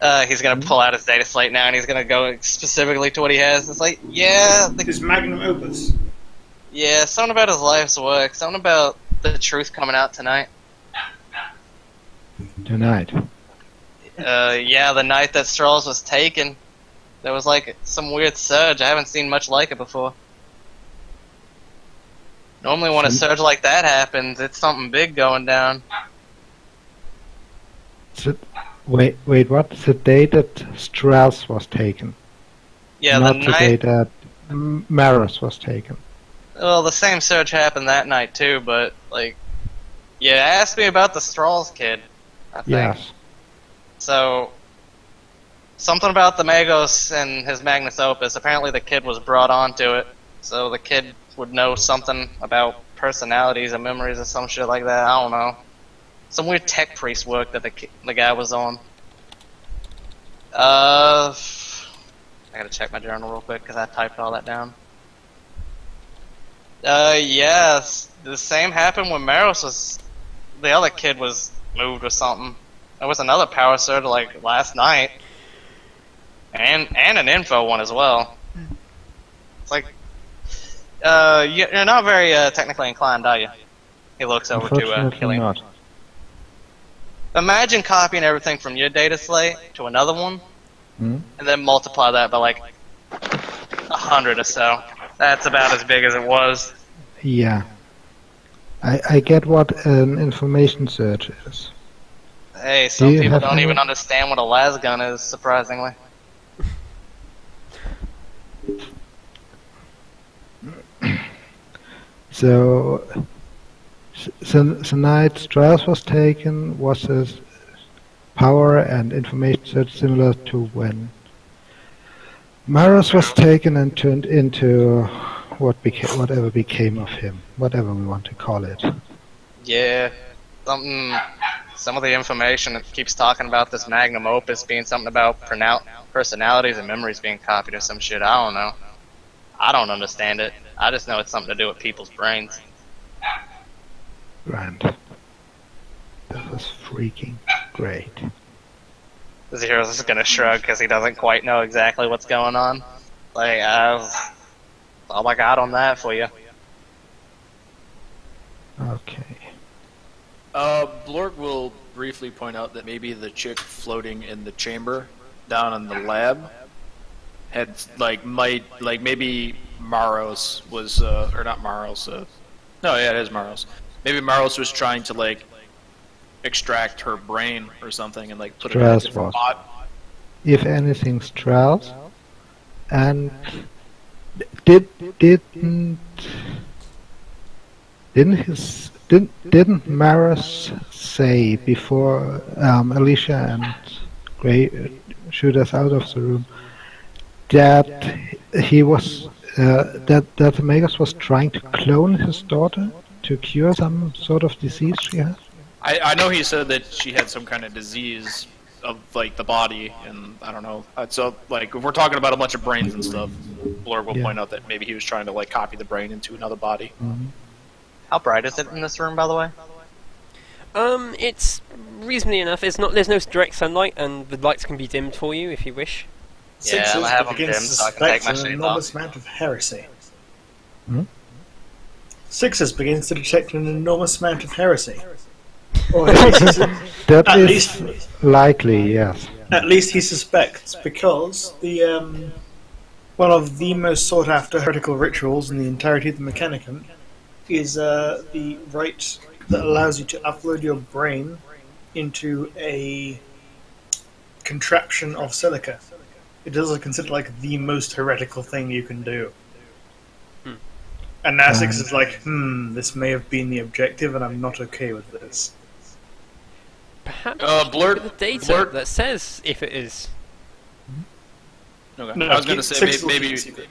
He's gonna pull out his data slate now, and he's gonna go specifically to what he has. It's like, yeah, His magnum opus. yeah, something about his life's work, something about the truth coming out tonight. Tonight. Yeah, the night that Strauss was taken, there was like some weird surge. I haven't seen much like it before. Normally when a surge like that happens, it's something big going down. Wait, what? The day that Strauss was taken. Yeah, Not the the day night. that Maris was taken. Well, the same surge happened that night too, but like, you asked me about the Strauss kid. I think. Yes. So, something about the Magos and his Magnus Opus. Apparently, the kid was brought onto it, so the kid would know something about personalities and memories or some shit like that. I don't know. Some weird tech priest work that the guy was on. I gotta check my journal real quick because I typed all that down. Yes, the same happened when Maros was. The other kid was moved or something. There was another power surge like last night, and an info one as well. It's like, you're not very technically inclined, are you? He looks over to Unfortunately Killian. not. Imagine copying everything from your data slate to another one, and then multiply that by like 100 or so. That's about as big as it was. Yeah. I get what an information search is. Hey, some you people have don't any- even understand what a lasgun is, surprisingly. So, the night Strauss was taken was his power and information search similar to when Maris was taken and turned into whatever became of him, whatever we want to call it. Yeah, some of the information it keeps talking about this magnum opus being something about personalities and memories being copied or some shit. I don't know. I don't understand it. I just know it's something to do with people's brains. Grand. That was freaking great. The hero's just gonna shrug because he doesn't quite know exactly what's going on. Like, that's all I got on that for you. Okay. Blorg will briefly point out that maybe the chick floating in the chamber down in the lab had maybe Maros was or not Maros. No, yeah, it is Maros. Maybe Maros was trying to like extract her brain or something and like put it in a Strauss different was. pot. If anything, Strauss, and didn't Maris say before Alicia and Gray shoot us out of the room that he was that the Magus was trying to clone his daughter to cure some sort of disease she has? I know he said that she had some kind of disease of like the body, and I don't know. So like if we're talking about a bunch of brains and stuff, Blorg will Yeah. point out that maybe he was trying to like copy the brain into another body. How bright is it in this room, by the way? It's reasonably enough. It's not. There's no direct sunlight, and the lights can be dimmed for you if you wish. Yeah, Sixes I'll have them begins dimmed to so I can take suspect my an shades enormous off. amount of heresy. Hmm? Sixes begins to detect an enormous amount of heresy. Or at least, That At is least- likely, yes. at least he suspects, because the one of the most sought after heretical rituals in the entirety of the Mechanicum is the rite that allows you to upload your brain into a contraption of silica. It is considered like the most heretical thing you can do. And now Six is like, this may have been the objective, and I'm not okay with this. Perhaps Blur- the data Blur- that says if it is. Okay. No, I was going to say Six will maybe. keep it secret.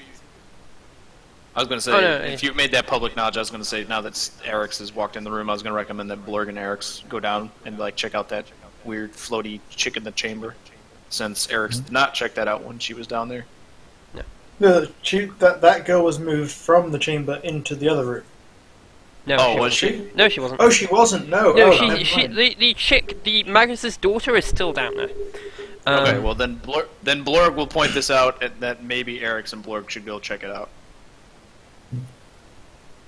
I was going to say Oh, no, if you made that public knowledge, I was going to say now that Eric's has walked in the room, I was going to recommend that Blurg and Eric's go down and like check out that weird floaty chick in the chamber, since Eric's did not check that out when she was down there. No, that girl was moved from the chamber into the other room. No, Oh, she was wasn't. she? No, she wasn't. Oh, she wasn't. No, No, oh, never she mind. the chick, the Magnus's daughter is still down there. Okay, well then Blorg will point this out, and that maybe Eric's and Blorg should go check it out.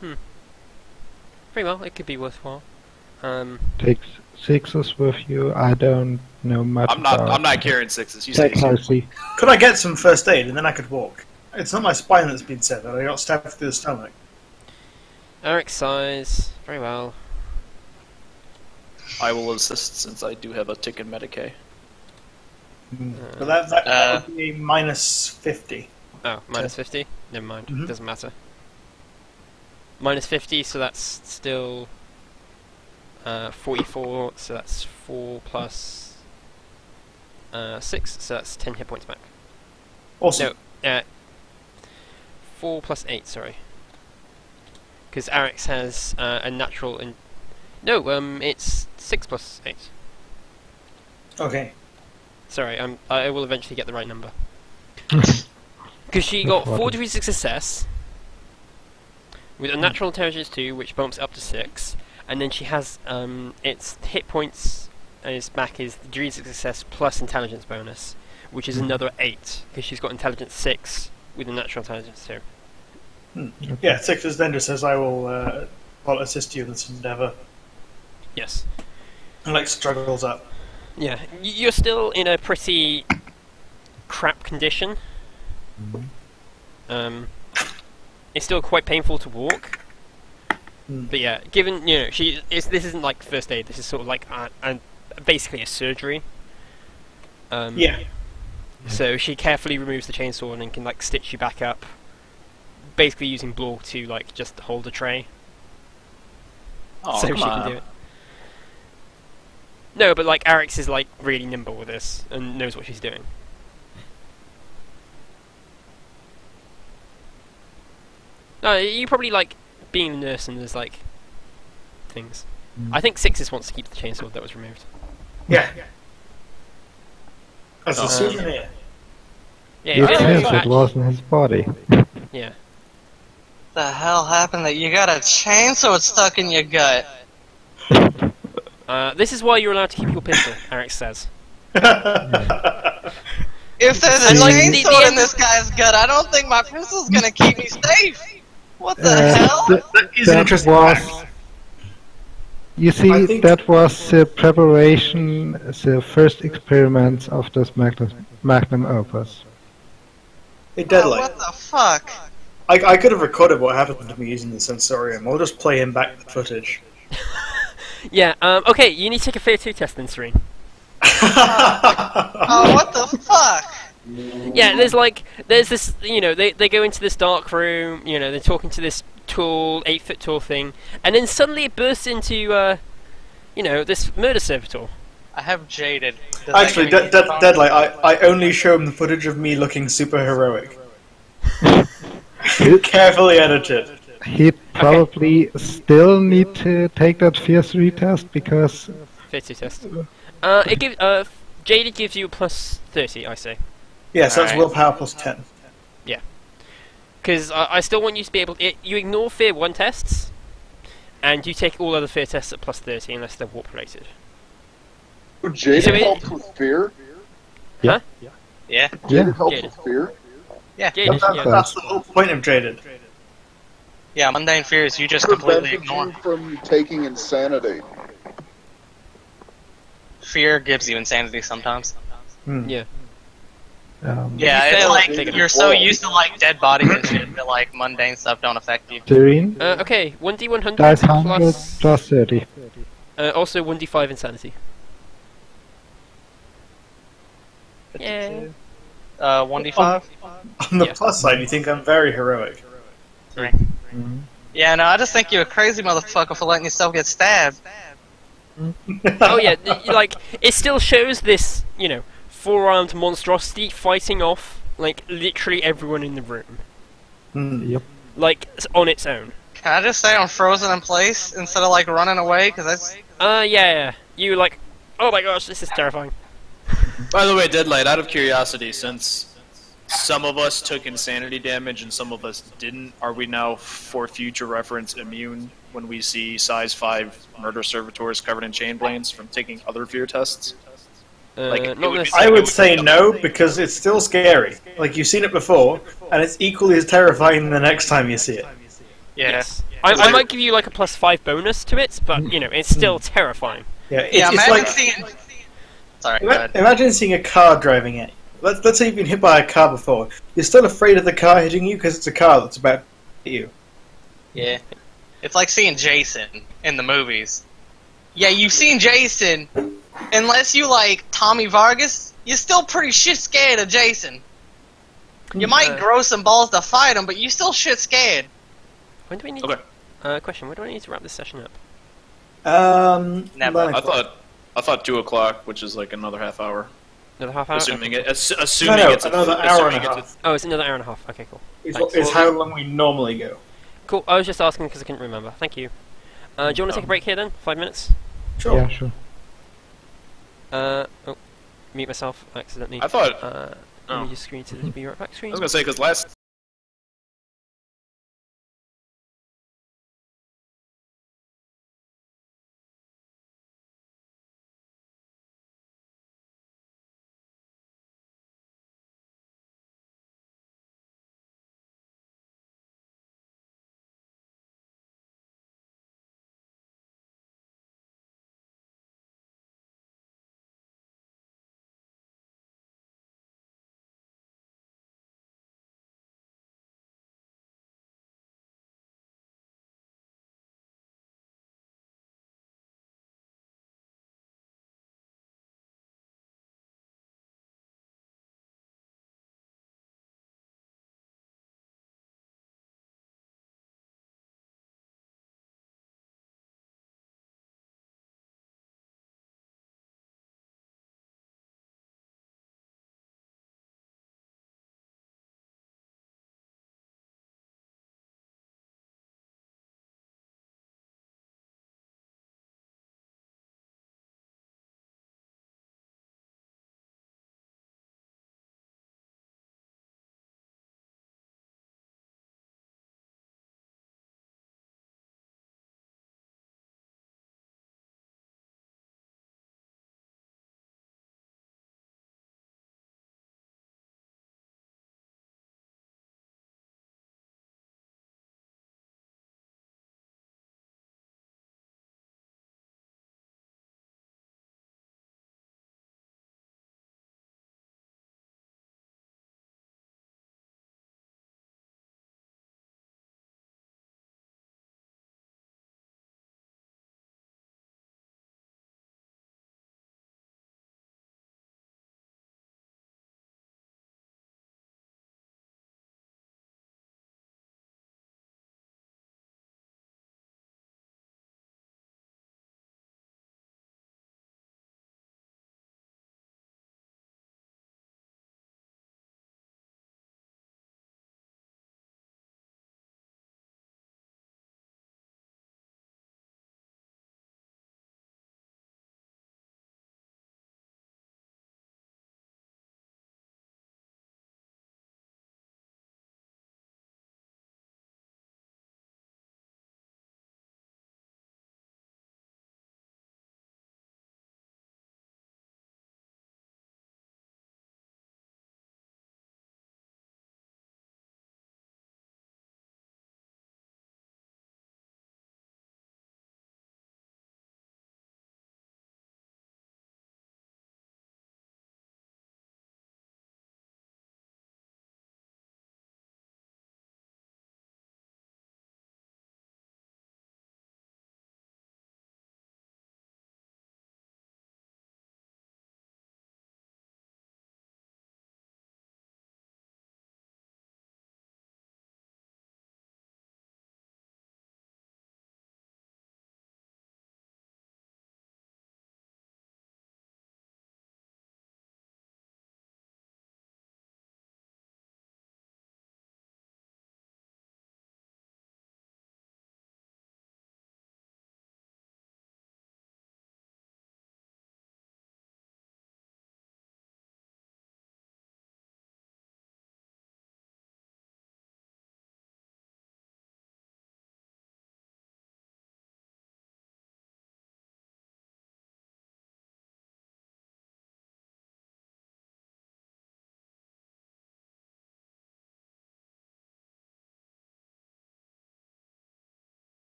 Very well, it could be worthwhile. Take sixes with you. I don't know much. I'm not carrying sixes. You Take say Heresy. Could I get some first aid and then I could walk? It's not my spine that's been severed. I got stabbed through the stomach. Eric's size. Very well. I will assist since I do have a tick in Medicaid. But that would be a minus 50. Oh, minus 50? Never mind. Mhm. Doesn't matter. Minus 50, so that's still 44, so that's 4 plus 6, so that's 10 hit points back. Awesome. No, 4 plus 8, sorry. Because Arix has a natural and... No, it's 6 plus 8. Okay. Sorry, I will eventually get the right number. Because she got 4 degrees of success, with a natural intelligence 2, which bumps up to 6, and then she has its hit points and its back is the degrees of success plus intelligence bonus, which is another 8, because she's got intelligence 6 with a natural intelligence 2. Yeah, Sixers then just says I will assist you in this endeavour. Yes. And like struggles up. Yeah, you're still in a pretty crap condition. It's still quite painful to walk. But yeah, given this isn't like first aid. This is sort of like basically a surgery. Yeah. So she carefully removes the chainsaw and then can like stitch you back up. Basically using Blorg to like just hold a tray. Oh, so she can do it. No, but like Arix is like really nimble with this and knows what she's doing. No, you probably like being a nurse and there's like things. I think Sixes wants to keep the chainsaw that was removed. Yeah. As a souvenir. Yeah, It if seems anything, it was in his body. yeah. The hell happened that you got a chainsaw stuck in your gut? This is why you're allowed to keep your pistol, Arix says. If there's a And, like, chainsaw in this guy's gut, I don't think my pistol's gonna keep me safe. What the hell? That is an interesting fact. You I see, think- that was the preparation, the first experiments of this magnum opus. Hey, Oh, Deadlight. what the fuck? I could have recorded what happened to me using the sensorium. I'll just play him back the footage. Yeah, okay, you need to take a Fear 2 test then, Serene. Oh, what the fuck? Yeah, there's this, they go into this dark room, they're talking to this tall, 8-foot tall thing, and then suddenly it bursts into, this murder servitor. I have jaded. Does that Actually, give me goosebumps? Deadlight, I only show him the footage of me looking super heroic. Carefully edited. He'd probably still need to take that Fear 3 test because Fear 2 test. Jaded gives you a plus 30, I say. Yeah, so that's Alright. willpower plus 10. Because I still want you to be able to... You ignore Fear 1 tests, and you take all other Fear tests at plus 30 unless they're warp related. Jaded So it- helps with fear? Yeah. Jaded helps Jaded. with fear? Jaded, yeah. That's the whole point of Jaded. Yeah, mundane fears you just completely Prevented ignore. you from taking insanity. Fear gives you insanity sometimes. Yeah. Yeah, You it's fail, like take it. you're so used to like dead bodies and shit that like mundane stuff don't affect you. Serene, Okay, 1d100 dice 100 plus... plus 30. Also 1d5 insanity. Yeah. 1d5. On the Yeah. plus side, you think I'm very heroic. Yeah, no, I just think you're a crazy motherfucker for letting yourself get stabbed. Oh yeah, it still shows this, four-armed monstrosity fighting off, like, literally everyone in the room. Yep. Like, on its own. Can I just say I'm frozen in place instead of like running away? Because that's Yeah. You like, oh my gosh, this is terrifying. By the way, Deadlight, out of curiosity, since some of us took insanity damage and some of us didn't, are we now, for future reference, immune when we see size 5 murder servitors covered in chain blains from taking other fear tests? Like, it not would be- necessarily. I would say no because it's still scary. Like you've seen it before, and it's equally as terrifying the next time you see it. Yeah. Yes. I might give you like a +5 bonus to it, but you know it's still terrifying. Yeah, Yeah, it's imagine like seeing. Sorry, go ahead. imagine seeing a car driving at you. Let's say you've been hit by a car before. You're still afraid of the car hitting you because it's a car that's about to hit you. Yeah. It's like seeing Jason in the movies. Yeah, you've seen Jason. Unless you like Tommy Vargas, you're still pretty shit scared of Jason. You might grow some balls to fight him, but you still shit scared. When do we need? Okay. Question: when do I need to wrap this session up? Never. I thought 2 o'clock, which is like another half hour. Another half hour. Assuming Okay. assuming No, it's another hour and a half. Oh, it's another hour and a half. Okay, cool. Thanks. Is how long we normally go. Cool. I was just asking because I couldn't remember. Thank you. Do you want to take a break here then? 5 minutes. Sure. Yeah, sure. Oh, mute myself accidentally. I thought. Let me just screen to the be right back I screen. was gonna say because last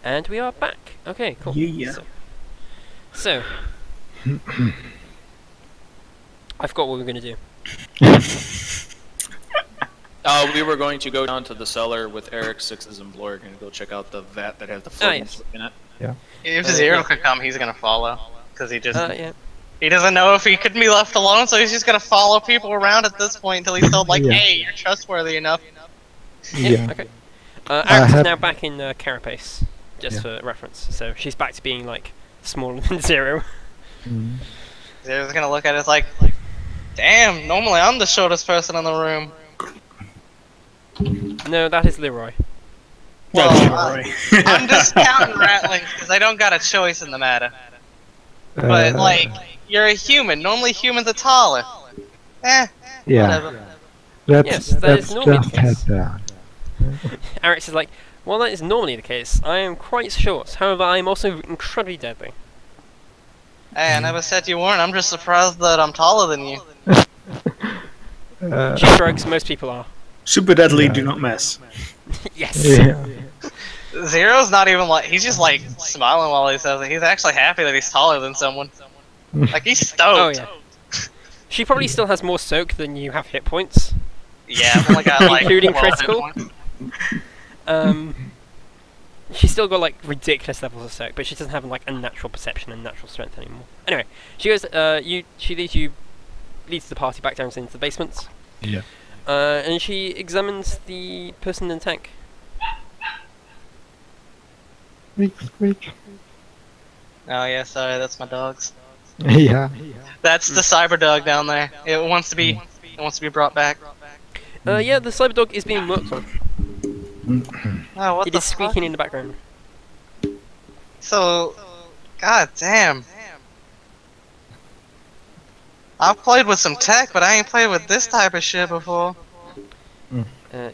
And we are back. Okay, cool. Yeah. So I forgot what we were going to do. We were going to go down to the cellar with Eric, Sixes, and Blorg and go check out the vat that has the floatings in it. If Zero could come, he's gonna follow. Because he just... Yeah. He doesn't know if he could be left alone, so he's just gonna follow people around at this point until he's told, like, Yeah. hey, you're trustworthy enough. Yeah. Okay. Alex is have- now back in Carapace, just for reference. So she's back to being like smaller than Zero. Mm. Zero's gonna look at it like, damn, normally I'm the shortest person in the room. No, that is Leroy. Well, That's right. I'm just counting ratlings because I don't got a choice in the matter. But, like, you're a human. Normally humans are taller. yeah, Whatever. let's, Yes, that let's is normally just the head case. down. Alex is like, well, that is normally the case. I am quite short. However, I am also incredibly deadly. Hey, I never said you weren't. I'm just surprised that I'm taller than you. She shrugs. Most people are. Super deadly, Yeah. do not mess. Yes. Yeah. Zero's not even like, he's just like smiling while he says it. He's actually happy that he's taller than someone. Like, he's stoked. Oh yeah. She probably still has more soak than you have hit points. Yeah, I've only got like Including 12 hit critical? points. She's still got like ridiculous levels of soak, but she doesn't have like a natural perception and natural strength anymore. Anyway, she goes. She leads the party back down into the basement. Yeah. And she examines the person in the tank. Squeak, squeak. Oh yeah, sorry, that's my dogs. Yeah. That's the cyber dog down there. It wants to be brought back. Yeah, the cyber dog is being worked on. Oh, what It the is squeaking in the background. So, god damn. I've played with some tech, but I ain't played with this type of shit before.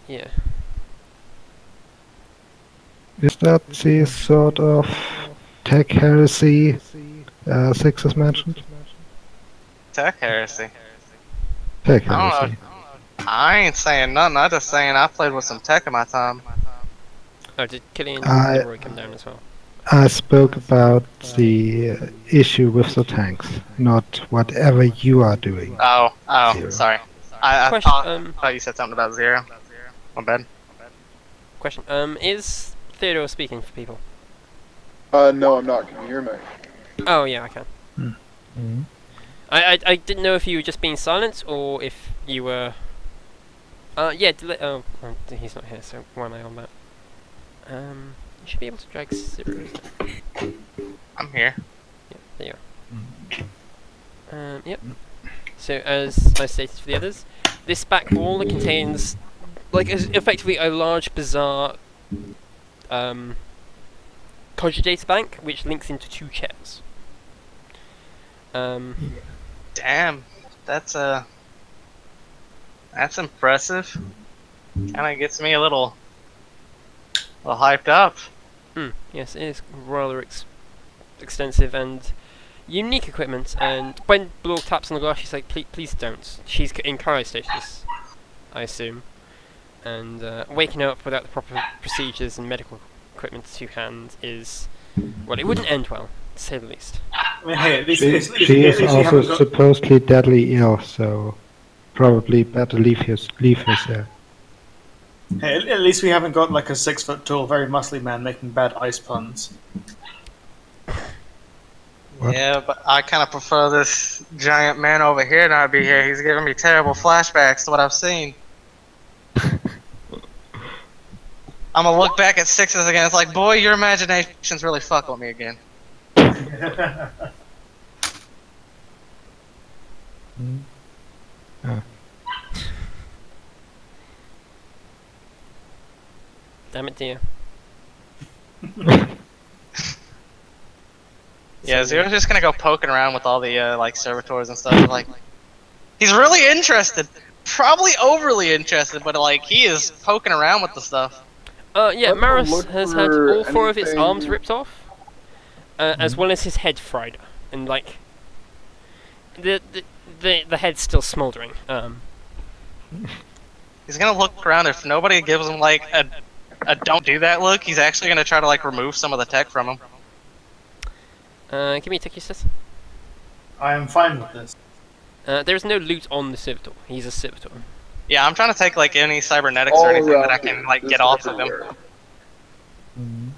Yeah. Is that the sort of tech heresy Six has mentioned? Tech heresy. Tech I don't heresy. know. I ain't saying nothing. I'm just saying I played with some tech in my time. Oh, did Killian I- and Leroy come down as well? I spoke about the issue with the tanks, not whatever you are doing. Oh, Zero. sorry. I Question. thought you said something about Zero. My bad. Question. Is Theodore speaking for people? No, I'm not. Can you hear me? Oh yeah, I can. Mhm. I didn't know if you were just being silent or if you were. Yeah. Oh, he's not here, so why am I on that? You should be able to drag Zero. I'm here. Yeah, there you are. Yep. So as I stated for the others, this back wall contains, like, effectively a large, bizarre, Codger data bank which links into 2 chairs. Damn, that's impressive. Kinda gets me a little hyped up. Yes, it is rather extensive and unique equipment. And when Blorg taps on the glass, she's like, "Please don't." She's in cryostasis, I assume, and waking her up without the proper procedures and medical equipment to hand is, well, it wouldn't end well, to say the least. I mean, hey, at least, She, at least, she at is least we also haven't got, supposedly deadly ill, so probably better leave her there. hey, at least we haven't got like a 6 foot tall, very muscly man making bad ice puns. What? Yeah, but I kind of prefer this giant man over here not be here. He's giving me terrible flashbacks to what I've seen. I'm gonna look back at Sixes again. It's like, boy, your imagination's really fucking with me again. Damn it, dear. Yeah, Zero's just gonna go poking around with all the like servitors and stuff. Like, he's really interested, probably overly interested, but like he is poking around with the stuff. Yeah, Let's go Maris look has had for all 4 of its anything- arms ripped off, as well as his head fried, and like the head's still smouldering. He's gonna look around if nobody gives him like a don't do that look. He's actually gonna try to like remove some of the tech from him. Give me a tech assist. I am fine with this. There is no loot on the servitor. He's a servitor. Yeah, I'm trying to take like any cybernetics All or anything that I around can here, like just get off of him. everywhere. Mhm.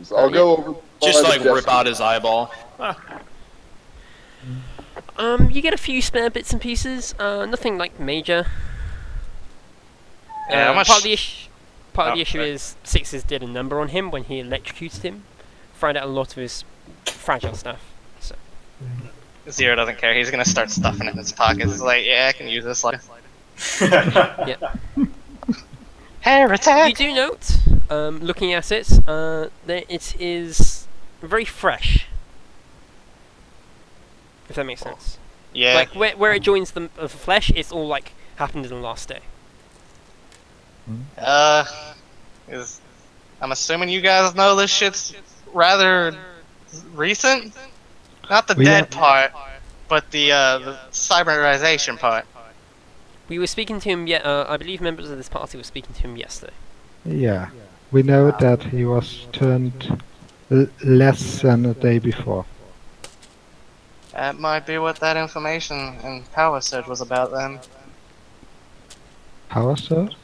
So I'll go over. Just by like the desk. rip out his eyeball. You get a few spare bits and pieces. Nothing like major. Yeah, how much- part of the issue. Part of Oh, the issue sorry. is Sixes did a number on him when he electrocuted him, fried out a lot of his fragile stuff. So Zero doesn't care. He's gonna start stuffing it in his pockets. He's like, yeah, I can use this. Like, yeah. hair attack. You do note, looking at it, that it is very fresh. If that makes sense. Yeah. Like where it joins the flesh, it's all like happened in the last day. I'm assuming you guys know this shit's rather recent. Not the We dead are- part, but the cyberization part. We were speaking to him. I believe members of this party were speaking to him yesterday. Yeah. We know that he was turned less than a day before. That might be what that information and power surge was about then. Power surge?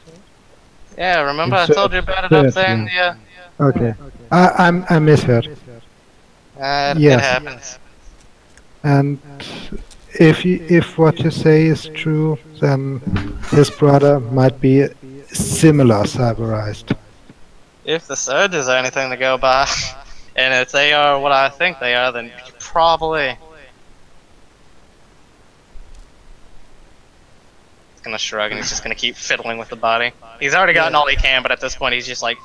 Yeah, remember I Surge- told you about it up surge, there in yeah. the. Okay. I misheard. It Yes. happens. And if what you say is true, then his brother might be similar cyberized. If the surges are anything to go by, and if they are what I think they are, then probably. He's gonna shrug and he's just gonna keep fiddling with the body. He's already gotten all he can, but at this point he's just like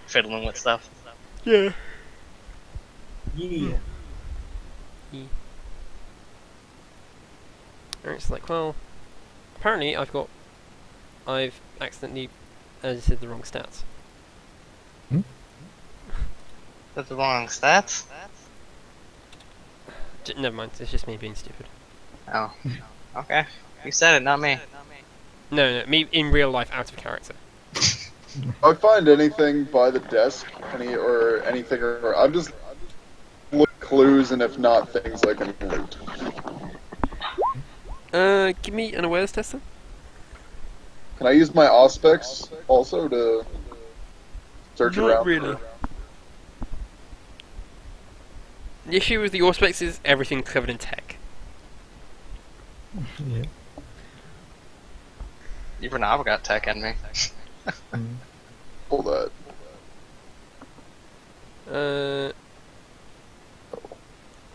fiddling with stuff. Yeah. Yeah. And it's like, well, apparently I've accidentally edited the wrong stats. That's the wrong stats. Never mind. It's just me being stupid. Oh, okay. You said it, not me. No, me in real life, out of character. If I find anything by the desk, anything, or I'm just look clues, and if not, things I can loot. Give me an awareness test then. Can I use my auspex also to search Not around? really. The issue with the Auspex is everything covered in tech. Yeah. Even I've got tech in me. Pull that.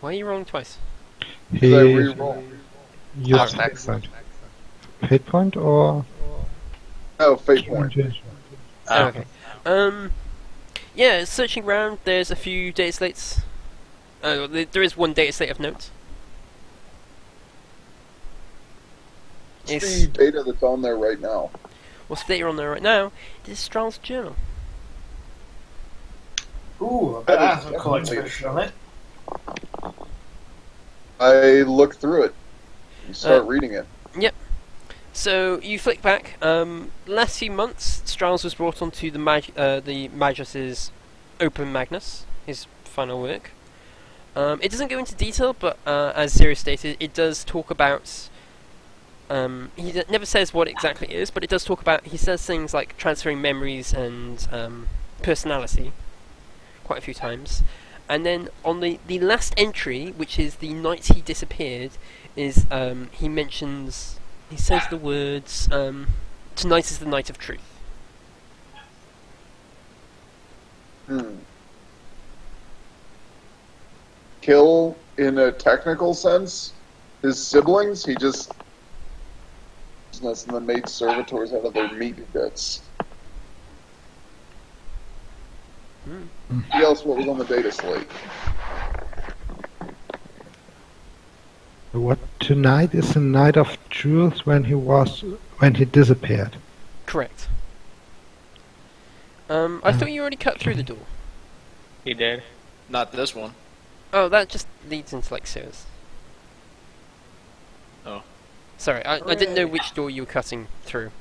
Why are you rolling twice? Did I re-roll? Used Auspex. hit point. Hit point or? Oh, fate point. Oh, okay. Yeah, searching around, there's a few data slates. There is one data slate of note. What's It's, the data that's on there right now? what's the data on there right now? It is Strahl's journal. Ooh, I bet That that is has a collection on it. I look through it and start reading it. So you flick back. Last few months, Strauss was brought onto the Magus' Open Magnus, his final work. It doesn't go into detail, but as Zero stated, it does talk about. He never says what exactly it is, but it does talk about. He says things like transferring memories and personality quite a few times. And then on the last entry, which is the night he disappeared, is he mentions. He says the words, tonight is the night of truth. Kill, in a technical sense, his siblings. He just and then made servitors out of their meat bits. What else? What was on the data slate? What tonight is the night of truth when he disappeared. Correct. I thought you already cut through the door. He did. Not this one. Oh, that just leads into like sewers. Oh. Sorry, I didn't know which door you were cutting through.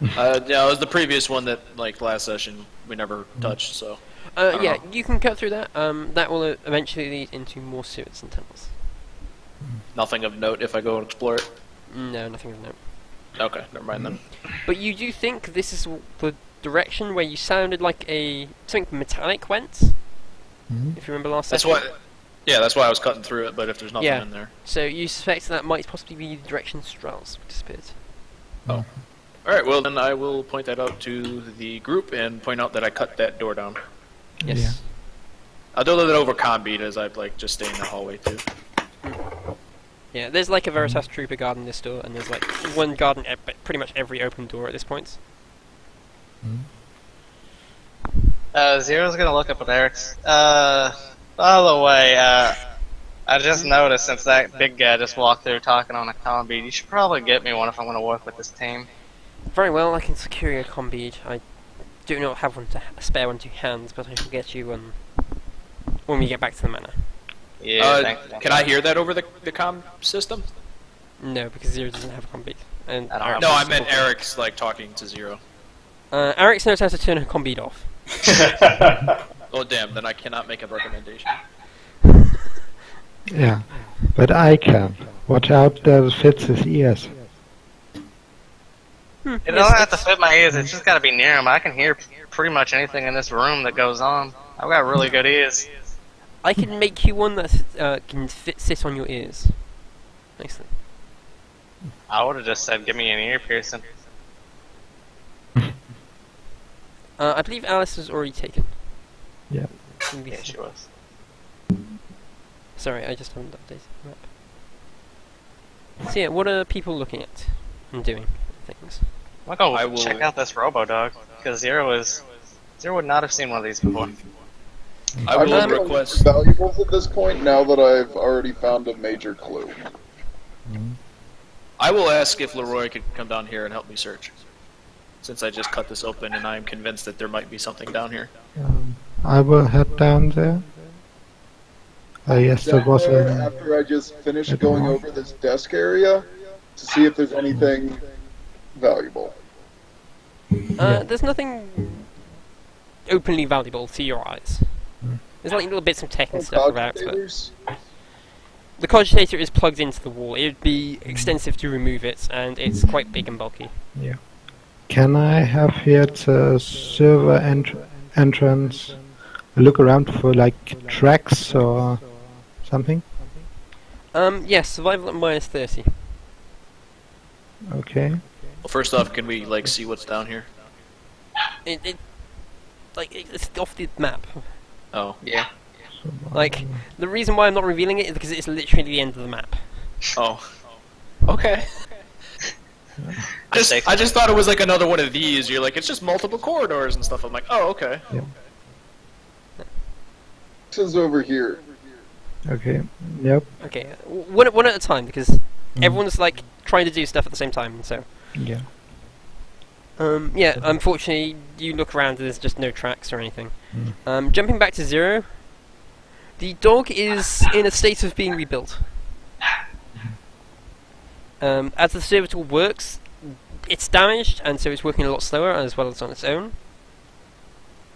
Yeah, it was the previous one that, like, last session we never touched, so... Yeah, you can cut through that. That will eventually lead into more sewers and tunnels. Nothing of note if I go and explore it? No, nothing of note. Okay, never mind then. But you do think this is the direction where you sounded like something metallic went? If you remember last That's session? why... Yeah, that's why I was cutting through it, but if there's nothing Yeah. in there... So you suspect that might possibly be the direction Strauss disappeared. Oh. Alright, well then I will point that out to the group and point out that I cut that door down. Yes. Yeah. I'll do that over combeat as I, like, just stay in the hallway too. Yeah, there's like a Veritas Trooper guard in this door, and there's like one guard in pretty much every open door at this point. Zero's gonna look up at Eric's. By the way, I just noticed since that big guy just walked through talking on a combeat, you should probably get me one if I'm gonna work with this team. Very well, I can secure you a combead. I do not have one to spare one to hands, but I shall get you one when we get back to the manor. Yeah, thank you. Can I hear that over the comm system? No, because Zero doesn't have a combead. And I don't Alex No, I is meant talking. Eric's, like, talking to Zero. Alex knows how to turn a combead off. Oh damn, then I cannot make a recommendation. Yeah, but I can. Watch out that it fits his ears. It doesn't have to fit my ears, it's just gotta be near him. I can hear pretty much anything in this room that goes on. I've got really good ears. I can make you one that can sit on your ears. Nicely. I would've just said, give me an ear piercing. I believe Alice was already taken. Yeah. Yeah, she was. Sorry, I just haven't updated the map. So yeah, what are people looking at and doing things? I'm gonna I go will- check out this Robo-Dog, because Zero would not have seen one of these before. I I'm will just gonna request... look for valuables at this point now that I've already found a major clue. I will ask if Leroy could come down here and help me search. Since I just cut this open and I am convinced that there might be something down here. I will head down there. Yes, there Down was there, a... after I just finished going over this desk area to see if there's anything valuable. There's nothing openly valuable to your eyes. There's like little bits of tech and stuff about, but Cogitators? the cogitator is plugged into the wall. It would be extensive to remove it, and it's quite big and bulky. Yeah. Can I have here the server entrance look around for like tracks or something? Yes, survival at -30. Okay. Well, first off, can we, like, see what's down here? It's off the map. Oh. Yeah. Like, the reason why I'm not revealing it is because it's literally the end of the map. Oh. Okay. I just thought it was like another one of these. You're like, it's just multiple corridors and stuff. I'm like, oh, okay. This is over here. Okay. Yep. Okay, one at a time, because everyone's like trying to do stuff at the same time, so... Yeah. Yeah, unfortunately, you look around and there's just no tracks or anything. Jumping back to Zero, the dog is in a state of being rebuilt. As the servitor works, it's damaged, and so it's working a lot slower as well as on its own.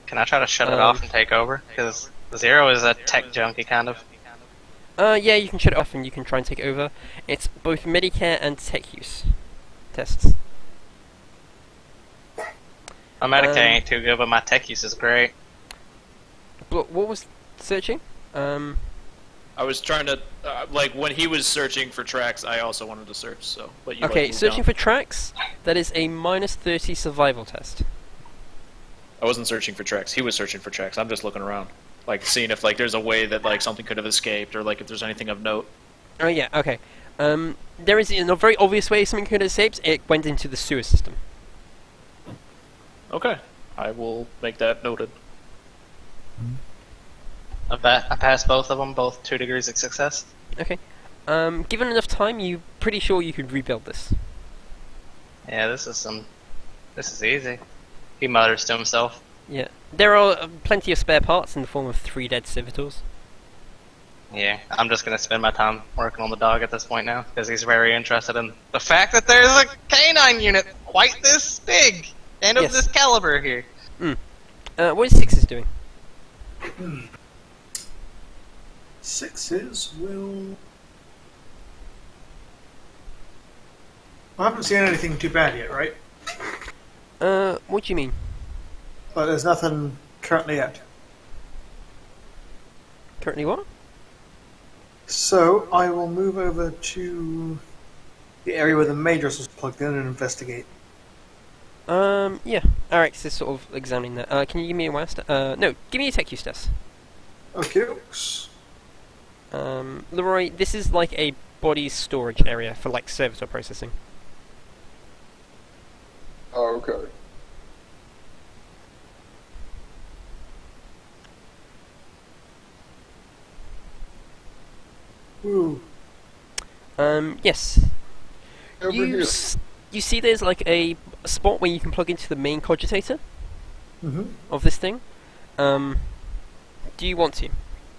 Can I try to shut it off and take over? Because Zero is a tech junkie, kind of. Yeah, you can shut it off and you can try and take it over. It's both Medicare and tech use tests. My Medicare ain't too good, but my tech use is great. But what was searching? I was trying to, like, when he was searching for tracks, I also wanted to search, so... But you Okay, like, searching down. for tracks, that is a -30 survival test. I wasn't searching for tracks. He was searching for tracks. I'm just looking around. Like, seeing if, like, there's a way that, like, something could have escaped, or, like, if there's anything of note. Oh yeah, okay. There is in a very obvious way something could have escaped. It went into the sewer system. Okay. I will make that noted. I passed both of them, both 2 degrees of success. Okay. Given enough time, you're pretty sure you could rebuild this. Yeah, this is easy. He mutters to himself. Yeah. There are plenty of spare parts in the form of 3 dead servitors. Yeah, I'm just gonna spend my time working on the dog at this point now, because he's very interested in the fact that there's a canine unit quite this big and of Yes. this caliber here. What is Sixes doing? Sixes will. I haven't seen anything too bad yet, right? What do you mean? But there's nothing currently out. Currently what? So I will move over to the area where the Majors was plugged in and investigate. Yeah. Alex is sort of examining that. Can you give me a WASD? No, give me a tech use test. Okay. Leroy, this is like a body storage area for like servitor processing. Oh, okay. Ooh. Yes. Over You here. you see there's like a spot where you can plug into the main cogitator Mm-hmm. of this thing. Do you want to?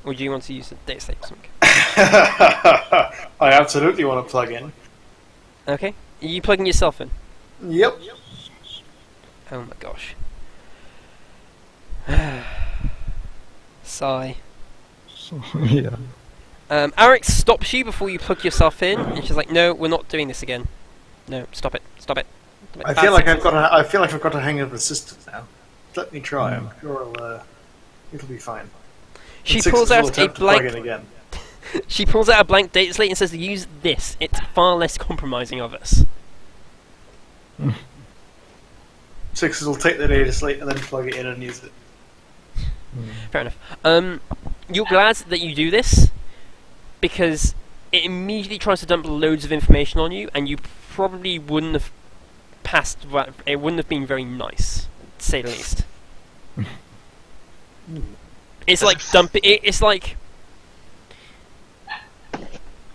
Or do you want to use the data slate or something? I absolutely want to plug in. Okay. Are you plugging yourself in? Yep. Oh my gosh. Sigh. So, yeah. Alex stops you before you plug yourself in, and she's like, "No, we're not doing this again. No, stop it, stop it." Stop it. I feel like I've got a hang of the system now. Let me try. I'm sure it'll be fine. She And Sixes pulls will out a attempt to plug in blank. again. She pulls out a blank data slate and says, "Use this. It's far less compromising of us." Sixes will take the data slate and then plug it in and use it. Fair enough. You're glad that you do this because it immediately tries to dump loads of information on you, and you probably wouldn't have passed. It wouldn't have been very nice, to say the least. It's like dumping. It's like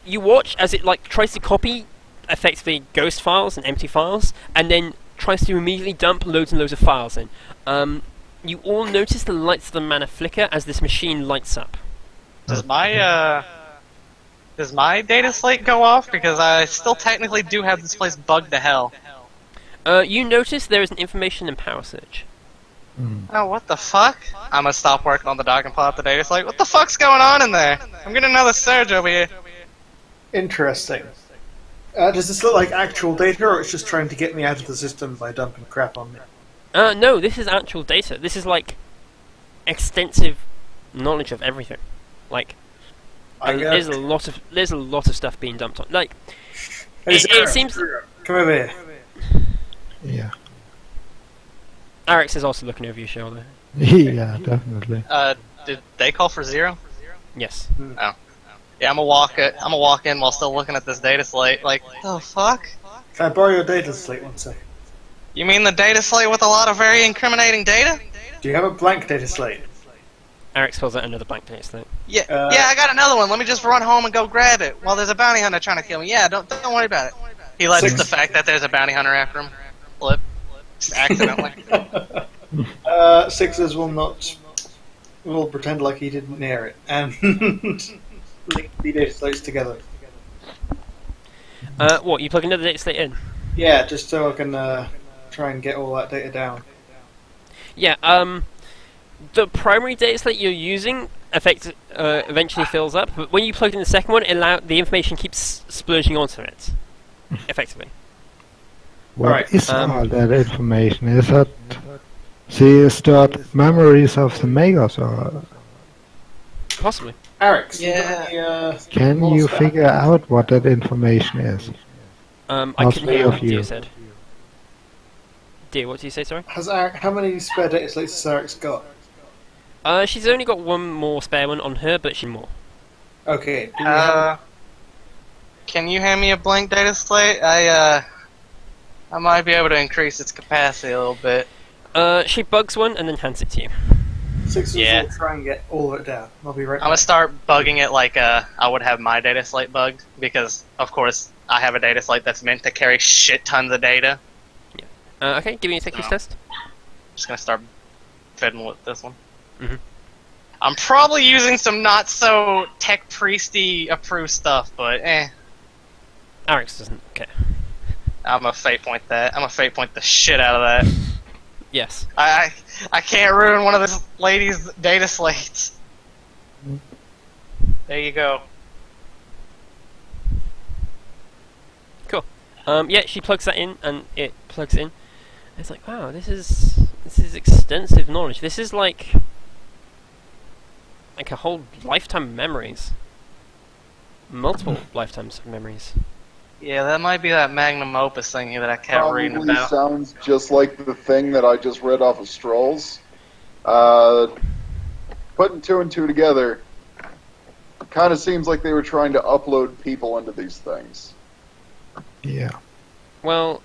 you watch as it like tries to copy effectively ghost files and empty files, and then tries to immediately dump loads and loads of files in. You all notice the lights of the mana flicker as this machine lights up. Does my data slate go off? Because I still technically do have this place bugged to hell. You notice there is an information and power surge. Oh, what the fuck? I'm gonna stop working on the dock and pull out the data slate. What the fuck's going on in there? I'm getting another surge over here. Interesting. Does this look like actual data, or it's just trying to get me out of the system by dumping crap on me? No, this is actual data. This is like extensive knowledge of everything. Like there's a lot of stuff being dumped on. Like it seems. Come over here. Yeah. Alex is also looking over your shoulder. Yeah, definitely. Did they call for 0? Yes. Oh. Yeah, I'm gonna walk in while still looking at this data slate. Like, the fuck? Can I borrow your data slate one sec? You mean the data slate with a lot of very incriminating data? Do you have a blank data slate? Alex pulls out another blank data slate. Yeah, yeah, I got another one. Let me just run home and go grab it while there's a bounty hunter trying to kill me. Yeah, don't worry about it. He lets the fact that there's a bounty hunter after him flip, just accidentally. Sixes will not. Will pretend like he didn't hear it and link the data slates together. What? You plug another data slate in? Yeah, just so I can try and get all that data down. Yeah. The primary data slate you're using eventually fills up, but when you plug in the second one, the information keeps splurging onto it, effectively. What is Alright. all that information? Is that the stored memories of the makers, or Possibly. Alex, Yeah. can you figure out what that information is? I All couldn't three hear of what you. Dear said. Dear, what did you say, sorry? Has Eric, how many spare data slates has Eric's got? She's only got one more spare one on her, but she's more. Okay. Do we have, Can you hand me a blank data slate? I might be able to increase its capacity a little bit. She bugs one and then hands it to you. Sixes Yeah. will try and get all of it down. I'll be right I'm gonna back. start bugging it like I would have my data slate bugged, because of course I have a data slate that's meant to carry shit tons of data. Okay, give me a tech use test. Just gonna start fiddling with this one. Mhm. I'm probably using some not so tech priesty approved stuff, but Alex doesn't care. I'm a fate point that. I'm a fate point the shit out of that. Yes. I can't ruin one of this lady's data slates. There you go. Cool. Yeah, she plugs that in, and it plugs in. It's like, wow, this is extensive knowledge. This is like a whole lifetime of memories. Multiple lifetimes of memories. Yeah, that might be that magnum opus thing here that I kept reading Probably about. sounds just like the thing that I just read off of Strolls. Putting two and two together, kind of seems like they were trying to upload people into these things. Yeah. Well,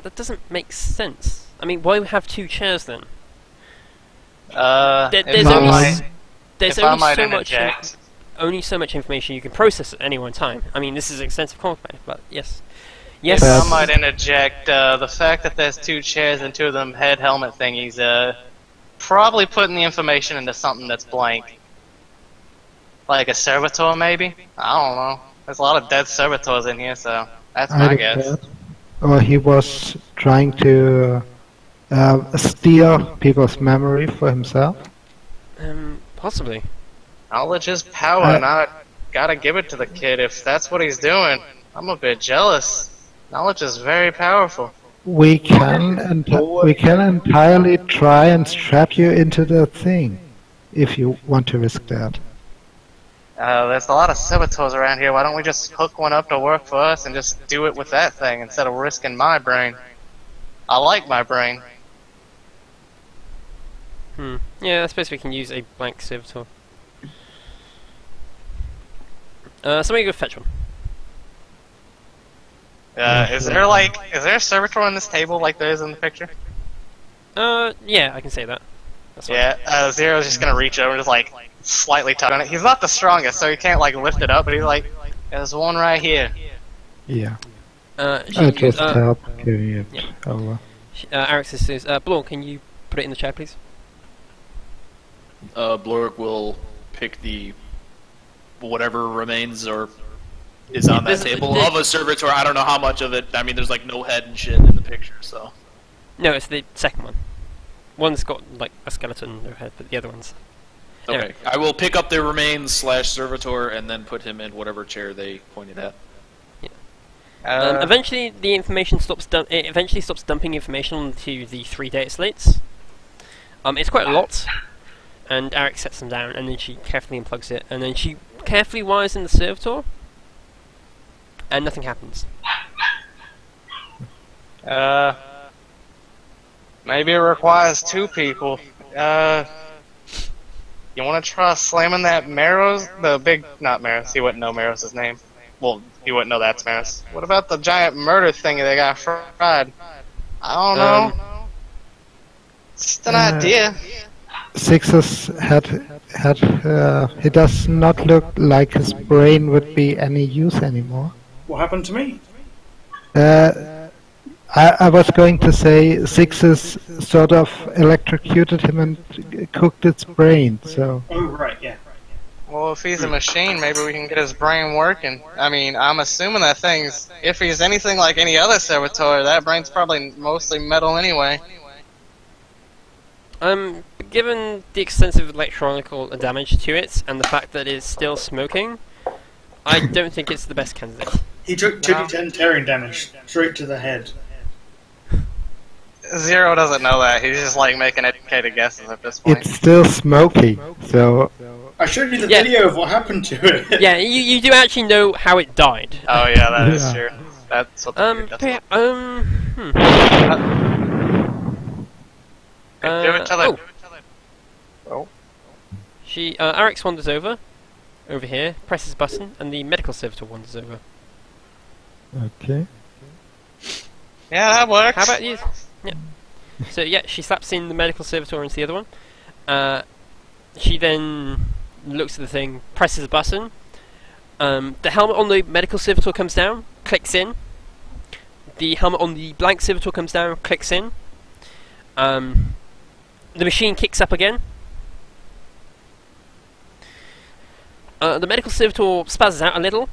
that doesn't make sense. I mean, why have two chairs then? There's if only I might so much interject. only so much information you can process at any one time. I mean, this is extensive content, but yes. Yes. If I might interject, the fact that there's two chairs and two of them head helmet thingies, probably putting the information into something that's blank. Like a servitor, maybe? I don't know. There's a lot of dead servitors in here, so that's my guess. Or he was trying to steal people's memory for himself. Possibly. Knowledge is power, and I gotta give it to the kid if that's what he's doing. I'm a bit jealous. Knowledge is very powerful. We can entirely try and strap you into the thing, if you want to risk that. There's a lot of servitors around here. Why don't we just hook one up to work for us and just do it with that thing instead of risking my brain? I like my brain. Yeah, I suppose we can use a blank servitor. Somebody go fetch one. Is there a servitor on this table like there is in the picture? Yeah, I can say that. That's fine. Yeah, Zero's just gonna reach over and just like slightly tug on it. He's not the strongest, so he can't like lift it up, but he's like, there's one right here. Yeah. She, I just help carry it yeah. over. Alex says, Blorn, can you put it in the chair, please? Blork will pick the whatever remains or is on that table of a servitor. I don't know how much of it. I mean, there's like no head and shit in the picture, so. No, it's the second one. One's got like a skeleton, no head, but the other one's. Okay, Anyway. I will pick up the remains / servitor and then put him in whatever chair they pointed at. Eventually, the information stops. It eventually stops dumping information onto the 3 data slates. It's quite a lot, and Eric sets them down, and then she carefully unplugs it, and then she carefully wires in the servitor, and nothing happens. Maybe it requires two people. You want to try slamming that Maros? Not Maros, he wouldn't know Maros' name. Well, he wouldn't know that's Maros. What about the giant murder thingy they got fried? I don't know. Just an idea. Six's he does not look like his brain would be any use anymore. What happened to me? I was going to say Six's sort of electrocuted him and cooked its brain, so... Oh, right, yeah. Well, if he's a machine, maybe we can get his brain working. I mean, I'm assuming that thing's... If he's anything like any other servitor, that brain's probably mostly metal anyway. Given the extensive electronical damage to it, and the fact that it's still smoking, I don't think it's the best candidate. He took 2d10 tearing damage, straight to the head. Zero doesn't know that. He's just like making educated guesses at this point. It's still smoky, so... I showed you the video of what happened to it. Yeah, you do actually know how it died. Oh yeah, that is true. That's what the dude does. Give it to the... Oh. Arix wanders over here, presses a button, and the medical servitor wanders over. Okay. Yeah, that works. How about you? Yeah. So yeah, she slaps in the medical servitor into the other one. She then looks at the thing, presses a button. The helmet on the medical servitor comes down, clicks in. The helmet on the blank servitor comes down, clicks in. The machine kicks up again. The medical servitor spazzes out a little,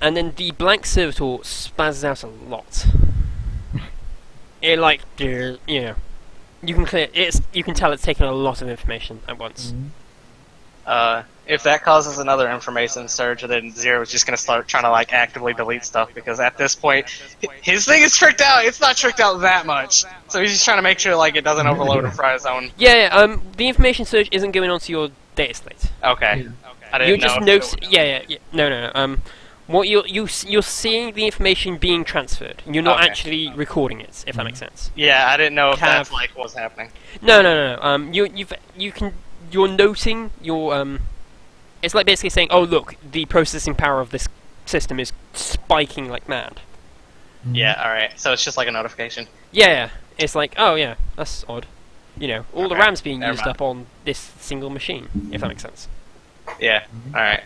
and then the blank servitor spazzes out a lot. It like, you know, you can tell it's taken a lot of information at once. If that causes another information surge, then Zero's just gonna start trying to like actively delete stuff because at this point, his thing is tricked out. It's not tricked out that much, so he's just trying to make sure like it doesn't overload or fry his own. Yeah, the information surge isn't going onto your data slate. Okay. I didn't You're know just if noticing. Yeah. No. What you're seeing the information being transferred. You're not Okay. actually recording it, if that makes sense. Yeah, I didn't know if Have- that's like what was happening. No. You're noting your It's like basically saying, oh look, the processing power of this system is spiking like mad. Yeah, alright. So it's just like a notification. Yeah. It's like, oh yeah, that's odd. You know, all the Okay, RAM's being never used mind. up on this single machine, if that makes sense. Yeah, alright.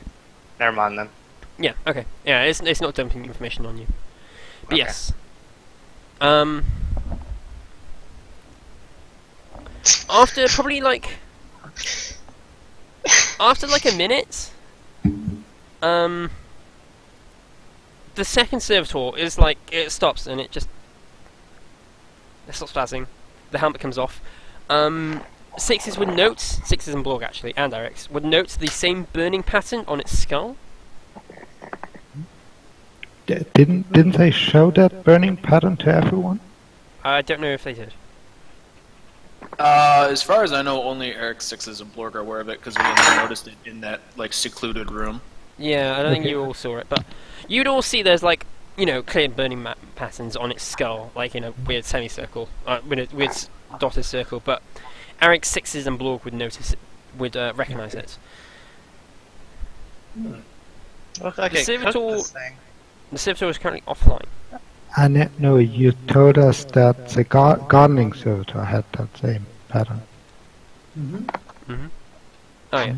Never mind then. Yeah. Okay. Yeah. It's not dumping information on you. But Okay. yes. After probably like a minute, the second servitor is like it stops and it stops spazzing. The helmet comes off. Sixes and Blorg actually, and Eric's would note the same burning pattern on its skull. Didn't they show that burning pattern to everyone? I don't know if they did. As far as I know, only Eric, Sixes, and Blorg are aware of it because we only noticed it in that like secluded room. Yeah, I don't think you all saw it, but you'd all see there's like, you know, clear burning patterns on its skull, like in a weird semicircle, with a weird dotted circle. But Eric, Sixes, and Blorg would notice it, would recognize it. Looks like The it cooked servitor- this thing. The servitor is currently offline. No, you told us that the gardening servitor had that same pattern. Oh yeah.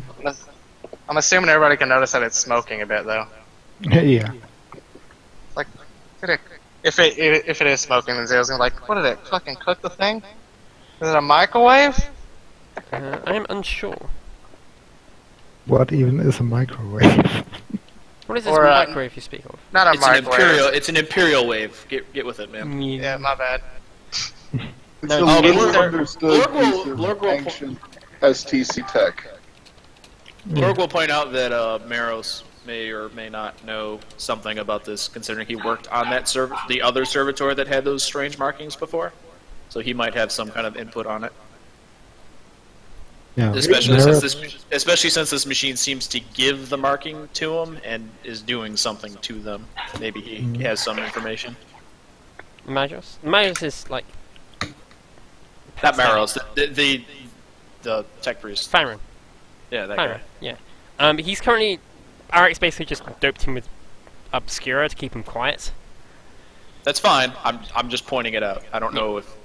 I'm assuming everybody can notice that it's smoking a bit though. Yeah. Like, if it is smoking, then Zero's gonna be like, what did it fucking cook the thing? Is it a microwave? I am unsure. What even is a microwave? What is this Or, microwave you speak of? Not a It's an microwave. It's an imperial wave. Get with it, man. Yeah, my bad. It's No, a oh, little Blorg- understood Blorg will- piece of Blorg will- ancient STC tech. Blorg will point out that Maros may or may not know something about this, considering he worked on that the other servitor that had those strange markings before. So he might have some kind of input on it. Yeah. Especially since this machine seems to give the marking to him and is doing something to them. Maybe he has some information. Magos? Magos is like... Not Maros, the tech priest. Farron. Yeah, that Farron, guy. yeah. He's currently... Eric's basically just doped him with Obscura to keep him quiet. That's fine. I'm just pointing it out. I don't know if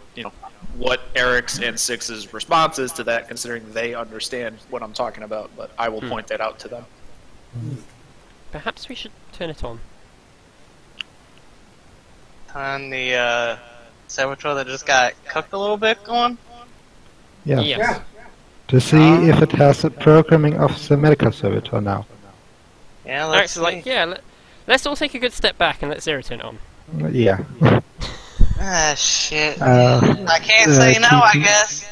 what Eric's and Six's response is to that, considering they understand what I'm talking about. But I will point that out to them. Perhaps we should turn it on. On the servitor that just got cooked a little bit going. Yeah. Yes. To see if it has the programming of the medical servitor now. Yeah, Eric's let's see. like, yeah, let's all take a good step back and let Zero turn it on. Yeah. Ah, shit. Uh, I can't say no, I guess.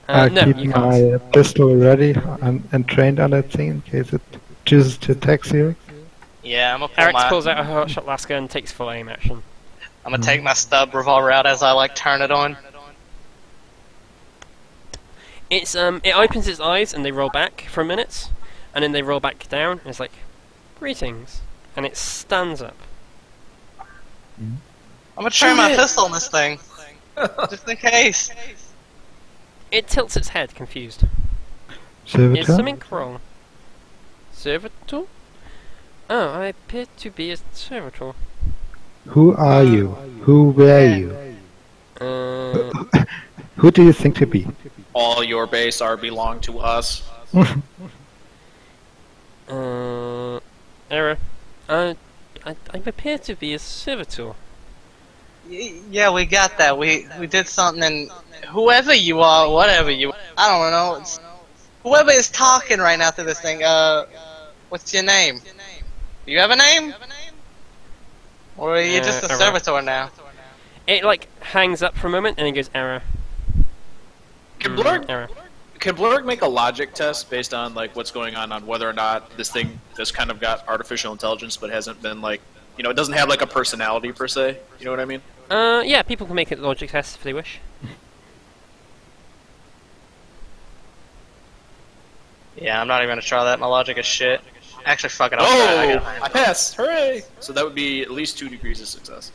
No, keep you my can't. pistol ready and trained on that thing in case it chooses to attack Zero. Yeah, I'm gonna pull Eric my... pulls out a hotshot Lasker and takes full aim action. I'm gonna take my stub revolver out as I like turn it on. It opens its eyes and they roll back for a minute, and then they roll back down. And it's like, greetings, and it stands up. I'm gonna try my pistol on this thing, just in case. It tilts its head, confused. Is Servitor? something wrong? Servitor? Oh, I appear to be a servitor. Who are you? Who were you? Who do you think to be? All your base are belong to us. Error. I appear to be a servitor. Yeah, we got that. We did something, and whoever you are, whatever you, I don't know. It's, whoever is talking right now through this thing. What's your name? Do you have a name? Or are you just a error. servitor now? It like hangs up for a moment and then goes error. Can Blurg Error. Can Blurg make a logic test based on like what's going on whether or not this thing just kind of got artificial intelligence but hasn't been like, you know, it doesn't have like a personality per se. You know what I mean? Yeah, people can make it logic tests if they wish. Yeah, I'm not even gonna try that. My logic is shit. Actually, fuck it. I'll try it. I pass! Hooray! So that would be at least 2 degrees of success.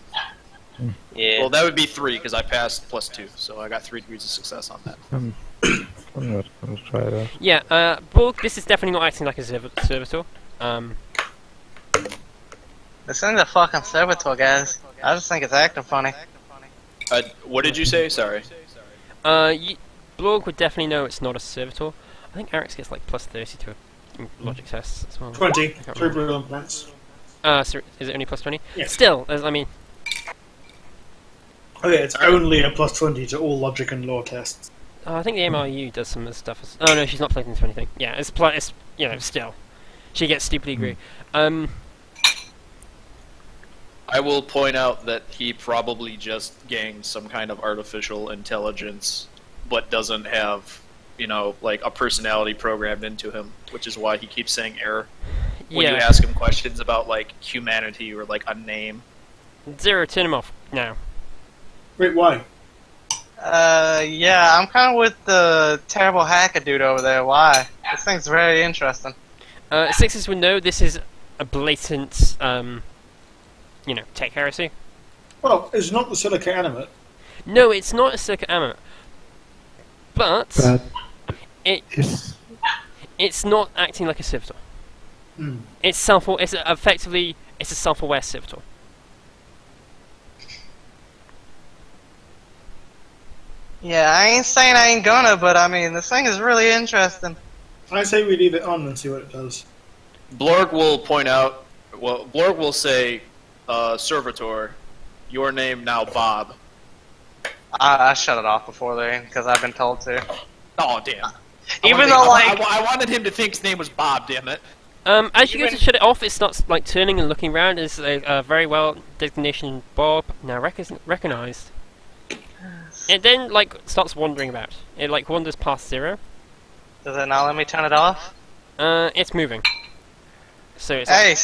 Yeah. Well, that would be 3 because I passed plus 2, so I got 3 degrees of success on that. I'm not gonna try that. Yeah, Borg, this is definitely not acting like a servitor. This thing's a fucking servitor, guys. I just think it's acting funny. What did you say? Sorry. Blorg would definitely know it's not a servitor. I think Eric's gets like plus 30 to logic tests as well. 20. I can't 3 remember. brilliant plants. So is it only plus 20? Yeah. Still, I mean, Okay, it's only a plus 20 to all logic and law tests. I think the MRU does some of the stuff. Oh no, she's not plugged into anything. Yeah, it's you know, still. She gets stupidly agree. I will point out that he probably just gained some kind of artificial intelligence, but doesn't have, you know, like a personality programmed into him, which is why he keeps saying error when you ask him questions about like humanity or like a name. Zero, turn him off now. Wait, why? Yeah, I'm kind of with the terrible hacker dude over there. Why? This thing's very interesting. Sixes would know this is a blatant, you know, tech heresy. Well, it's not the silica animate. No, it's not a silica animate, but It's it's not acting like a servitor. Mm. It's effectively a self-aware servitor. Yeah, I ain't saying I ain't gonna, but I mean, this thing is really interesting. I say we leave it on and see what it does. Blorg will point out, well, Blorg will say, Servitor, your name now Bob. I shut it off before then, because I've been told to. Oh, damn. Even though, like... I wanted him to think his name was Bob, damn it. As you go to shut it off, it starts like turning and looking around. It's a very well designation Bob now recognized. It then like starts wandering about. It like wanders past 0. Does it not let me turn it off? It's moving. So it's Hey,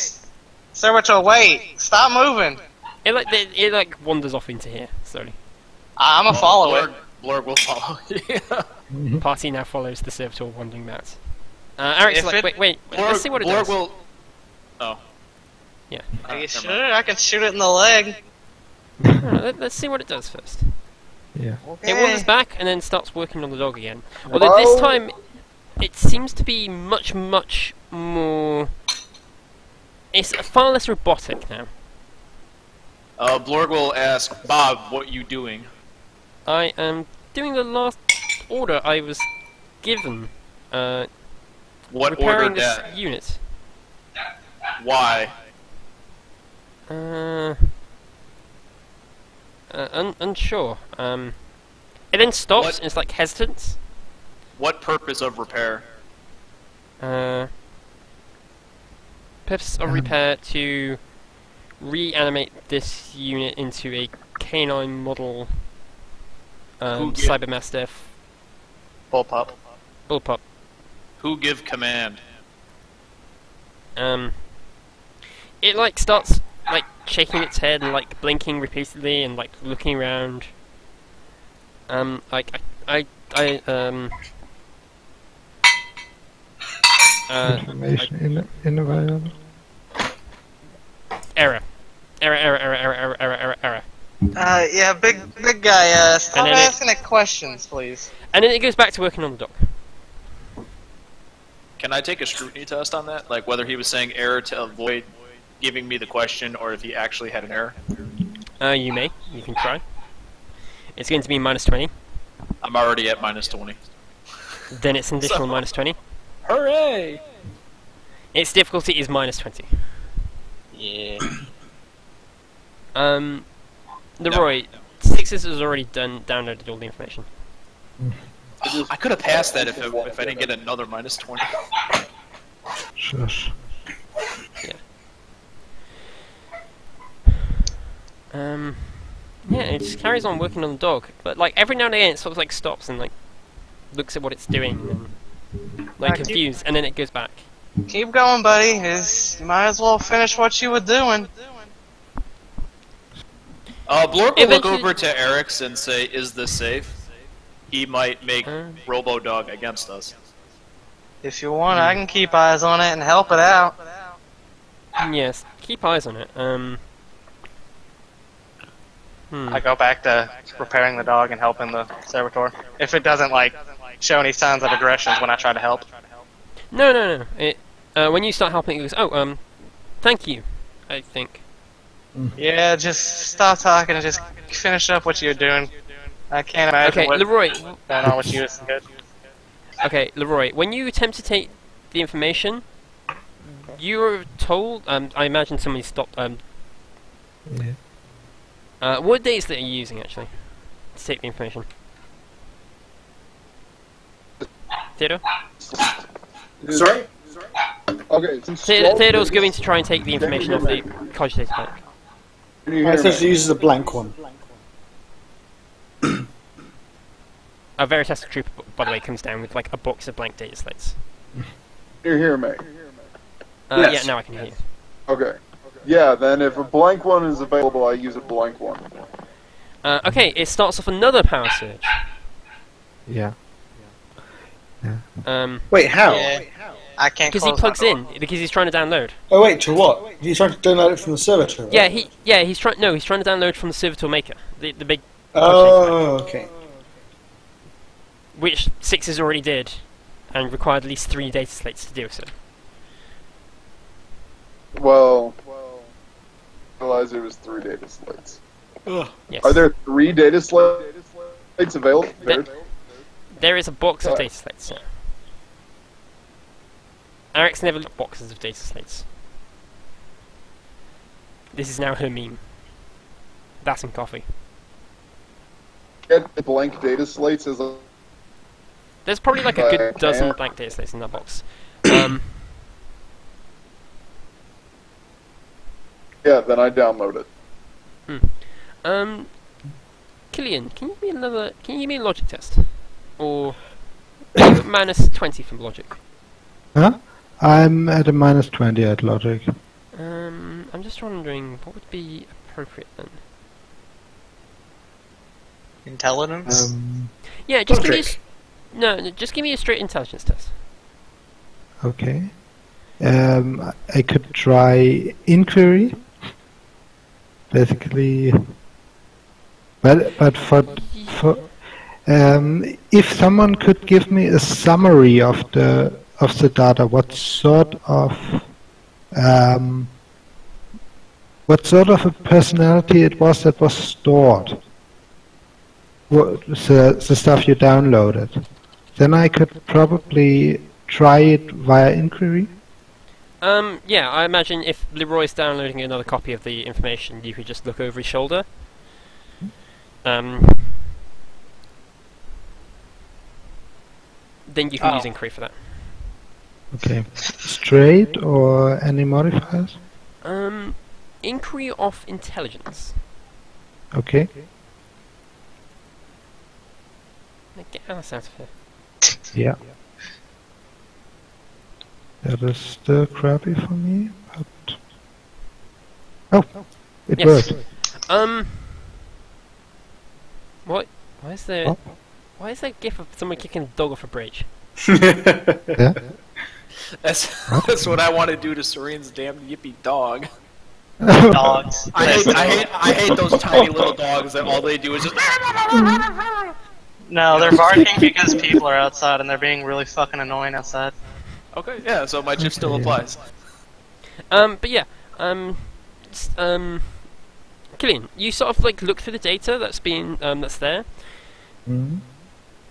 Servitor, wait! Stop moving! it like wanders off into here slowly. I'm gonna follow it. Blorg will follow. Yeah. Party now follows the servitor wandering about. Eric's If like, it- wait, let's see what it does. Will... Oh. Yeah. Are you never sure? mind. I can shoot it in the leg. Let's see what it does first. yeah. It wanders back and then starts working on the dog again. Although this time, it seems to be much more... It's far less robotic now. Blorg will ask, Bob, what you doing? I am doing the last order I was given. What Repairing ordered this that? unit. Why? Unsure. It then stops What? and it's like hesitant. What purpose of repair? Purpose of repair to reanimate this unit into a canine model Who gi- cybermastiff Bullpup. bullpup. Who give command? It like starts like shaking its head and like blinking repeatedly and like looking around. Like Information in a variable. error. Yeah, big guy, stop And then asking it questions, please. And then it goes back to working on the dock. Can I take a scrutiny test on that? Like whether he was saying error to avoid giving me the question or if he actually had an error? You can try. It's going to be -20. I'm already at -20. Then it's an additional -20. Hooray! Its difficulty is -20. Yeah. Leroy, Sixes has already downloaded all the information. I could have passed that if I didn't get another -20. Shush. Yeah, it just carries on working on the dog, but like every now and again it sort of like stops and like looks at what it's doing and like confused, and then it goes back. Keep going, buddy. You might as well finish what you were doing. Blork will look Eventually- over to Eric's and say, "Is this safe?" He might make Robo Dog against us. If you want, I can keep eyes on it and help it out. Yes, keep eyes on it. I go back to repairing the dog and helping the servitor. If it doesn't like show any signs of aggression when I try to help. No. It when you start helping, it goes, "Oh, thank you." I think. Yeah, just stop talking and just finish up what you're doing. I can't imagine Okay, what's Leroy. going on with you. Okay, Leroy. When you attempt to take the information, you were told. I imagine somebody stopped. What dates that are you using actually to take the information? Theodore? Sorry? Okay, since Theodore's going to try and take the information off the college database. Can you I hear essentially me? uses a blank one. A Veritas Trooper, by the way, comes down with like a box of blank data slates. Can you hear me? Yes. Yeah, now I can hear you. Okay. Yeah, then if a blank one is available, I use a blank one. Okay, it starts off another power surge. Yeah. Wait, how? Yeah. I can't Because he close plugs my in, door. because he's trying to download. Oh wait, to what? He's trying to download it from the servitor, right? He's trying to download from the Servitor Maker, the big, Oh, okay. which Sixes already did, and required at least 3 data slates to do so. Well, I realized it was 3 data slates. Yes. Are there 3 data slates available? There is a box of data slates. Yeah. Eric's never looked boxes of data slates. This is now her meme. That's in coffee. Get blank data slates as a... There's probably like a good Okay. dozen blank data slates in that box. Yeah, then I download it. Killian, can you give me a logic test? Or minus 20 from logic. Huh? I'm at a minus 20 at logic. I'm just wondering what would be appropriate then. Intelligence? Yeah, just give me Logic. just give me a straight intelligence test. Okay. I could try inquiry. Basically, but for if someone could give me a summary of the data, what sort of a personality it was that was stored, the stuff you downloaded, then I could probably try it via inquiry. Yeah, I imagine if Leroy's downloading another copy of the information, you could just look over his shoulder. Then you can use inquiry for that. Okay. Straight or any modifiers? Inquiry of intelligence. Okay. Now get Alice out of here. Yeah. That is still crappy for me, but... Oh! It Yes. worked. What? Why is there... Oh. Why is there a gif of someone kicking a dog off a bridge? Yeah? That's what I want to do to Serene's damn yippy dog. Dogs. I hate those tiny little dogs that all they do is just. No, they're barking because people are outside and they're being really fucking annoying outside. Okay, yeah, so my GIF still applies. But yeah, Killian, you sort of like look through the data that's been that's there, Mhm.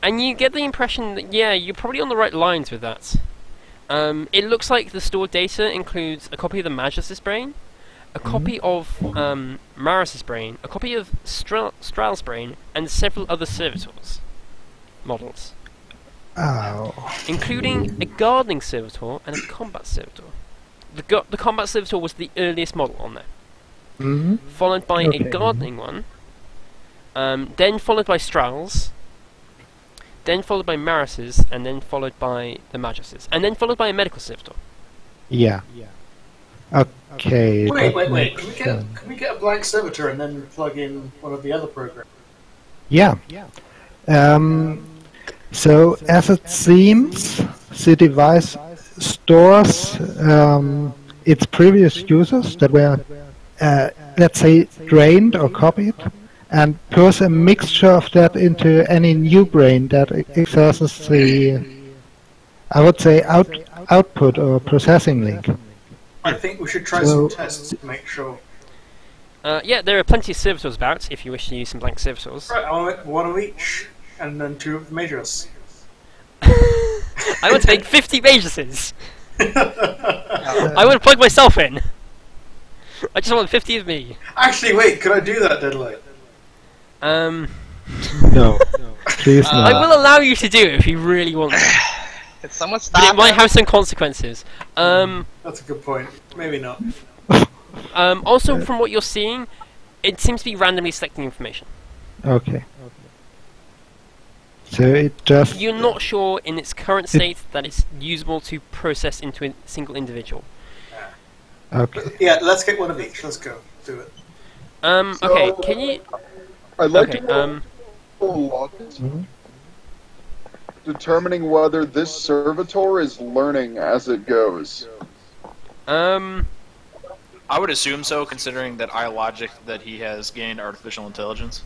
and you get the impression that yeah, you're probably on the right lines with that. It looks like the stored data includes a copy of the Magus' brain, a copy of Maris' brain, a copy of Stral's brain, and several other servitors models, Ow. including a gardening servitor and a combat servitor. The combat servitor was the earliest model on there. Mhm. followed by Okay. a gardening one, then followed by Strauls, then followed by Marises, and then followed by the Maguses, and then followed by a medical servitor. Yeah. Okay. Wait. that Can makes we sense. get a blank servitor and then plug in one of the other programs? Yeah. So as it seems, the device stores its previous users that were, let's say, drained or copied, and pours a mixture of that into any new brain that accesses the, I would say, output or processing link. I think we should try So- some tests to make sure. Yeah, there are plenty of servitors about, if you wish to use some blank servitors. Right, I want one of each, and then 2 of the majors. I want to make 50 Maguses! I want to plug myself in! I just want 50 of me. Actually, wait, could I do that, Deadlight? No. Please no. I will allow you to do it if you really want to, Could someone but stop it might him? have some consequences. That's a good point. Maybe not. Also, from what you're seeing, it seems to be randomly selecting information. Okay. So it just... You're not sure in its current state that it's usable to process into a single individual. Okay. Yeah, let's get one of each. Let's go. Do it. Okay, can you... I'd like Okay, to know Mhm. determining whether this servitor is learning as it goes. I would assume so, considering that I logic that he has gained artificial intelligence.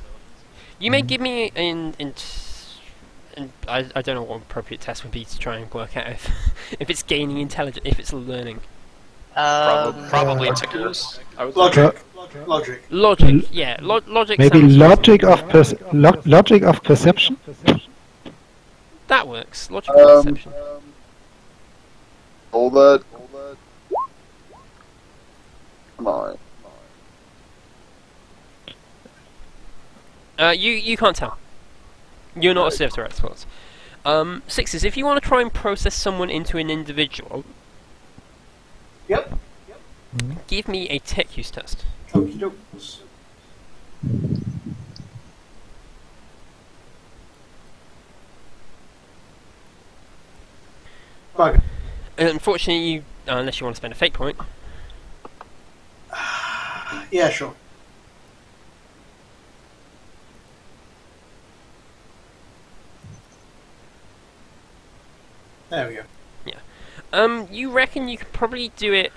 You may give me I don't know what an appropriate test would be to try and work out if it's gaining intelligence, if it's learning. Probably tickers. I would Logic. Logic. Logic, yeah, logic. Maybe sounds logic of logic of perception. that works. Logic of perception. Hold that. Come on. You can't tell. You're not a servitor expert. Sixes, if you want to try and process someone into an individual, Yep. give me a tech use test. Okie dokes. Bug. Unfortunately, you, unless you want to spend a fate point, Yeah, sure. There we go. you reckon you could probably do it.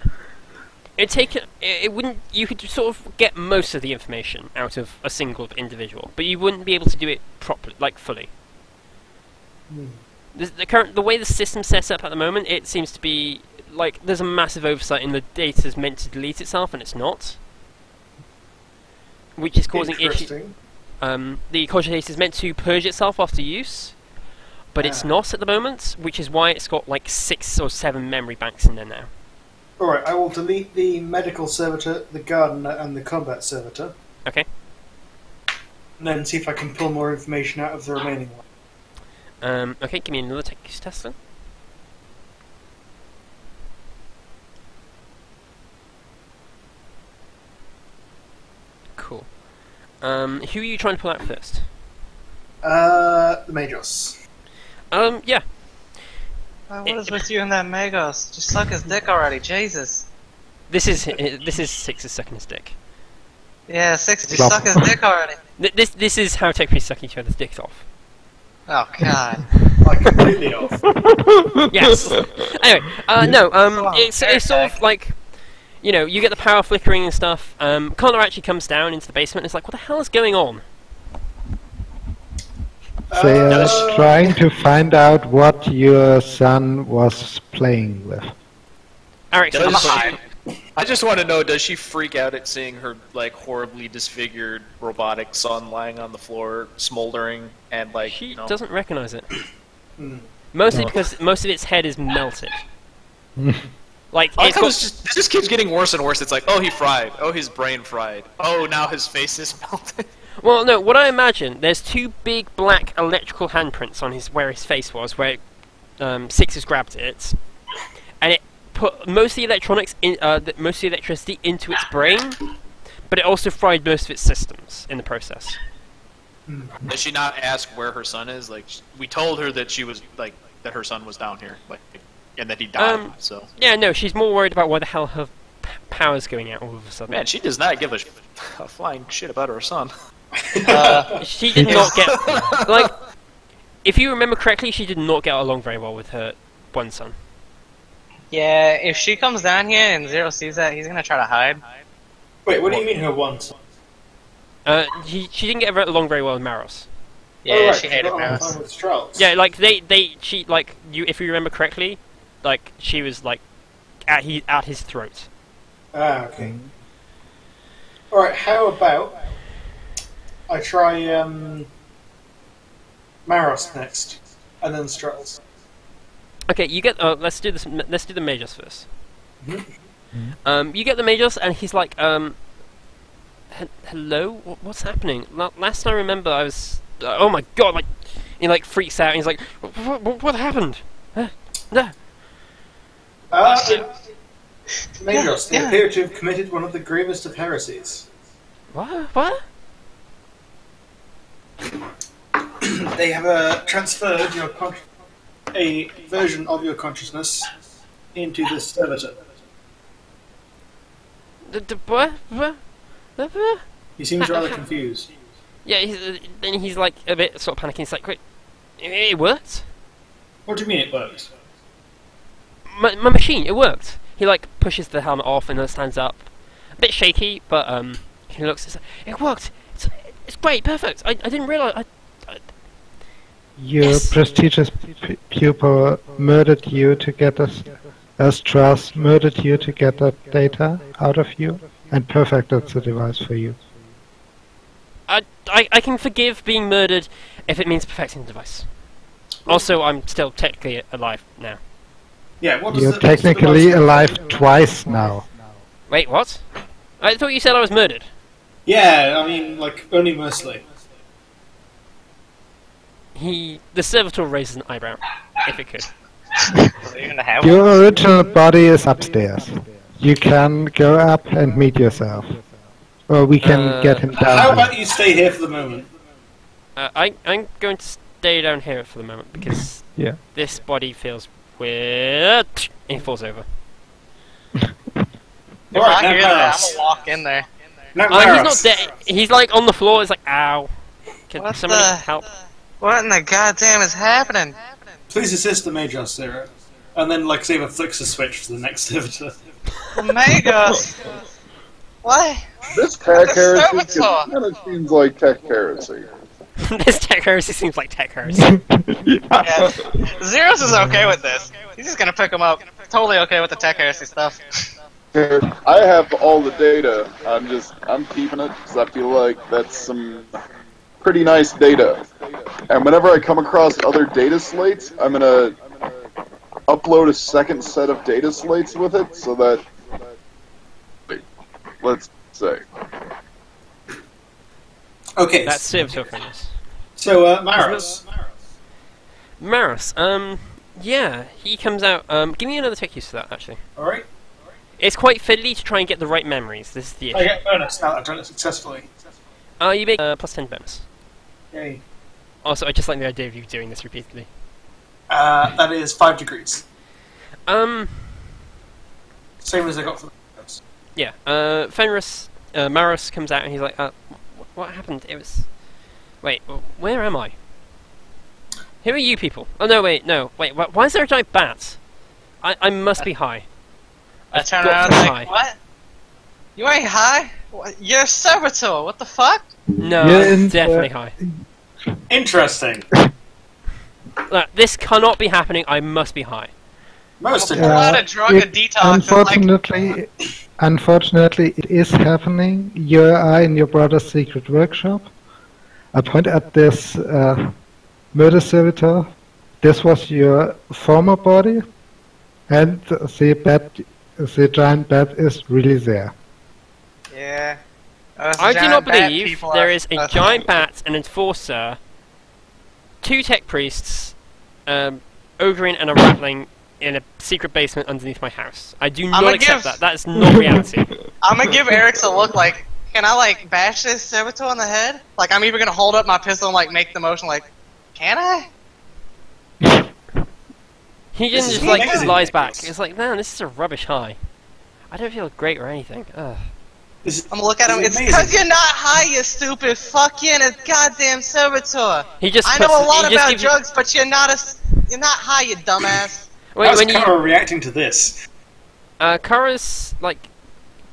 It wouldn't. You could sort of get most of the information out of a single individual, but you wouldn't be able to do it properly, like fully. The way the system's set up at the moment, it seems to be like there's a massive oversight in the data's meant to delete itself, and it's not, which is causing issues. Interesting. The cogitate is meant to purge itself after use, but it's not at the moment, which is why it's got like 6 or 7 memory banks in there now. Alright, I will delete the medical servitor, the gardener, and the combat servitor, Okay. and then see if I can pull more information out of the remaining one. Okay, give me another tech use test then. Cool. Who are you trying to pull out first? The Magos. Yeah. What is with you and that Magos? Just suck his dick already, Jesus. This is Six's sucking his dick. Yeah, 6, just Flop. suck his dick already. This is how tech priests suck each other's dicks off. Oh, God. Like, completely off. Yes. Anyway, it's sort of like, you know, you get the power flickering and stuff. Connor actually comes down into the basement and is like, what the hell is going on? They are trying to find out what your son was playing with. Eric, I just want to know, does she freak out at seeing her like horribly disfigured robotic son lying on the floor, smoldering, and like she you know, doesn't recognize it. Mostly because most of its head is melted. Like, I like it's how got... this just keeps getting worse and worse. It's like, oh, he fried. Oh, his brain fried. Oh, now his face is melted. Well, no, what I imagine, there's 2 big black electrical handprints on where his face was, where Six has grabbed it, and it put most of the electronics in, most of the electricity into its brain, but it also fried most of its systems in the process. Does she not ask where her son is? Like, we told her that she was like that her son was down here, like, and that he died. So yeah, no, she's more worried about why the hell her power's going out all of a sudden. man, she does not give a flying shit about her son. She did not get like. If you remember correctly, she did not get along very well with her one son. Yeah, if she comes down here and Zero sees that, he's gonna try to hide. Wait, what do you mean her one son? She didn't get along very well with Maros. Yeah, Oh, right, she hated got on Mouse. fine with Strauss. Yeah, like she like you. If you remember correctly, like she was like at his throat. Ah, okay. Alright, how about I try Maros next, and then Strauss. Okay, you get. Let's do this. Let's do the Magus first. Mhm. You get the Magus, and he's like, hello, what's happening? Last I remember, I was. Oh my god! Like, he like freaks out, and he's like, what happened? No. Majors, they yeah. appear to have committed one of the gravest of heresies. What? They have transferred your a version of your consciousness into this servitor. What? He seems rather confused. Yeah, then he's like a bit sort of panicking. He's like, wait, it worked? What do you mean it works? My machine, it worked. He like pushes the helmet off and then stands up, a bit shaky, but he looks. It's like, it worked. It's great, perfect. I didn't realize. Your Yes. prestigious pupil murdered you to get us. Strauss murdered you to get that data out of you and perfected the device for you. I can forgive being murdered if it means perfecting the device. Also, I'm still technically alive now. Yeah, what does You're the technically device- alive twice now. Wait, what? I thought you said I was murdered. Yeah, I mean, like, only mostly. The servitor raises an eyebrow, if it could. You're gonna have Your original body is upstairs. You can go up and meet yourself. Or we can get him down. How about you stay here for the moment? I'm going to stay down here for the moment because Yeah. this body feels weird. And he falls over. If Alright, I now hear that, I'm Maros. gonna walk in there. Now He's Maros. not dead. He's like on the floor. It's like, ow. Can What somebody the- help? What in the goddamn is happening? Please assist the Major, Sarah. And then, like, Saber flicks a switch for the next servitor. Omega! What? This tech That's heresy Saboteur. kind of seems like tech heresy. This tech heresy seems like tech heresy. Yeah. Zeros is okay with this. He's just gonna pick him up. Totally okay with the tech heresy stuff. I have all the data. I'm keeping it because I feel like that's some pretty nice data. And whenever I come across other data slates, I'm gonna upload a second set of data slates with it so that, let's say. Okay, That's servitor friends. so, Maros. Maris, yeah, he comes out. Give me another tech use for that, actually. Alright. It's quite fiddly to try and get the right memories. This is the I issue. get bonus now that I've done it successfully. You make plus 10 bonus. Yay. Also, I just like the idea of you doing this repeatedly. That is 5 degrees. Um, Same as I got for the bonus. yeah, Fenris, Maris comes out and he's like, what happened? It was... Wait, where am I? Who are you people? Oh, no, wait, why is there a giant bat? I must be high. I I've turn got around to be and high. like, what? You ain't high? What? You're a servitor. What the fuck? No, You're I'm in- definitely high. Interesting. This cannot be happening, I must be high. Most of Pull out a drug and detox. and, like, Unfortunately, it is happening. You are in your brother's secret workshop. I point at this murder servitor. This was your former body, and the giant bat is really there. yeah. Those I do giant not bat believe people there are- is a giant bat, an enforcer, 2 tech priests, ogreing and a ratling in a secret basement underneath my house. I do not I'ma accept give- that. That is not reality. I'm gonna give Eric's a look like can I like bash this servitor on the head? Like, I'm even gonna hold up my pistol and like make the motion. Like, can I? He This just is like amazing, lies back. Nicholas. It's like, man, this is a rubbish high. I don't feel great or anything. Ugh. This is, I'm gonna look at him. this It's is because amazing. you're not high, you stupid fucking a goddamn servitor. He just I know puts- a lot he just about gives you- drugs, but you're not high, you dumbass. Wait, How's when you Kara reacting to this? Kara's like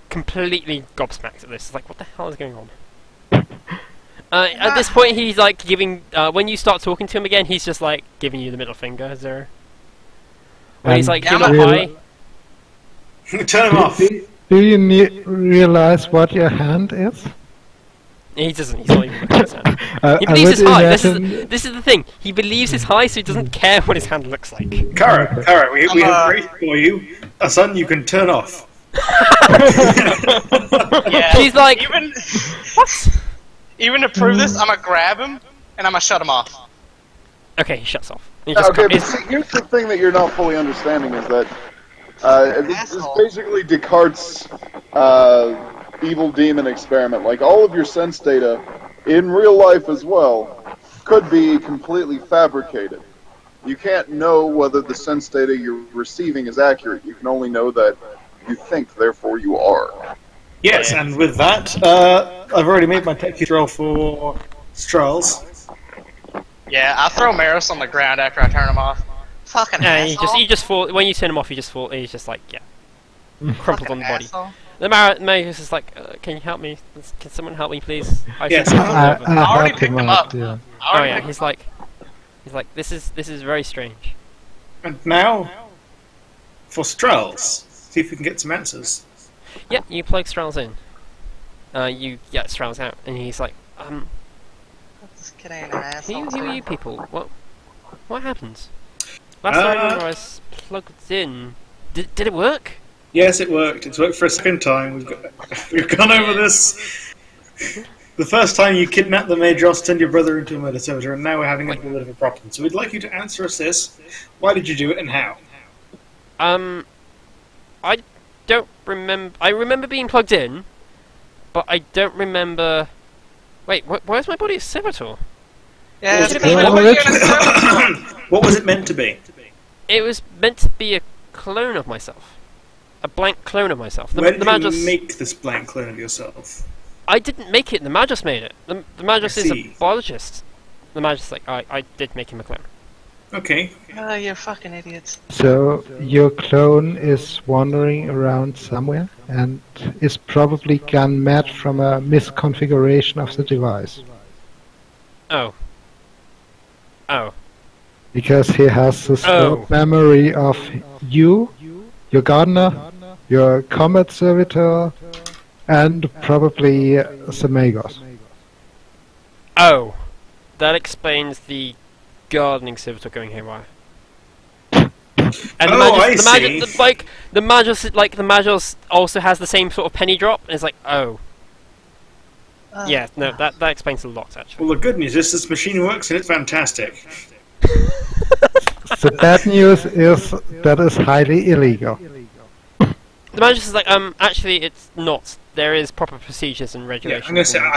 completely gobsmacked at this. It's like, what the hell is going on? At this point, he's like giving. When you start talking to him again, he's just like giving you the middle finger, Zero. When he's like, Yeah, "You're I'm not a- high." Turn him off. Do you realize what your hand is? He doesn't. He's not even looking at his hand. I He believes would it's high. imagine- This is the thing. He believes it's high, so he doesn't care what his hand looks like. Kara, we I'm, have great for you. A son you can turn off. Yeah. She's like, even what? even to prove this, I'm gonna grab him and I'm gonna shut him off. Okay, he shuts off. He just Okay, but he's- see, here's the thing that you're not fully understanding is that this is Asshole. basically Descartes' evil demon experiment. Like, all of your sense data, in real life as well, could be completely fabricated. You can't know whether the sense data you're receiving is accurate. You can only know that you think, therefore you are. Yes, and with that, I've already made my tech roll for Strahls. Yeah, I throw Maris on the ground after I turn him off. Fucking Yeah, asshole. you just fall. When you turn him off, you just fall. He's just like, yeah, crumpled on Fucking the body. asshole. The Marius is like, can you help me? Can someone help me, please? I Yes, feel I over." I already helped picked him out, up. yeah. I Oh already yeah, picked he's him up. like, this is very strange. And now, for Strahls. See if we can get some answers. Yeah, you plug Strauss in. You get Strauss out, and he's like, This kid ain't an asshole. who are you people? What happened? Last time I remember I was plugged in. Did it work? Yes, it worked. It's worked for a second time. We've gone over this. The first time you kidnapped the Majos, turned your brother into a murder servitor, and now we're having a little bit of a problem. So we'd like you to answer us this. Why did you do it and how? I don't remember. I remember being plugged in, but I don't remember. Wait, where's my body a servitor? Yeah, Was it's it- what are you gonna say? What was it meant to be? It was meant to be a clone of myself. A blank clone of myself. Where did Magus, you make this blank clone of yourself? I didn't make it, the Magus made it. The Magus I is a see. biologist. The Magus like, I did make him a clone. Okay. Oh, you're fucking idiots. So your clone is wandering around somewhere and is probably gone mad from a misconfiguration of the device. Oh. Oh. Because he has the stored Oh. memory of you, your gardener, your combat servitor, and probably the Magos. Oh. That explains the gardening servitor going haywire. And I the see. the Magus also has the same sort of penny drop, and it's like, oh. Yeah, no, that explains a lot, actually. Well, the good news is this machine works and it's fantastic. The bad news is that is highly illegal. The Magus is like, actually, it's not. There is proper procedures and Yeah, regulations. I'm gonna say and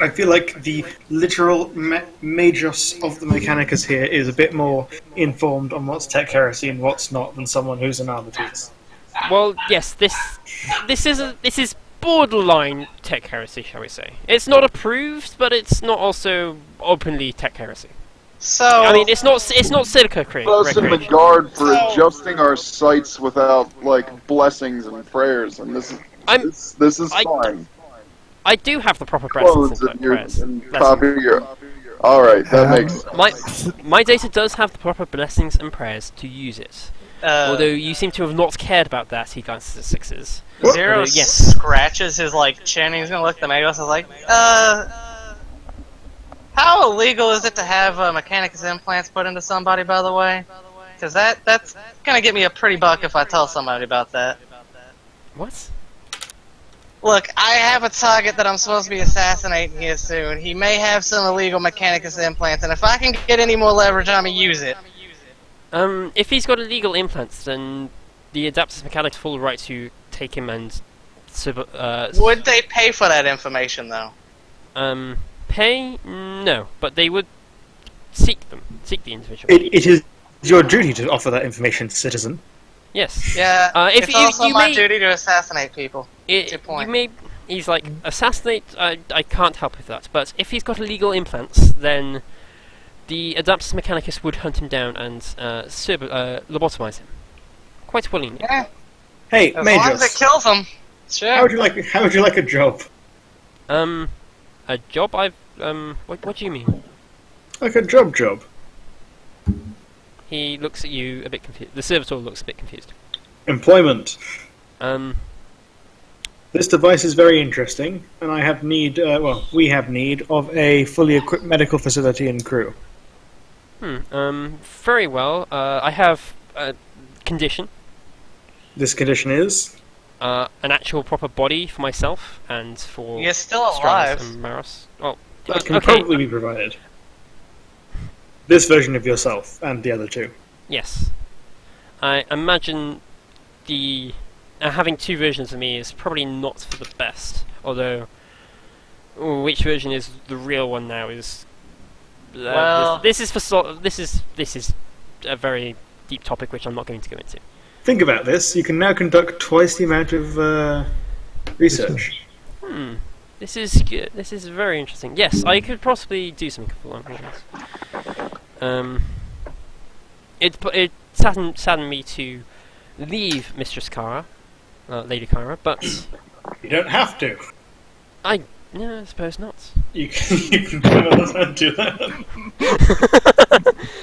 I feel like the literal Majos of the Mechanicus here is a bit more informed on what's tech heresy and what's not than someone who's an Arbitus. Well, yes, this is borderline tech heresy, shall we say? It's not approved, but it's not also openly tech heresy. So I mean, it's not silica Us in the recreation. guard for adjusting our sights without, like, blessings and prayers, and this is I- fine. I do have the proper blessings Clothes and and your prayers. and Blessings. copy your. All right, that makes sense. My data does have the proper blessings and prayers to use it. Although you seem to have not cared about that, he glances at sixes. Zero Although, yes. scratches his like chin. He's gonna look at the Magos and is like, how illegal is it to have Mechanicus implants put into somebody? By the way, because that's gonna get me a pretty buck if I tell somebody about that. What? Look, I have a target that I'm supposed to be assassinating here soon. He may have some illegal Mechanicus implants, and if I can get any more leverage, I'm gonna use it. If he's got illegal implants, then the Adaptus Mechanics full right to take him and Would they pay for that information, though? Pay? No, but they would seek the individual. It is your duty to offer that information, citizen. Yes. Yeah, if it's also you my may, duty to assassinate people. Good point. You may. He's like, assassinate. I can't help with that. But if he's got illegal implants, then the Adaptus Mechanicus would hunt him down and lobotomize him quite willingly. Yeah. Hey, As long as it kills him. Sure. How would you like a job? A job? What do you mean? Like a job. He looks at you a bit confused. The servitor looks a bit confused. Employment. Um. This device is very interesting, and I have need. We have need of a fully equipped medical facility and crew. Very well. I have a condition. This condition is An actual proper body for myself and for. You're still Strauss alive. and Maros. Well, that can okay. probably be provided. This version of yourself and the other two. Yes. I imagine having two versions of me is probably not for the best. Although, which version is the real one now is. Well, this is a very deep topic which I'm not going to go into. Think about this. You can now conduct twice the amount of research. This is good. This is very interesting. Yes, I could possibly do something along those. It saddened me to leave Mistress Kara, Lady Kara, but You don't have to. I suppose not. You can come on and do that.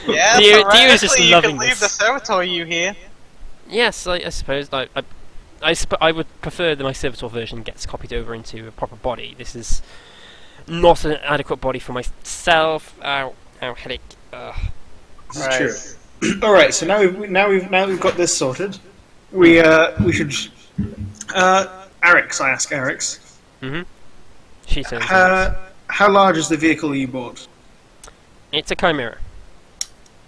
Yeah, Dio is just theoretically you loving can leave this. the servitor you here. Yes, I suppose. I would prefer that my servitor version gets copied over into a proper body. This is not an adequate body for myself. Ow, headache. This is true. All right, so now we've got this sorted. We should. Arix, I ask Arix. She says. How large is the vehicle you bought? It's a chimera.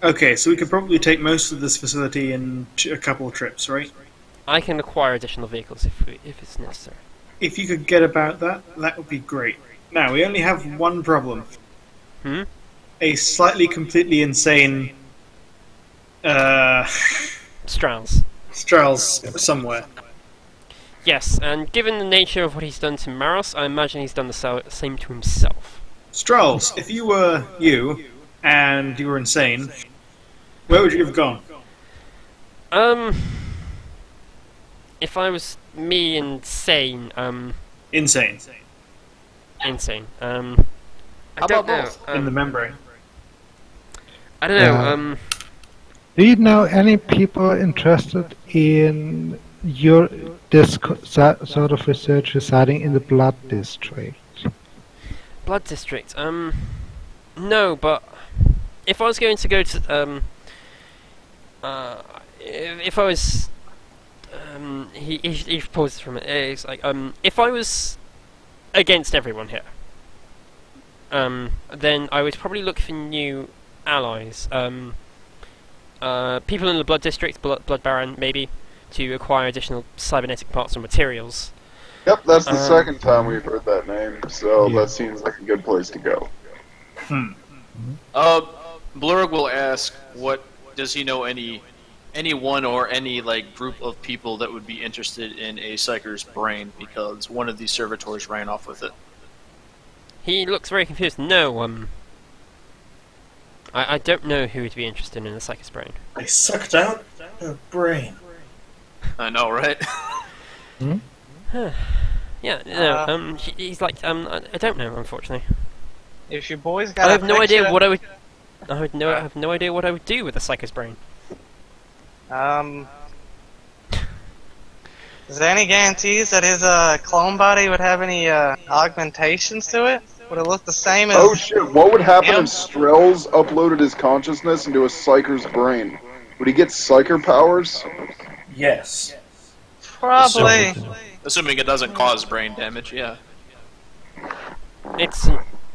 Okay, so we could probably take most of this facility in a couple of trips, right? I can acquire additional vehicles if it's necessary. If you could get about that, that would be great. Now, we only have one problem. A slightly completely insane Strauss. Strauss somewhere. Yes, and given the nature of what he's done to Maros, I imagine he's done the same to himself. Strauss, if you were you, and you were insane, where would you have gone? If I was me insane, Insane. insane, I How don't about know. both? In the membrane. I don't know, Do you know any people interested in sort of research residing in the Blood District? Blood District, no, but if I was going to go to, if I was, he pauses for a minute, it's like, if I was against everyone here, then I would probably look for new allies, people in the Blood District, Blood Baron, maybe, to acquire additional cybernetic parts or materials. Yep, that's the second time we've heard that name, so that seems like a good place to go. Blurg will ask, what does he know anyone or any like group of people that would be interested in a Psyker's brain, because one of these servitors ran off with it. He looks very confused. No, I don't know who would be interested in a Psyker's brain. I sucked out her brain. I know, right? Yeah, no, he's like, I don't know, unfortunately. If your boy's got I have no idea what I would. I have no idea what I would do with a Psyker's brain. Is there any guarantees that his clone body would have any augmentations to it? Would it look the same as... Oh shit, what would happen him? if Strells uploaded his consciousness into a Psyker's brain? Would he get Psyker powers? Yes. Probably. Assuming it doesn't cause brain damage, yeah. It's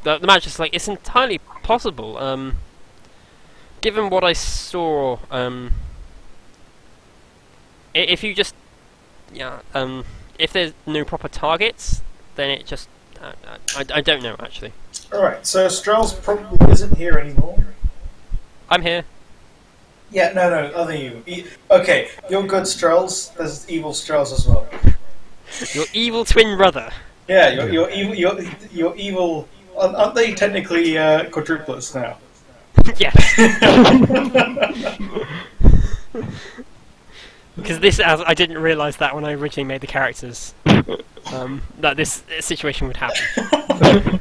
the match is like it's entirely possible. Given what I saw, if you just if there's no proper targets, then it just I don't know actually. Alright, so Strells probably isn't here anymore. I'm here. Yeah, no, other you. Okay, you're good Strells, there's evil Strells as well. Your evil twin brother. Yeah, you're evil. Aren't they technically quadruplets now? Yes. Because I didn't realise that when I originally made the characters, that this situation would happen.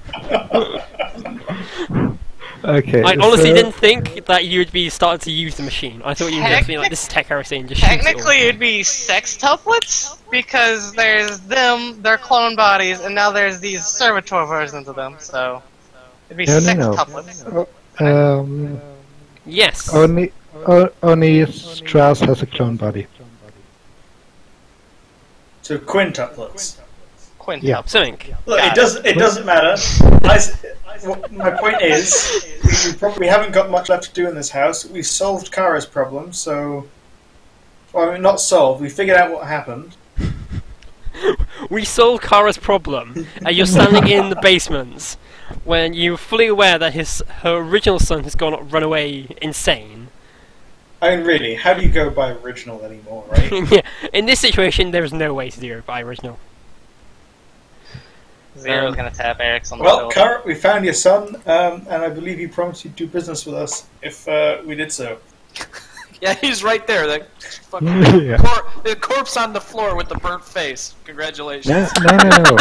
Okay. I honestly didn't think that you would be starting to use the machine. I thought you would just be like, this is tech heresy and just shoot it all. Technically, it'd be sextuplets because there's them, their clone bodies, and now there's these servitor versions of them. So it'd be sextuplets. Yes. Only Strauss has a clone body. So quintuplets. Yeah. Something. Look, it doesn't matter. My point is, we haven't got much left to do in this house. We solved Kara's problem, so... Well, I mean, not solved. We figured out what happened. We solved Kara's problem, and you're standing in the basement when you're fully aware that her original son has run away insane. I mean, really, how do you go by original anymore, right? Yeah. In this situation, there is no way to do it by original. Zero's gonna tap Eric's on the Well, shoulder. Kara, we found your son, and I believe you promised you'd do business with us if we did so. Yeah, he's right there. That fucking Yeah. the corpse on the floor with the burnt face. Congratulations. No.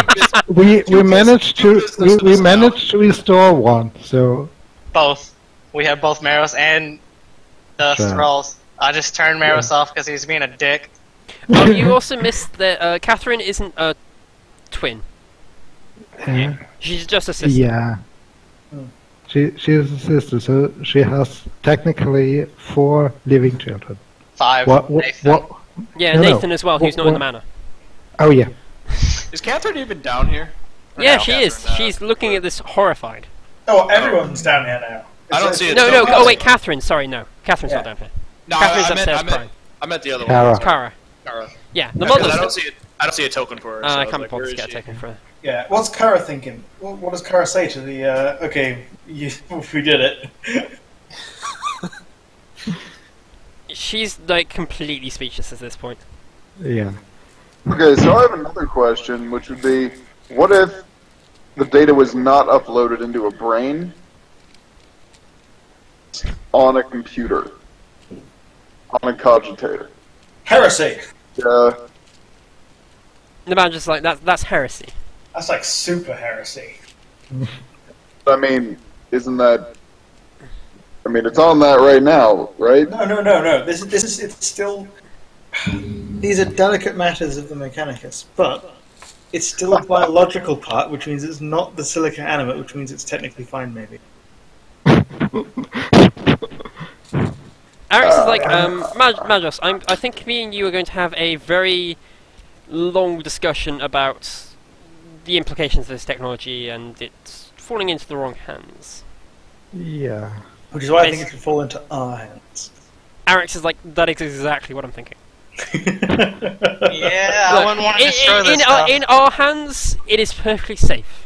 we managed to restore one. So Both. We have both Maros and the Sure. Thralls. I just turned Maros off because he was being a dick. You also missed that Catherine isn't a twin. She's just a sister. yeah. She is a sister, so she has technically 4 living children. 5. What? Nathan. Yeah, No, Nathan as well, who's not in the what- manor. Oh yeah. Is Catherine even down here? Or Yeah, no, she is. Catherine, She's looking at this horrified. Oh, everyone's down here now. I don't see it. No, so oh wait, Catherine, sorry, no. Catherine's not Yeah. down here. No, Catherine's I upstairs meant crying. I meant the other Kara. one. Cara. Kara. Yeah, the Yeah, 'cause mother's... I don't see a token for her. So I was can't like, bother where to is get she? taken for her. Yeah, what's Kara thinking? What does Kara say to the, okay, we did it? She's like completely speechless at this point. Yeah. Okay, so I have another question, which would be, what if the data was not uploaded into a brain on a computer, on a cogitator? Heresy! The man just like, that's heresy. That's like super heresy. I mean, isn't that... I mean, it's on that right now, right? No. This is it's still. These are delicate matters of the Mechanicus, but it's still a biological part, which means it's not the silica animate, which means it's technically fine, maybe. Alex is like, Magos, I think me and you are going to have a very long discussion about the implications of this technology and it's falling into the wrong hands. Yeah. Which is why I think it should fall into our hands. Alex is like, that is exactly what I'm thinking. Yeah, I wouldn't want to destroy this in stuff. in our hands, it is perfectly safe.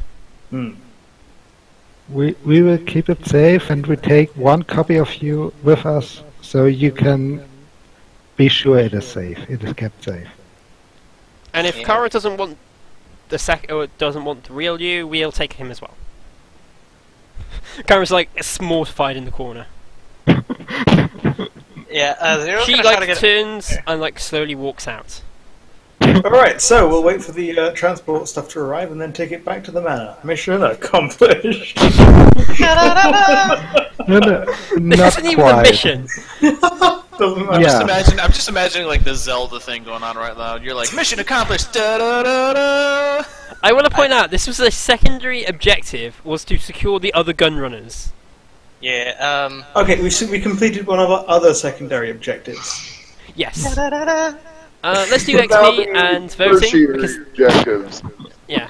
We will keep it safe, and we take 1 copy of you with us, so you can be sure it is safe. It is kept safe. And if Kara doesn't want or doesn't want the real you, we'll take him as well. Kara's like mortified in the corner. Yeah, Zero's She gonna try to like get... turns and like slowly walks out. Alright, so we'll wait for the transport stuff to arrive and then take it back to the manor. Mission accomplished. No, This not isn't even a quite. mission. Doesn't matter. Yeah. I'm just imagining like the Zelda thing going on right now. You're like, mission accomplished. Da da da da. I want to point out this was a secondary objective was to secure the other gun runners. Yeah, Okay, we completed one of our other secondary objectives. Yes. Let's do XP and voting Tertiary because objectives. yeah.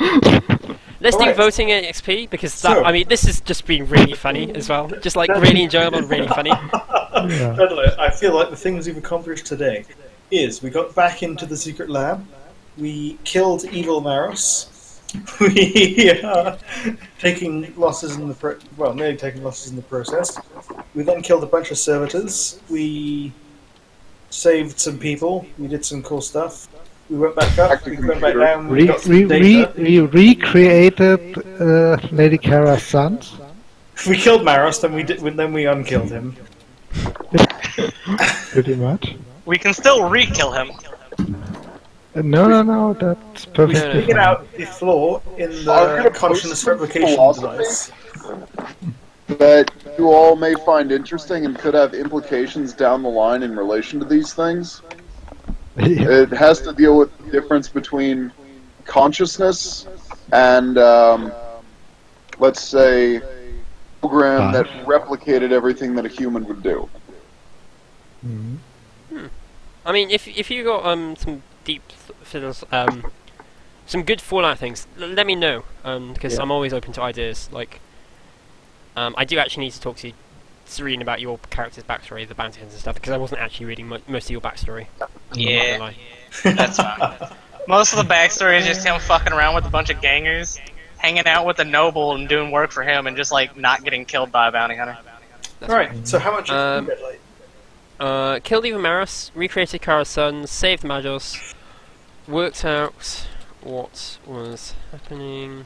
Let's do Alright. voting and XP because that, So- I mean this has just been really funny as well. Just like really enjoyable and really funny. Yeah. I feel like the things we've accomplished today is we got back into the secret lab, We killed Evil Maros. We are taking losses in the nearly taking losses in the process. We then killed a bunch of servitors. We saved some people. We did some cool stuff. We went back up. We went back down. We got some data. We recreated Lady Kara's sons. We killed Maros. Then we unkilled him. Pretty much. We can still re-kill him. No, that's We perfectly figured fine. out the flaw in I'm gonna the post consciousness some replication philosophy. device. That you all may find interesting and could have implications down the line in relation to these things. Yeah. It has to deal with the difference between consciousness and, let's say, a program that replicated everything that a human would do. Mhm. I mean, if you got some deep some good Fallout things, let me know, because I'm always open to ideas. Like, I do actually need to talk to Serene about your character's backstory, the bounty hunters and stuff, because I wasn't actually reading most of your backstory. I'm not gonna lie. That's fine. Most of the backstory is just him fucking around with a bunch of gangers, hanging out with the noble and doing work for him, and just like not getting killed by a bounty hunter. Alright, so how much is Red Light? Killed Eva Maris, recreated Kara's sons, saved Magos, worked out what was happening.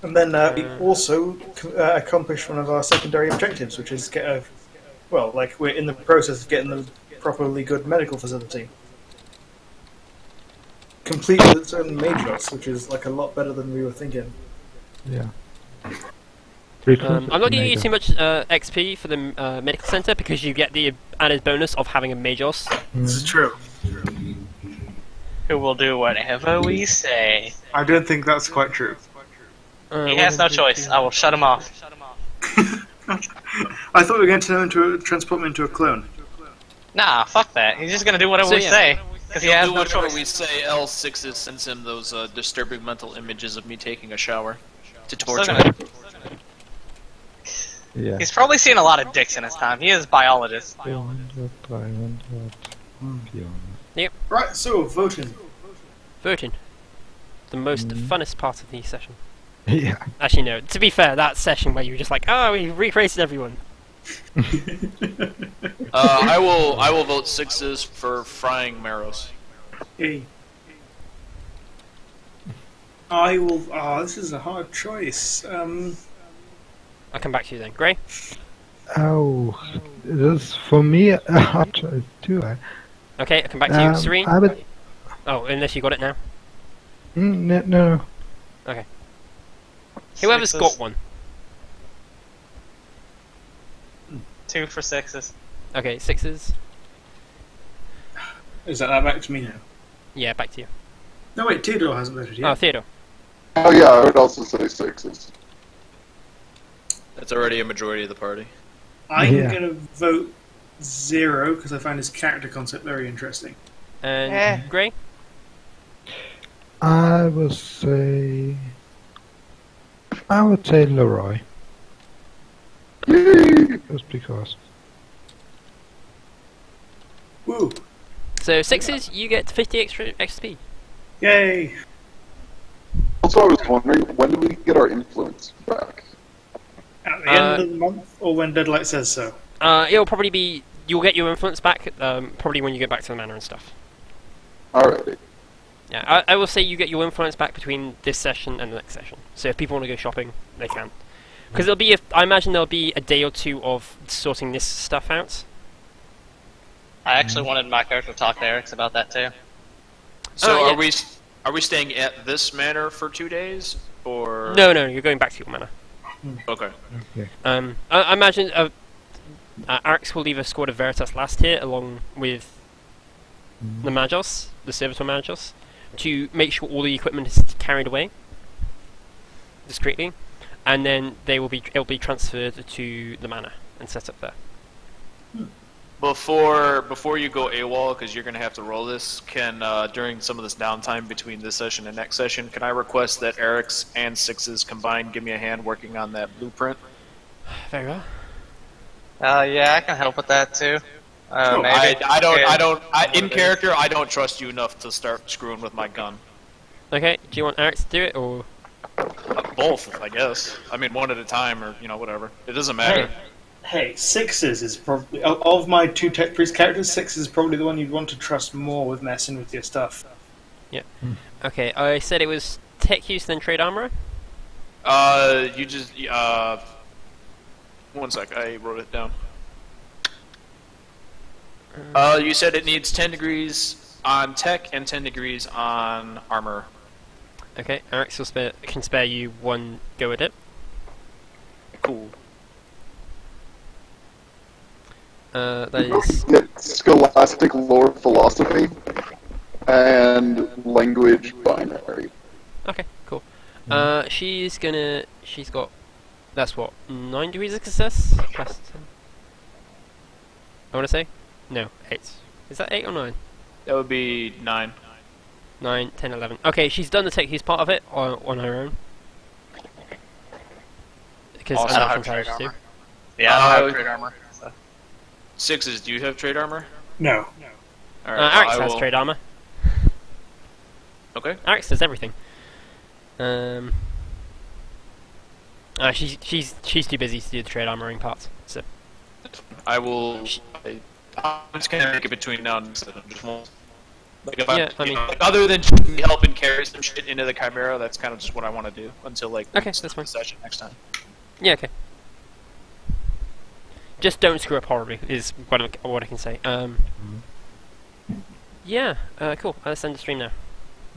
And then we also accomplished one of our secondary objectives, which is we're in the process of getting a properly good medical facility. Complete with its own Magos, which is like a lot better than we were thinking. Yeah. I'm not giving you too much XP for the medical center because you get the added bonus of having a Magos. This is true. Who will do whatever we say. I don't think that's quite true. He has no choice. I will shut him off. I thought we were going to transport him into a clone. Nah, fuck that. He's just gonna do whatever So, we yeah. say. Because he has Do no whatever choice. we say. L6 sends him those disturbing mental images of me taking a shower to Still torture gonna- him. Yeah. He's probably seen a lot of dicks in his time. He is a biologist. 400, 300, beyond. Right, so voting. Voting. The most funnest part of the session. Yeah. Actually, no. To be fair, that session where you were just like, oh, we recreated everyone. I will vote 6s for frying Maros. Hey. I will. This is a hard choice. I'll come back to you then. Gray? Oh, this is for me a hard choice too. Okay, I'll come back to you. Serene? I would. Oh, unless you got it now. No. Whoever's Sixes. got one. 2 for 6s. Okay, 6s. Is that back to me now? Yeah, back to you. No, wait, Theodore hasn't voted Oh, yet. Theodore. Oh yeah, I would also say 6s. That's already a majority of the party. I'm Yeah. going to vote 0 because I find his character concept very interesting. And Gray? I would say Leroy. Just because. Woo! So 6s, you get 50 extra XP. Yay! Also, I was wondering, when do we get our influence back? At the end of the month, or when Deadlight says so. It'll probably be... You'll get your influence back, probably when you get back to the manor and stuff. Alrighty. Yeah, I will say you get your influence back between this session and the next session. So if people want to go shopping, they can. Because there'll be, I imagine there'll be a day or two of sorting this stuff out. I actually wanted my character to talk to Eric's about that too. So yeah. are we staying at this manor for 2 days, or No, you're going back to your manor. Okay. I imagine Arx will leave a squad of Veritas last here, along with the Magos, the Servitor Magos, to make sure all the equipment is carried away discreetly, and then it'll be transferred to the manor and set up there. Before you go AWOL, because you're going to have to roll this, can during some of this downtime between this session and next session, can I request that Eric's and 6's combined give me a hand working on that blueprint? Very well. Yeah, I can help with that too. Maybe. In character, I don't trust you enough to start screwing with my gun. Okay, do you want Eric to do it, or...? Both, I guess. I mean, one at a time, or, whatever. It doesn't matter. Hey, Sixes is probably... Of my two Tech Priest characters, Sixes is probably the one you'd want to trust more with messing with your stuff. Yeah. Okay, I said it was tech use, then trade armor? You just... One sec, I wrote it down. You said it needs 10 degrees on tech and 10 degrees on armor. Okay, Eric can spare you one go at it. Cool. That is... Scholastic lore philosophy and language binary. Okay, cool. She's got... That's what? 9 degrees of success? Plus 10. I want to say? No, 8. Is that 8 or 9? That would be 9. 9, 10, 11. Okay, she's done the tech use part of it on her own. Because Also I'm not have trade encouraged to. armor. Yeah, I have trade armor. So. Sixes, do you have trade armor? No. Alright, Alex I has will... trade armor. Okay. Alex does everything. She's too busy to do the trade armoring parts. So I will... I'm just gonna make it between now and then. Just won't... Like, if other than helping carry some shit into the Chimera, that's kind of just what I want to do until, like, okay, that's fine. the session next time. Yeah, okay. Just don't screw up horribly, is what I can say. Yeah, cool. Let's end the stream now.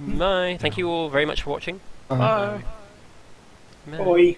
Bye. Thank you all very much for watching. Bye. Bye. Bye.